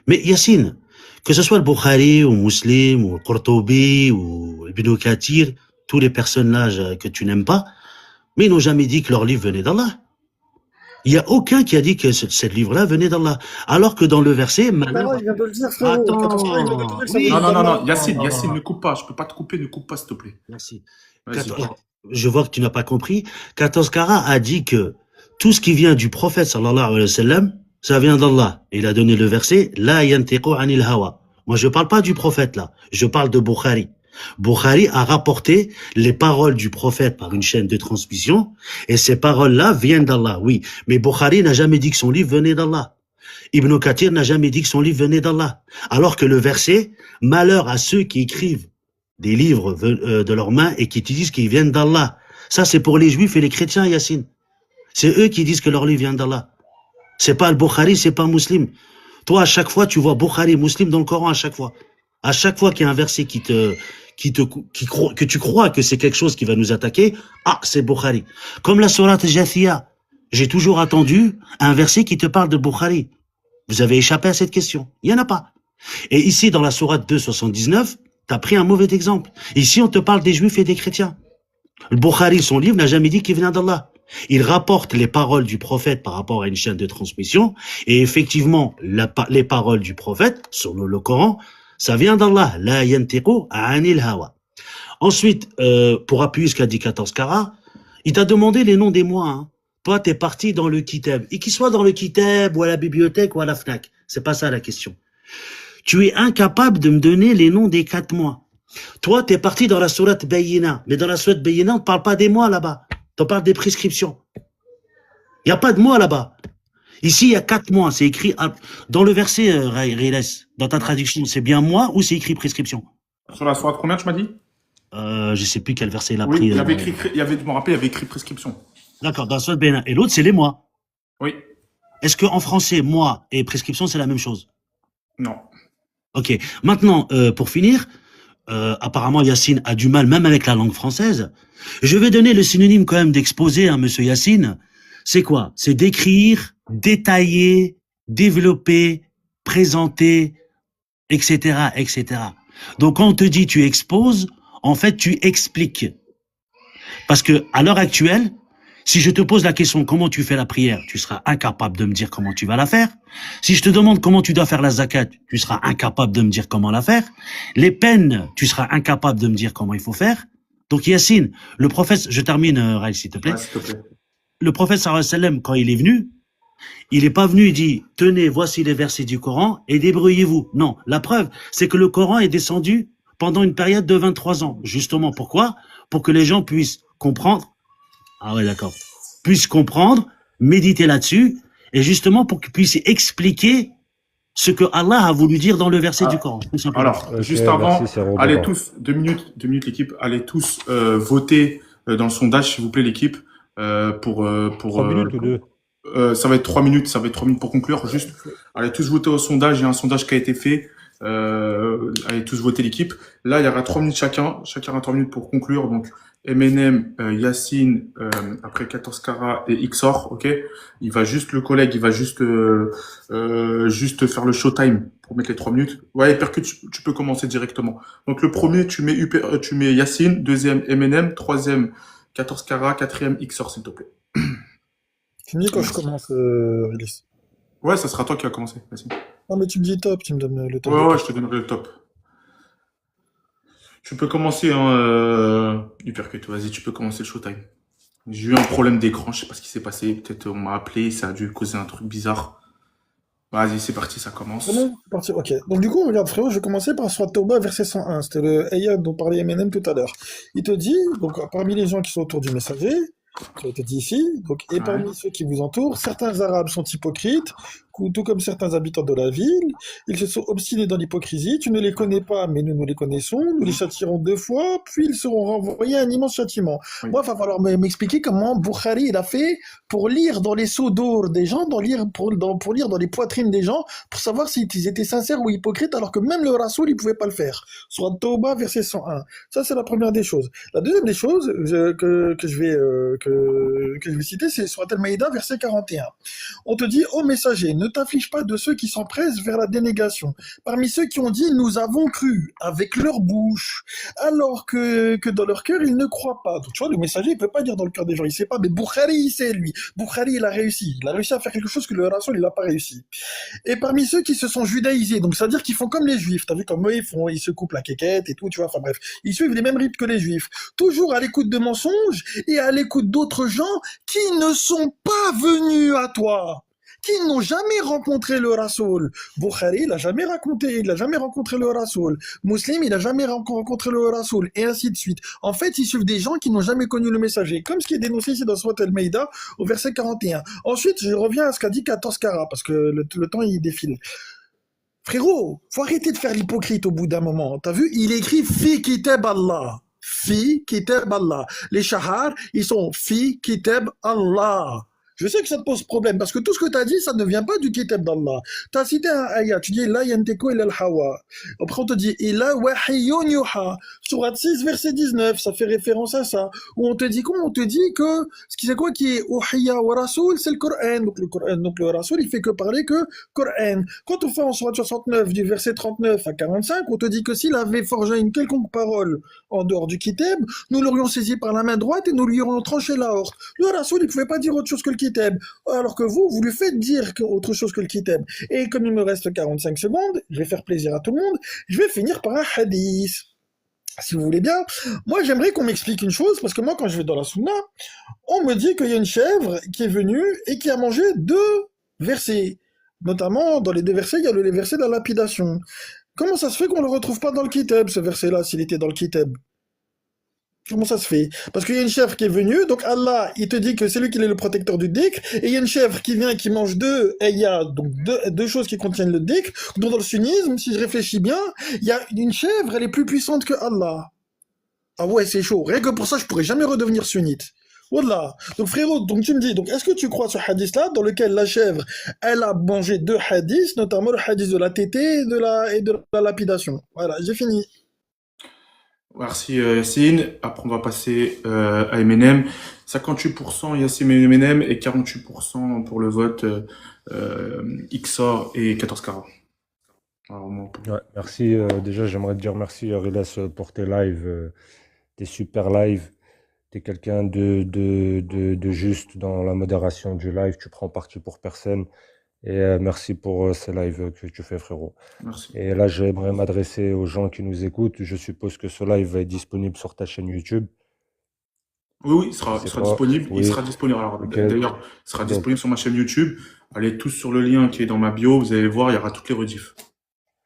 Mais Yacine, que ce soit le Bukhari, ou Muslim, ou le Qurtubi, ou Ibn Kathir, tous les personnages que tu n'aimes pas, mais ils n'ont jamais dit que leur livre venait d'Allah. Il n'y a aucun qui a dit que ce livre-là venait d'Allah. Alors que dans le verset, Non, il vient de le dire, frérot. Attends. 14 Cara, il vient de le dire que ça Oui. vient Non, d'Allah. Yacine, ne coupe pas. Je peux pas te couper, ne coupe pas, s'il te plaît. Merci. Vas-y. Je vois que tu n'as pas compris. 14 Cara a dit que tout ce qui vient du prophète sallallahu alayhi wa sallam, ça vient d'Allah. Il a donné le verset, la yantiqu anil hawa. Moi, je parle pas du prophète, là. Je parle de Bukhari. Bukhari a rapporté les paroles du prophète par une chaîne de transmission, et ces paroles-là viennent d'Allah, oui. Mais Bukhari n'a jamais dit que son livre venait d'Allah. Ibn Kathir n'a jamais dit que son livre venait d'Allah. Alors que le verset, malheur à ceux qui écrivent des livres de leurs mains et qui disent qu'ils viennent d'Allah. Ça, c'est pour les juifs et les chrétiens, Yacine. C'est eux qui disent que leur livre vient d'Allah. C'est pas le Bukhari, c'est pas Muslim. Toi, à chaque fois, tu vois Bukhari, Muslim dans le Coran, à chaque fois. À chaque fois qu'il y a un verset que tu crois que c'est quelque chose qui va nous attaquer, ah, c'est Bukhari. Comme la sourate Jathia. J'ai toujours attendu un verset qui te parle de Bukhari. Vous avez échappé à cette question. Il y en a pas. Et ici, dans la sourate 279, t'as pris un mauvais exemple. Ici, on te parle des juifs et des chrétiens. Le Bukhari, son livre, n'a jamais dit qu'il venait d'Allah. Il rapporte les paroles du prophète par rapport à une chaîne de transmission, et effectivement, les paroles du prophète, sur le Coran, ça vient d'Allah. La yantiqu anil hawa. Ensuite, pour appuyer ce qu'a dit 14 Cara, il t'a demandé les noms des mois, hein. Toi, t'es parti dans le Kitab. Et qu'il soit dans le Kitab, ou à la bibliothèque, ou à la FNAC. C'est pas ça la question. Tu es incapable de me donner les noms des 4 mois. Toi, t'es parti dans la sourate Bayyina. Mais dans la sourate Bayyina, on ne parle pas des mois là-bas. On parle des prescriptions. Il n'y a pas de mois là-bas. Ici, il y a 4 mois. C'est écrit dans le verset, Riles, dans ta traduction, c'est bien mois ou c'est écrit prescription? Sur la sourate, combien tu m'as dit? Je sais plus quel verset il a Oui, pris. je me rappelle, il y avait écrit prescription. D'accord, dans la sourate Bayyina. Et l'autre, c'est les mois. Oui. Est-ce qu'en français, mois et prescription, c'est la même chose? Non. Ok. Maintenant, pour finir, apparemment Yacine a du mal même avec la langue française. Je vais donner le synonyme quand même d'exposer à monsieur Yacine. C'est quoi? C'est d'écrire, détailler, développer, présenter, etc., etc. Donc quand on te dit tu exposes, en fait tu expliques. Parce que à l'heure actuelle, si je te pose la question comment tu fais la prière, tu seras incapable de me dire comment tu vas la faire. Si je te demande comment tu dois faire la zakat, tu seras incapable de me dire comment la faire. Les peines, tu seras incapable de me dire comment il faut faire. Donc Yacine, le prophète, je termine, Raïl, s'il te plaît. Ouais, s'il te plaît. Le prophète sallallahu alayhi wa sallam, quand il est venu, il n'est pas venu, il dit, tenez, voici les versets du Coran et débrouillez-vous. Non, la preuve, c'est que le Coran est descendu pendant une période de 23 ans. Justement, pourquoi? Pour que les gens puissent comprendre. Ah ouais, d'accord. Puissent comprendre, méditer là-dessus, et justement pour qu'ils puissent expliquer ce que Allah a voulu dire dans le verset du Coran, tout simplement. Alors, Ok, juste avant, merci, c'est Robert. allez tous, 2 minutes l'équipe, allez tous voter dans le sondage, s'il vous plaît, l'équipe, pour 3 minutes ou 2? ça va être 3 minutes, ça va être 3 minutes pour conclure. Juste, allez tous voter au sondage. Il y a un sondage qui a été fait. Allez tous voter l'équipe. Là, il y aura 3 minutes chacun. Chacun aura 3 minutes pour conclure. Donc, MNM, Yacine, après 14 Cara et Xor, ok. Il va juste le collègue, il va juste juste faire le showtime pour mettre les 3 minutes. Ouais, Percut, tu peux commencer directement. Donc le premier, tu mets Yacine, deuxième MNM, troisième 14 Cara, quatrième Xor, s'il te plaît. Tu me dis quand je commence, Release. Ouais, ça sera toi qui vas commencer. Vas-y. Non, mais tu me dis top, tu me donnes le top. Ouais, je te donnerai le top. Tu peux commencer, hein, Hypercut. Vas-y, tu peux commencer le showtime. J'ai eu un problème d'écran, je sais pas ce qui s'est passé. Peut-être on m'a appelé, ça a dû causer un truc bizarre. Vas-y, c'est parti, ça commence. C'est bon, c'est parti, ok. Donc du coup, regarde frérot, je vais commencer par Surat Tauba, verset 101. C'était le ayat dont parlait Eminem tout à l'heure. Il te dit, donc parmi les gens qui sont autour du messager, qui a été dit ici, donc, et parmi ceux qui vous entourent, certains Arabes sont hypocrites, tout comme certains habitants de la ville. Ils se sont obstinés dans l'hypocrisie. Tu ne les connais pas, mais nous les connaissons. Nous les châtierons 2 fois, puis ils seront renvoyés à un immense châtiment. Oui. Moi, il va falloir m'expliquer comment Bukhari il a fait pour lire dans les seaux d'or des gens, pour lire dans les poitrines des gens, pour savoir s'ils étaient sincères ou hypocrites, alors que même le Rasoul, il pouvait pas le faire. Soit Tauba, verset 101. Ça, c'est la première des choses. La deuxième des choses que je vais citer, c'est Surat Al-Maïda, verset 41. On te dit, ô messager, ne t'afflige pas de ceux qui s'empressent vers la dénégation. Parmi ceux qui ont dit, nous avons cru, avec leur bouche, alors que dans leur cœur, ils ne croient pas. Donc, tu vois, le messager, il peut pas dire dans le cœur des gens, il sait pas, mais Bukhari, il sait, lui. Bukhari, il a réussi. Il a réussi à faire quelque chose que le Rasoul, il a pas réussi. Et parmi ceux qui se sont judaïsés, donc c'est-à-dire qu'ils font comme les juifs, t'as vu comme eux, ils se coupent la quéquette et tout, tu vois, enfin bref. Ils suivent les mêmes rites que les juifs. Toujours à l'écoute de mensonges et à l'écoute d'autres gens qui ne sont pas venus à toi, qui n'ont jamais rencontré le Rasoul. Bukhari, il a jamais rencontré le Rasoul. Muslim, il a jamais rencontré le Rasoul, et ainsi de suite. En fait, ils suivent des gens qui n'ont jamais connu le messager, comme ce qui est dénoncé ici dans Surat Al-Maïda, au verset 41. Ensuite, je reviens à ce qu'a dit 14 Cara, parce que le temps, il défile. Frérot, faut arrêter de faire l'hypocrite au bout d'un moment. T'as vu, il écrit Fi Kitab Allah. Fi Kitab Allah. Les Shahar, ils sont Fi Kitab Allah. Je sais que ça te pose problème, parce que tout ce que tu as dit, ça ne vient pas du Kitab d'Allah. Tu as cité un ayat, tu dis La yantiku ila al-hawa. Après, on te dit Ila wahyun yuha. Surat 6, verset 19, ça fait référence à ça. Où on te dit quoi? On te dit que ce qui c'est quoi qui est Uhiya wa Rasoul, c'est le Coran. Donc le Rasoul, il fait que parler que Coran. Quand on fait en Surat 69, du verset 39 à 45, on te dit que s'il avait forgé une quelconque parole en dehors du Kitab, nous l'aurions saisi par la main droite et nous lui aurions tranché la horte. Le Rasoul, il pouvait pas dire autre chose que le Kitab, alors que vous lui faites dire autre chose que le Kitab. Et comme il me reste 45 secondes, je vais faire plaisir à tout le monde, je vais finir par un hadith. Si vous voulez bien, moi j'aimerais qu'on m'explique une chose, parce que moi quand je vais dans la Sunna, on me dit qu'il y a une chèvre qui est venue et qui a mangé 2 versets. Notamment, dans les 2 versets, il y a le verset de la lapidation. Comment ça se fait qu'on le retrouve pas dans le Kitab, ce verset-là, s'il était dans le Kitab? Comment ça se fait? Parce qu'il y a une chèvre qui est venue, donc Allah, il te dit que c'est lui qui est le protecteur du dhikr, et il y a une chèvre qui vient, qui mange 2 ayats, donc deux choses qui contiennent le dhikr, dont dans le sunnisme, si je réfléchis bien, il y a une chèvre, elle est plus puissante que Allah. Ah ouais, c'est chaud. Rien que pour ça, je pourrais jamais redevenir sunnite. Wallah. Donc frérot, donc tu me dis, donc est-ce que tu crois ce hadith-là, dans lequel la chèvre, elle a mangé 2 hadiths, notamment le hadith de la tétée et de la lapidation? Voilà, j'ai fini. Merci Yacine. Après, on va passer à Eminem. 58% Yacine et Eminem et 48% pour le vote XOR et 14 carats. Alors, Ouais, merci. Déjà, j'aimerais te dire merci, Riles, pour tes lives, tes super lives. Tu es quelqu'un de juste dans la modération du live. Tu prends parti pour personne. Et merci pour ces lives que tu fais, frérot. merci. Et là, j'aimerais m'adresser aux gens qui nous écoutent. Je suppose que ce live va être disponible sur ta chaîne YouTube. Oui, oui, Je il sais sera pas. disponible. Il Oui. sera disponible. Alors, Ok. d'ailleurs, il sera Donc, disponible sur ma chaîne YouTube. Allez tous sur le lien qui est dans ma bio. Vous allez voir, il y aura toutes les rediffs.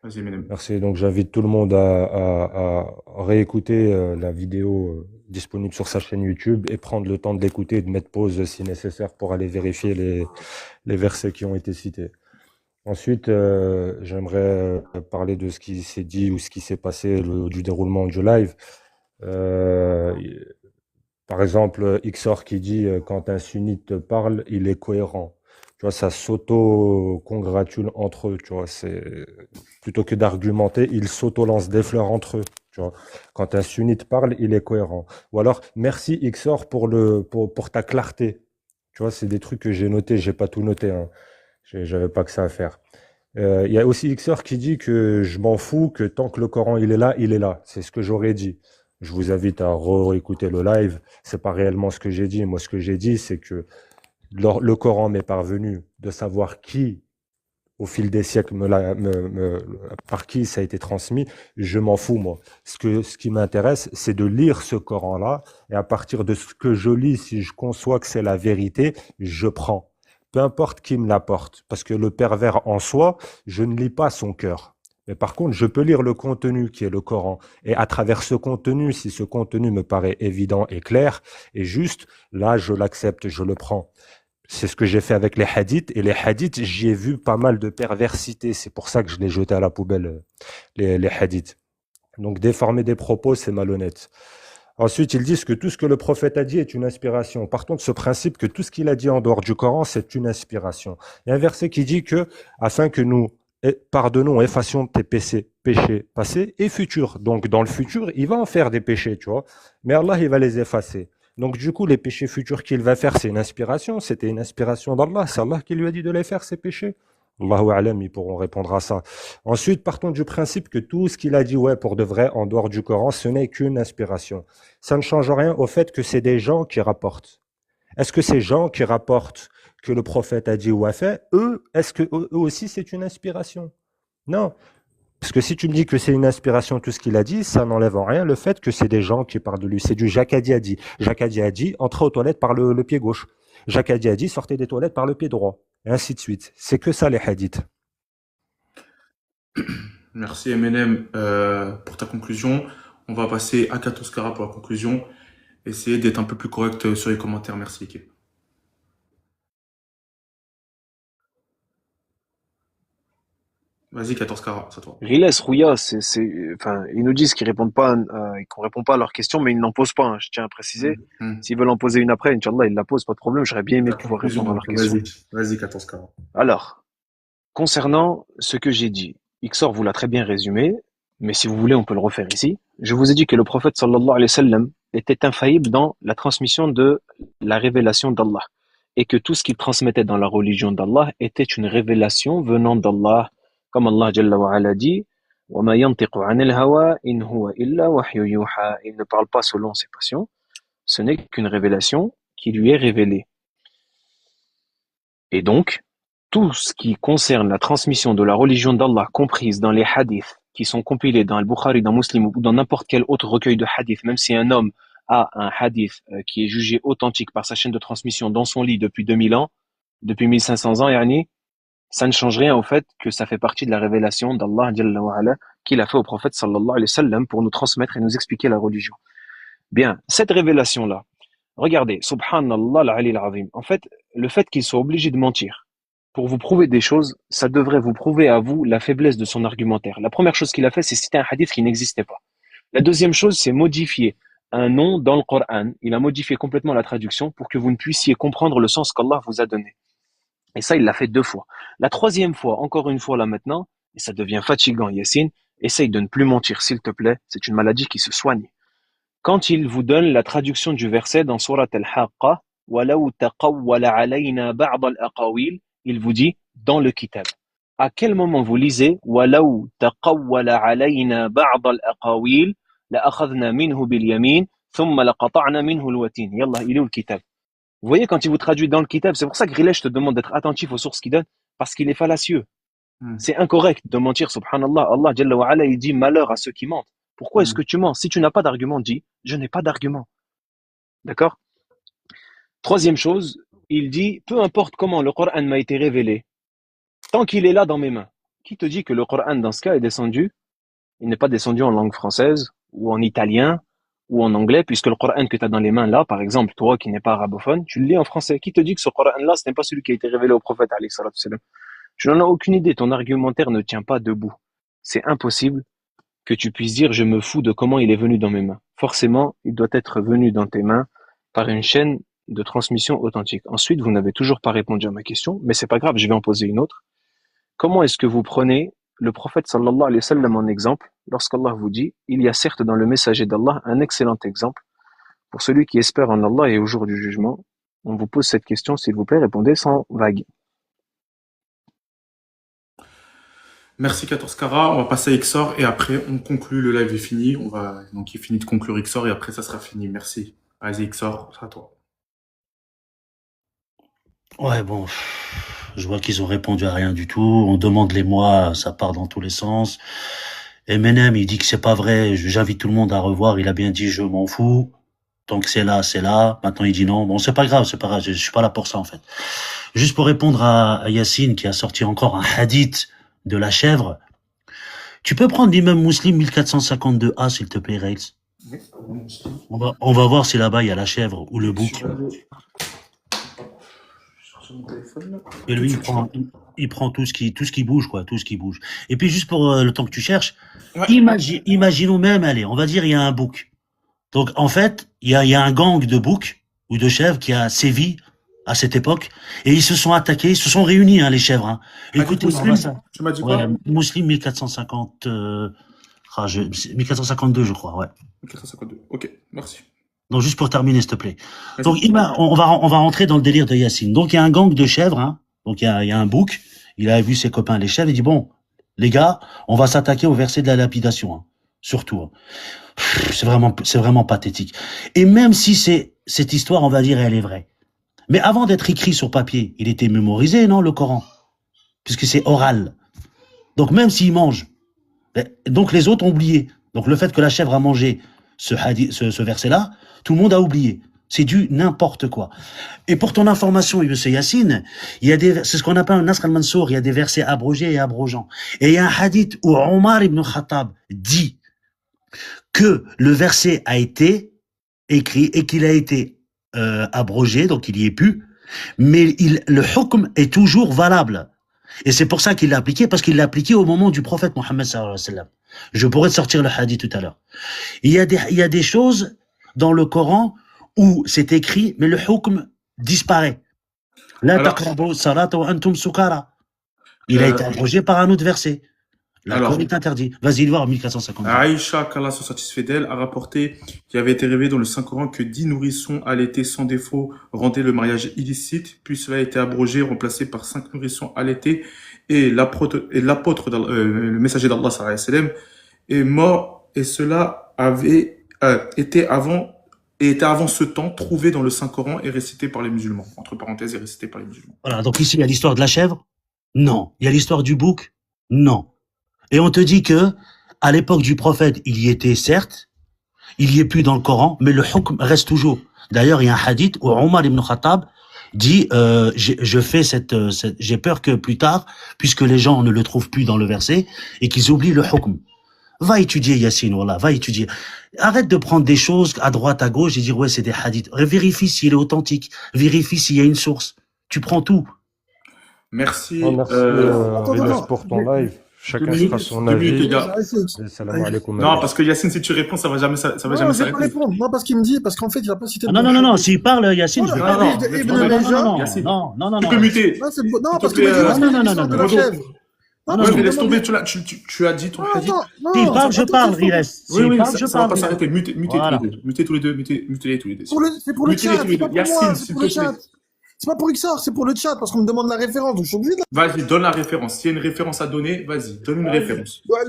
Vas-y, Eminem. merci. Donc, j'invite tout le monde à réécouter la vidéo disponible sur sa chaîne YouTube et prendre le temps de l'écouter et de mettre pause si nécessaire pour aller vérifier les versets qui ont été cités. Ensuite, j'aimerais parler de ce qui s'est dit ou ce qui s'est passé, du déroulement du live. Euh, Par exemple, Xor qui dit quand un sunnite parle, il est cohérent. Tu vois, ça s'auto-congratule entre eux. Tu vois, c'est plutôt que d'argumenter, ils s'auto-lancent des fleurs entre eux. Tu vois, quand un sunnite parle, il est cohérent. Ou alors, merci Xor pour ta clarté. Tu vois, c'est des trucs que j'ai notés. J'ai pas tout noté, hein. J'avais pas que ça à faire. Il y a aussi Xor qui dit que je m'en fous, que tant que le Coran il est là, il est là. C'est ce que j'aurais dit. Je vous invite à réécouter le live. C'est pas réellement ce que j'ai dit. Moi, ce que j'ai dit, c'est que le Coran m'est parvenu de savoir qui, au fil des siècles, par qui ça a été transmis. Je m'en fous, moi. Ce qui m'intéresse, c'est de lire ce Coran-là. Et à partir de ce que je lis, si je conçois que c'est la vérité, je prends. Peu importe qui me l'apporte. Parce que le pervers en soi, je ne lis pas son cœur. Mais par contre, je peux lire le contenu qui est le Coran. Et à travers ce contenu, si ce contenu me paraît évident et clair et juste, là, je l'accepte, je le prends. C'est ce que j'ai fait avec les hadiths. Et les hadiths, j'y ai vu pas mal de perversité. C'est pour ça que je les jeté à la poubelle, les hadiths. Donc, déformer des propos, c'est malhonnête. Ensuite, ils disent que tout ce que le prophète a dit est une inspiration. Partons de ce principe que tout ce qu'il a dit en dehors du Coran, c'est une inspiration. Il y a un verset qui dit que, afin que nous pardonnons, effacions tes péchés passés et futurs. Donc, dans le futur, il va en faire des péchés, tu vois. Mais Allah, il va les effacer. Donc, du coup, les péchés futurs qu'il va faire, c'est une inspiration. C'était une inspiration d'Allah. C'est Allah qui lui a dit de les faire, ces péchés. Allahu a'lam, ils pourront répondre à ça. Ensuite, partons du principe que tout ce qu'il a dit, ouais, pour de vrai, en dehors du Coran, ce n'est qu'une inspiration. Ça ne change rien au fait que c'est des gens qui rapportent. Est-ce que ces gens qui rapportent que le prophète a dit ou a fait, est-ce que eux aussi c'est une inspiration? Non. Parce que si tu me dis que c'est une inspiration tout ce qu'il a dit, ça n'enlève en rien le fait que c'est des gens qui parlent de lui. C'est du Jacadi a dit. Jacadi a dit, entrez aux toilettes par le pied gauche. Jacadi a dit, sortez des toilettes par le pied droit. Et ainsi de suite. C'est que ça les hadiths. Merci Eminem pour ta conclusion. On va passer à 14 carats pour la conclusion. Essayez d'être un peu plus correct sur les commentaires. Merci, équipe. Vas-y, 14 carats, c'est à toi. Riles, Rouya, enfin, ils nous disent qu'ils répondent pas, qu'on répond pas à leurs questions, mais ils n'en posent pas, hein, je tiens à préciser. Mhm. S'ils veulent en poser une après, Inch'Allah, ils la posent, pas de problème. J'aurais bien aimé La pouvoir conclusion, répondre à donc leurs questions. vas-y, 14 carats. Alors, concernant ce que j'ai dit, Ixor vous l'a très bien résumé, mais si vous voulez, on peut le refaire ici. Je vous ai dit que le prophète sallallahu alayhi wa sallam était infaillible dans la transmission de la révélation d'Allah et que tout ce qu'il transmettait dans la religion d'Allah était une révélation venant d'Allah, comme Allah Jalla wa Ala dit وَمَا يَنْطِقُ عَنِ الْهَوَىٰ إِنْ هُوَ إِلَّا وَحْيٌ يُوحَىٰ. Il ne parle pas selon ses passions, ce n'est qu'une révélation qui lui est révélée. Et donc, tout ce qui concerne la transmission de la religion d'Allah comprise dans les hadiths qui sont compilés dans Al-Bukhari, dans Muslim ou dans n'importe quel autre recueil de hadiths, même si un homme a un hadith qui est jugé authentique par sa chaîne de transmission dans son lit depuis 2000 ans, depuis 1500 ans, yani, ça ne change rien au fait que ça fait partie de la révélation d'Allah Jalla wa Ala qu'il a fait au prophète sallallahu alayhi wa sallam pour nous transmettre et nous expliquer la religion. Bien, cette révélation-là, regardez, subhanallah al-ali al-azim. En fait, le fait qu'il soit obligé de mentir pour vous prouver des choses, ça devrait vous prouver à vous la faiblesse de son argumentaire. La première chose qu'il a fait, c'est citer un hadith qui n'existait pas. La deuxième chose, c'est modifier un nom dans le Coran. Il a modifié complètement la traduction pour que vous ne puissiez comprendre le sens qu'Allah vous a donné. Et ça, il l'a fait 2 fois. La troisième fois, encore une fois là maintenant, et ça devient fatigant, Yassine, essaye de ne plus mentir, s'il te plaît. C'est une maladie qui se soigne. quand il vous donne la traduction du verset dans Surat Al-Haqqa, وَلَوْ تَقَوَّلَ عَلَيْنَا بَعْضَ الْأَقَاوِيلِ, il vous dit dans le kitab. À quel moment vous lisez وَلَوْ تَقَوَّلَ عَلَيْنَا بَعْضَ الْأَقَاوِيلِ لَأَخَذْنَا مِنْهُ بِالْيَمِينِ ثُمَّ لَقَطَعْنَا مِنْهُ الْوَتِينَ. Yallah, il est où le kitab? Vous voyez, quand il vous traduit dans le kitab, c'est pour ça que Rilesh te demande d'être attentif aux sources qu'il donne, parce qu'il est fallacieux. C'est incorrect de mentir, subhanallah. Allah Jalla wa Ala, il dit malheur à ceux qui mentent. Pourquoi est-ce que tu mens? Si tu n'as pas d'argument, dis je n'ai pas d'argument. D'accord? Troisième chose, il dit peu importe comment le Coran m'a été révélé, tant qu'il est là dans mes mains. Qui te dit que le Coran dans ce cas est descendu? Il n'est pas descendu en langue française ou en italien ou en anglais, puisque le Coran que tu as dans les mains là, par exemple, toi qui n'es pas arabophone, tu le lis en français. Qui te dit que ce Coran-là, ce n'est pas celui qui a été révélé au prophète, alayhi salatu wassalam? Je n'en ai aucune idée, ton argumentaire ne tient pas debout. C'est impossible que tu puisses dire je me fous de comment il est venu dans mes mains. Forcément, il doit être venu dans tes mains par une chaîne de transmission authentique. Ensuite, vous n'avez toujours pas répondu à ma question, mais c'est pas grave, je vais en poser une autre. Comment est-ce que vous prenez le prophète sallallahu alayhi wa sallam en exemple lorsqu'Allah vous dit il y a certes dans le messager d'Allah un excellent exemple pour celui qui espère en Allah et au jour du jugement? On vous pose cette question, s'il vous plaît, répondez sans vague. Merci 14 Kara, on va passer à Xor et après on conclut, le live est fini, donc il finit de conclure Xor et après ça sera fini, merci. Vas-y Xor, c'est à toi. Ouais, bon, je vois qu'ils ont répondu à rien du tout. On demande les mois, ça part dans tous les sens. Eminem, il dit que c'est pas vrai. J'invite tout le monde à revoir. Il a bien dit, je m'en fous. Tant que c'est là, c'est là. Maintenant, il dit non. Bon, c'est pas grave, c'est pas grave. Je suis pas là pour ça, en fait. Juste pour répondre à Yacine, qui a sorti encore un hadith de la chèvre. Tu peux prendre l'imam Muslim 1452a, s'il te plaît, Rex. On va voir si là-bas, il y a la chèvre ou le bouc. Et lui, il prend tout ce qui bouge, quoi, tout ce qui bouge. Et puis, juste pour le temps que tu cherches, Ouais. imaginons même, allez, on va dire, il y a un bouc. Donc, en fait, il y a un gang de boucs ou de chèvres qui a sévi à cette époque, et ils se sont attaqués, ils se sont réunis, les chèvres, hein. Écoutez, Muslim, tu m'as dit quoi? Muslim 1450, 1452, je crois, ouais. 1452, ok, merci. Donc, juste pour terminer, s'il te plaît. Donc, on va rentrer dans le délire de Yacine. Donc, il y a un gang de chèvres, hein. Donc, il y a un bouc. Il a vu ses copains, les chèvres. Il dit, bon, les gars, on va s'attaquer au verset de la lapidation, hein. Surtout, hein. C'est vraiment pathétique. Et même si cette histoire, on va dire, elle est vraie. Mais avant d'être écrit sur papier, il était mémorisé, non, le Coran? Puisque c'est oral. Donc, même s'il mange. Donc, les autres ont oublié. Donc, le fait que la chèvre a mangé ce verset-là, tout le monde a oublié. C'est du n'importe quoi. Et pour ton information, monsieur Yacine, c'est ce qu'on appelle un Nasr al-Mansour, il y a des versets abrogés et abrogeants. Et il y a un hadith où Omar ibn Khattab dit que le verset a été écrit et qu'il a été abrogé, donc il y est plus, mais le hukm est toujours valable. Et c'est pour ça qu'il l'a appliqué, parce qu'il l'a appliqué au moment du prophète Mohammed sallallahu alayhi wa sallam. Je pourrais te sortir le hadith tout à l'heure. Il y a des choses dans le Coran où c'est écrit, mais le hukm disparaît. La taqrabu salata wa antum sukara. Il a été abrogé par un autre verset. L'accord est interdit. Vas-y, voir 1450. Aïcha, qu'Allah soit satisfait d'elle, a rapporté qu'il avait été révélé dans le Saint-Coran que 10 nourrissons allaités sans défaut rendaient le mariage illicite, puis cela a été abrogé, remplacé par 5 nourrissons allaités, et l'apôtre, le messager d'Allah, sallallahu alayhi wa sallam, est mort, et cela avait était avant ce temps trouvé dans le Saint-Coran et récité par les musulmans. Entre parenthèses, et récité par les musulmans. Voilà, donc ici, il y a l'histoire de la chèvre? Non. Il y a l'histoire du bouc? Non. Et on te dit que, à l'époque du prophète, il y était certes, il y est plus dans le Coran, mais le hukm reste toujours. D'ailleurs, il y a un hadith où Omar ibn Khattab dit, j'ai peur que plus tard, puisque les gens ne le trouvent plus dans le verset, et qu'ils oublient le hukm. Va étudier Yacine, voilà, va étudier. Arrête de prendre des choses à droite, à gauche et dire, ouais, c'est des hadiths. Vérifie s'il est authentique. Vérifie s'il y a une source. Tu prends tout. Merci. Merci, Elias, pour ton live. Chacun fera son avis. Salam alaikum. Non, parce que Yacine, si tu réponds, ça va jamais s'arrêter. Non, parce qu'il me dit, parce qu'en fait, il a pas cité. Non, s'il parle, Yacine, je vais pas. Non, Non. Tu peux muter. Non, parce que non. Non, Non, parce Ouais, qu'on mais me laisse demande... tomber, tu as dit ton Non, hadith. attends, S'il non, parle, c'est je pas toi parle, qu'il faut. Riles. Oui, S'il oui, parle, je ça va parle, pas Riles. s'arrêter. Mutez tous les Voilà. deux. Mutez tous les deux. Mutez tous les deux, s'il Pour vous le, plaît. c'est pour le Mutez-les chat, tous les c'est deux. pas pour moi, Yacine, c'est s'il pour te le plaît. chat. C'est pas pour XR, c'est pour le chat, parce qu'on me demande la référence, donc je suis obligé de Vas-y, donne la référence. S'il y a une référence à donner, vas-y, donne une la... référence. Ouais,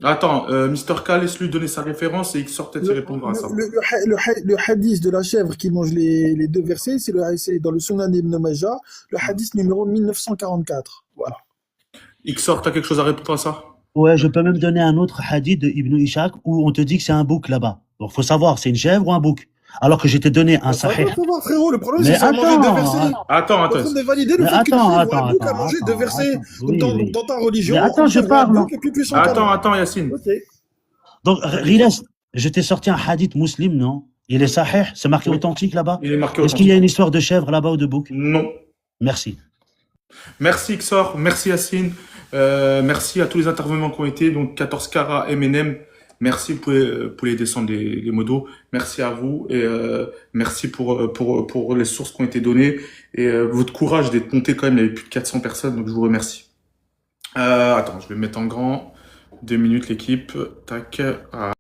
Attends, Mister K, laisse-lui donner sa référence et il sort peut-être y répondre à ça. le hadith de la chèvre qui mange les deux versets, c'est dans le Sunan ibn Majah, le hadith numéro 1944. Voilà. Xor, t'as quelque chose à répondre à ça? Ouais, je peux même donner un autre hadith de Ibn Ishaq où on te dit que c'est un bouc là-bas. Donc, faut savoir, c'est une chèvre ou un bouc. Alors que je t'ai donné un Bah, ça sahih. va, faut voir, frérot. Le problème, c'est Mais que ça a mangé deux versets. Attends, T'es en attends. train de valider le Mais fait qu'une chèvre ou un attends, bouc a mangé deux versets. Donc, Oui, oui. dans ta religion, Mais attends, une je chèvre et un parle. bouc est plus puissant qu'un homme. Attends, Yacine. Ok. Donc, Riles, je t'ai sorti un hadith musulman, non? Il est sahih, c'est marqué Oui. authentique là-bas? Il est marqué Est-ce qu'il y a authentique. une histoire de chèvre là-bas ou de bouc? Non. Merci. Merci Xor, merci Yacine, merci à tous les intervenants qui ont été, donc 14 Cara, MNM, merci, vous pouvez descendre les modos, merci à vous et merci pour les sources qui ont été données et votre courage d'être monté quand même, il y avait plus de 400 personnes, donc je vous remercie. Attends, je vais mettre en grand, 2 minutes l'équipe, tac, voilà.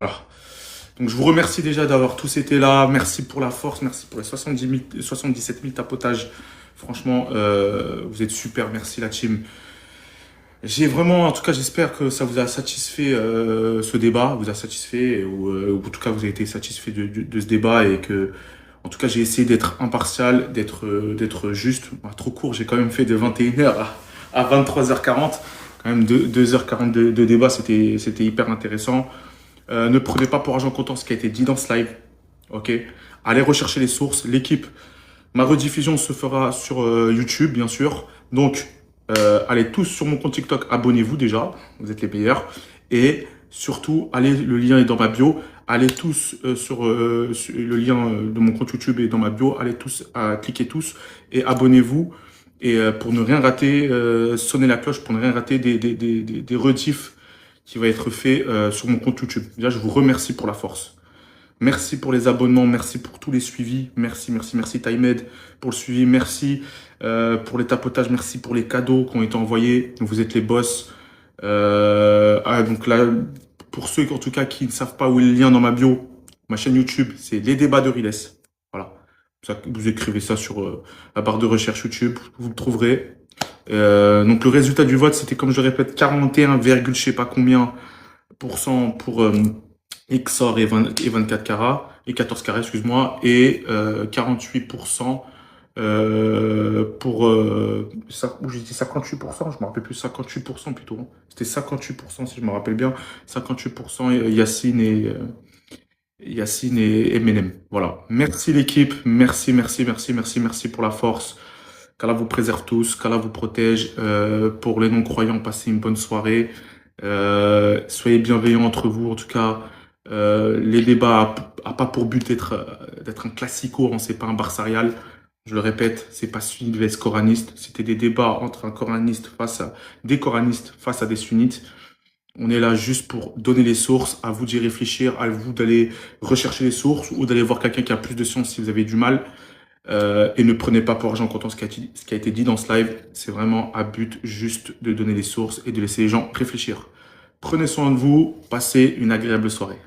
Donc je vous remercie déjà d'avoir tous été là, merci pour la force, merci pour les 77 000 tapotages. Franchement, vous êtes super, merci la team. J'ai vraiment, en tout cas, j'espère que ça vous a satisfait, ce débat, vous a satisfait, ou en tout cas, vous avez été satisfait de ce débat et que, en tout cas, j'ai essayé d'être impartial, d'être juste. Bah, trop court, j'ai quand même fait de 21h à 23h40, quand même 2h40 de débat, c'était hyper intéressant. Ne prenez pas pour argent comptant ce qui a été dit dans ce live, ok? Allez rechercher les sources, l'équipe. Ma rediffusion se fera sur YouTube, bien sûr. Donc, allez tous sur mon compte TikTok, abonnez-vous déjà, vous êtes les meilleurs. Et surtout, allez, le lien est dans ma bio. Allez tous sur le lien de mon compte YouTube est dans ma bio. Allez tous, cliquez tous et abonnez-vous. Et pour ne rien rater, sonnez la cloche pour ne rien rater des rediffs qui va être fait sur mon compte YouTube. Déjà, je vous remercie pour la force. Merci pour les abonnements, merci pour tous les suivis, merci Timed pour le suivi, merci pour les tapotages, merci pour les cadeaux qui ont été envoyés, vous êtes les boss. Donc là, pour ceux en tout cas qui ne savent pas où est le lien dans ma bio, ma chaîne YouTube, c'est les débats de Riles. Voilà, vous écrivez ça sur la barre de recherche YouTube, vous le trouverez. Donc le résultat du vote, c'était comme je le répète, 41, je sais pas combien % pour Xor et 24 carats, et 14 carats, excuse-moi, et 48% pour ça, ou j'ai dit 58%, je me rappelle plus, 58% plutôt. Hein. C'était 58% si je me rappelle bien, 58% Yacine et Eminem. Voilà. Merci l'équipe, merci pour la force. Qu'Allah vous préserve tous, qu'Allah vous protège. Pour les non-croyants, passez une bonne soirée. Soyez bienveillants entre vous, en tout cas. Les débats a pas pour but d'être un classico, hein, c'est pas un Barça-Real. Je le répète, c'est pas sunnite vs coraniste. C'était des débats entre des coranistes face à des sunnites. On est là juste pour donner les sources, à vous d'y réfléchir, à vous d'aller rechercher les sources ou d'aller voir quelqu'un qui a plus de science si vous avez du mal. Et ne prenez pas pour argent comptant ce qui a été dit dans ce live. C'est vraiment à but juste de donner les sources et de laisser les gens réfléchir. Prenez soin de vous, passez une agréable soirée.